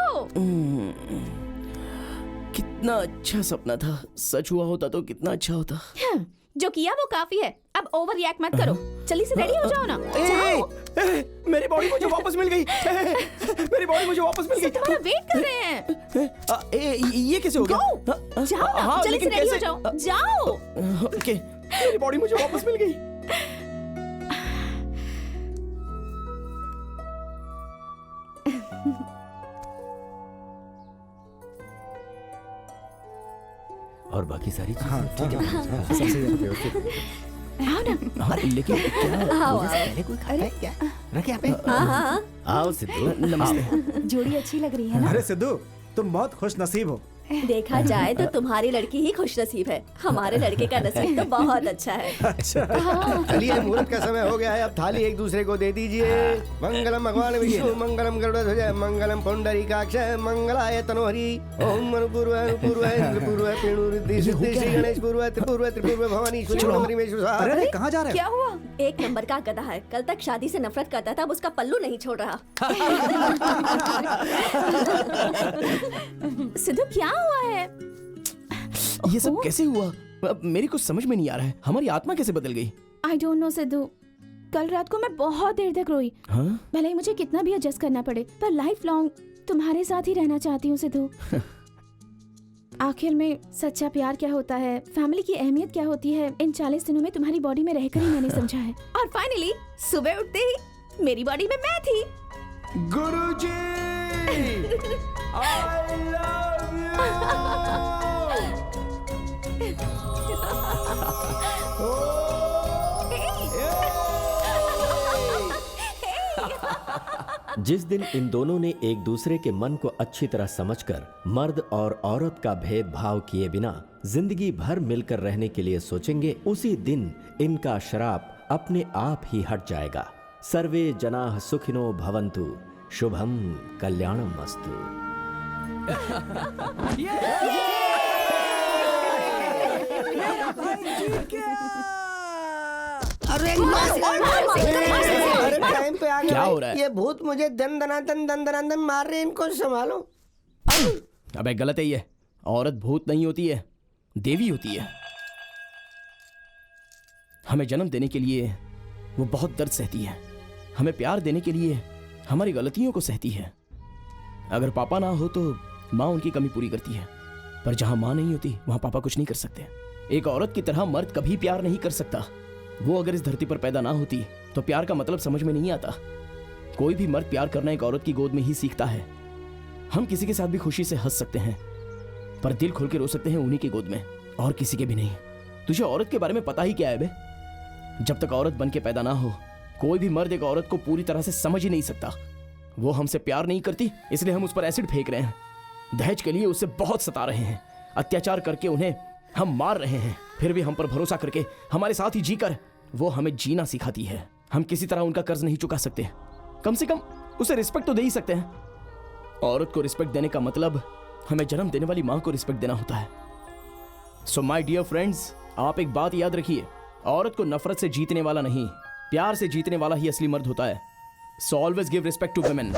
कितना अच्छा सपना था, सच हुआ होता तो कितना अच्छा होता। हाँ, जो किया वो काफी है, अब ओवर रिएक्ट मत करो। जल्दी से रेडी हो जाओ ना। जाओ। मेरी बॉडी मुझे वापस मिल गई। मेरी बॉडी मुझे वापस मिल गई। तुम्हारा वेट कर रहे हैं। ये कैसे हो गया? जाओ ना, जल्दी से रेडी हो जाओ। जाओ। ओके, मेरी बॉडी मुझे वापस मिल गई। और बाकी सारी चीजें हाँ ठीक है, हाँ, सब सही है, व्यवस्थित है। आओ ना। हाँ, लेकिन क्या आओ, पहले कोई खाता है क्या? रख यहाँ पे। हाँ हाँ। आओ सिद्धू। नमस्ते। जोड़ी अच्छी लग रही है ना? अरे सिद्धू, तुम बहुत खुश नसीब हो। देखा जाए तो तुम्हारी लड़की ही खुश नसीब है। हमारे लड़के का नसीब तो बहुत अच्छा है। अच्छा, चलिए मुहूर्त का समय हो गया है, अब थाली एक दूसरे को दे दीजिए। मंगलम भगवान विष्णु, मंगलम गरुड़ध्वज, मंगलम पुंडरीकाक्ष, मंगलाय तनोहरि। ओम अनुपूर्व अनुपूर्व इंद्रपूर्व पिणुरिद्धि सिद्धि श्री गणेश पूर्व त्रिपूर्व त्रिपूर्व भवानी श्री। अरे कहाँ जा रहे हो? क्या हुआ? एक नंबर का गधा है। कल तक शादी से नफरत करता था, अब उसका पल्लू नहीं छोड़ रहा। सिद्धू क्या हुआ है? ये सब कैसे हुआ? अब मेरी कुछ समझ में नहीं आ रहा है। हमारी आत्मा कैसे बदल गई? I don't know Sidhu. कल रात को मैं बहुत देर तक रोई। हाँ? भले ही मुझे कितना भी एडजस्ट करना पड़े, पर लाइफ लॉन्ग तुम्हारे साथ ही रहना चाहती हूँ सिद्धू। आखिर में सच्चा प्यार क्या होता है, फैमिली की अहमियत क्या होती है, इन 40 दिनों में तुम्हारी बॉडी में रहकर ही मैंने समझा है। और फाइनली सुबह उठते ही मेरी बॉडी में मैं थी। गुरुजी, I love जिस दिन इन दोनों ने एक दूसरे के मन को अच्छी तरह समझकर मर्द और औरत का भेदभाव किए बिना जिंदगी भर मिलकर रहने के लिए सोचेंगे, उसी दिन इनका श्राप अपने आप ही हट जाएगा। सर्वे जनाः सुखिनो भवन्तु, शुभम कल्याणम अस्तु। अरे टाइम पे आ गया। क्या हो रहा है? ये भूत मुझे दन दनादन मार रहे हैं, इनको संभालो। अबे गलत है ये। औरत भूत नहीं होती है, देवी होती है। हमें जन्म देने के लिए वो बहुत दर्द सहती है, हमें प्यार देने के लिए हमारी गलतियों को सहती है। अगर पापा ना हो तो माँ उनकी कमी पूरी करती है, पर जहां माँ नहीं होती वहां पापा कुछ नहीं कर सकते। एक औरत की तरह मर्द कभी प्यार नहीं कर सकता। वो अगर इस धरती पर पैदा ना होती तो प्यार का मतलब समझ में नहीं आता। कोई भी मर्द प्यार करना एक औरत की गोद में ही सीखता है। हम किसी के साथ भी खुशी से हंस सकते हैं, पर दिल खोल के रो सकते हैं उन्हीं की गोद में, और किसी के भी नहीं। तुझे औरत के बारे में पता ही क्या है बे? जब तक औरत बन के पैदा ना हो, कोई भी मर्द एक औरत को पूरी तरह से समझ ही नहीं सकता। वो हमसे प्यार नहीं करती, इसलिए हम उस पर एसिड फेंक रहे हैं। दहेज के लिए उसे बहुत सता रहे हैं, अत्याचार करके उन्हें हम मार रहे हैं। फिर भी हम पर भरोसा करके हमारे साथ ही जीकर वो हमें जीना सिखाती है। हम किसी तरह उनका कर्ज नहीं चुका सकते, कम से कम उसे रिस्पेक्ट तो दे ही सकते हैं। औरत को रिस्पेक्ट देने का मतलब हमें जन्म देने वाली माँ को रिस्पेक्ट देना होता है। सो माय डियर फ्रेंड्स, आप एक बात याद रखिए, औरत को नफरत से जीतने वाला नहीं, प्यार से जीतने वाला ही असली मर्द होता है। So always give respect to women.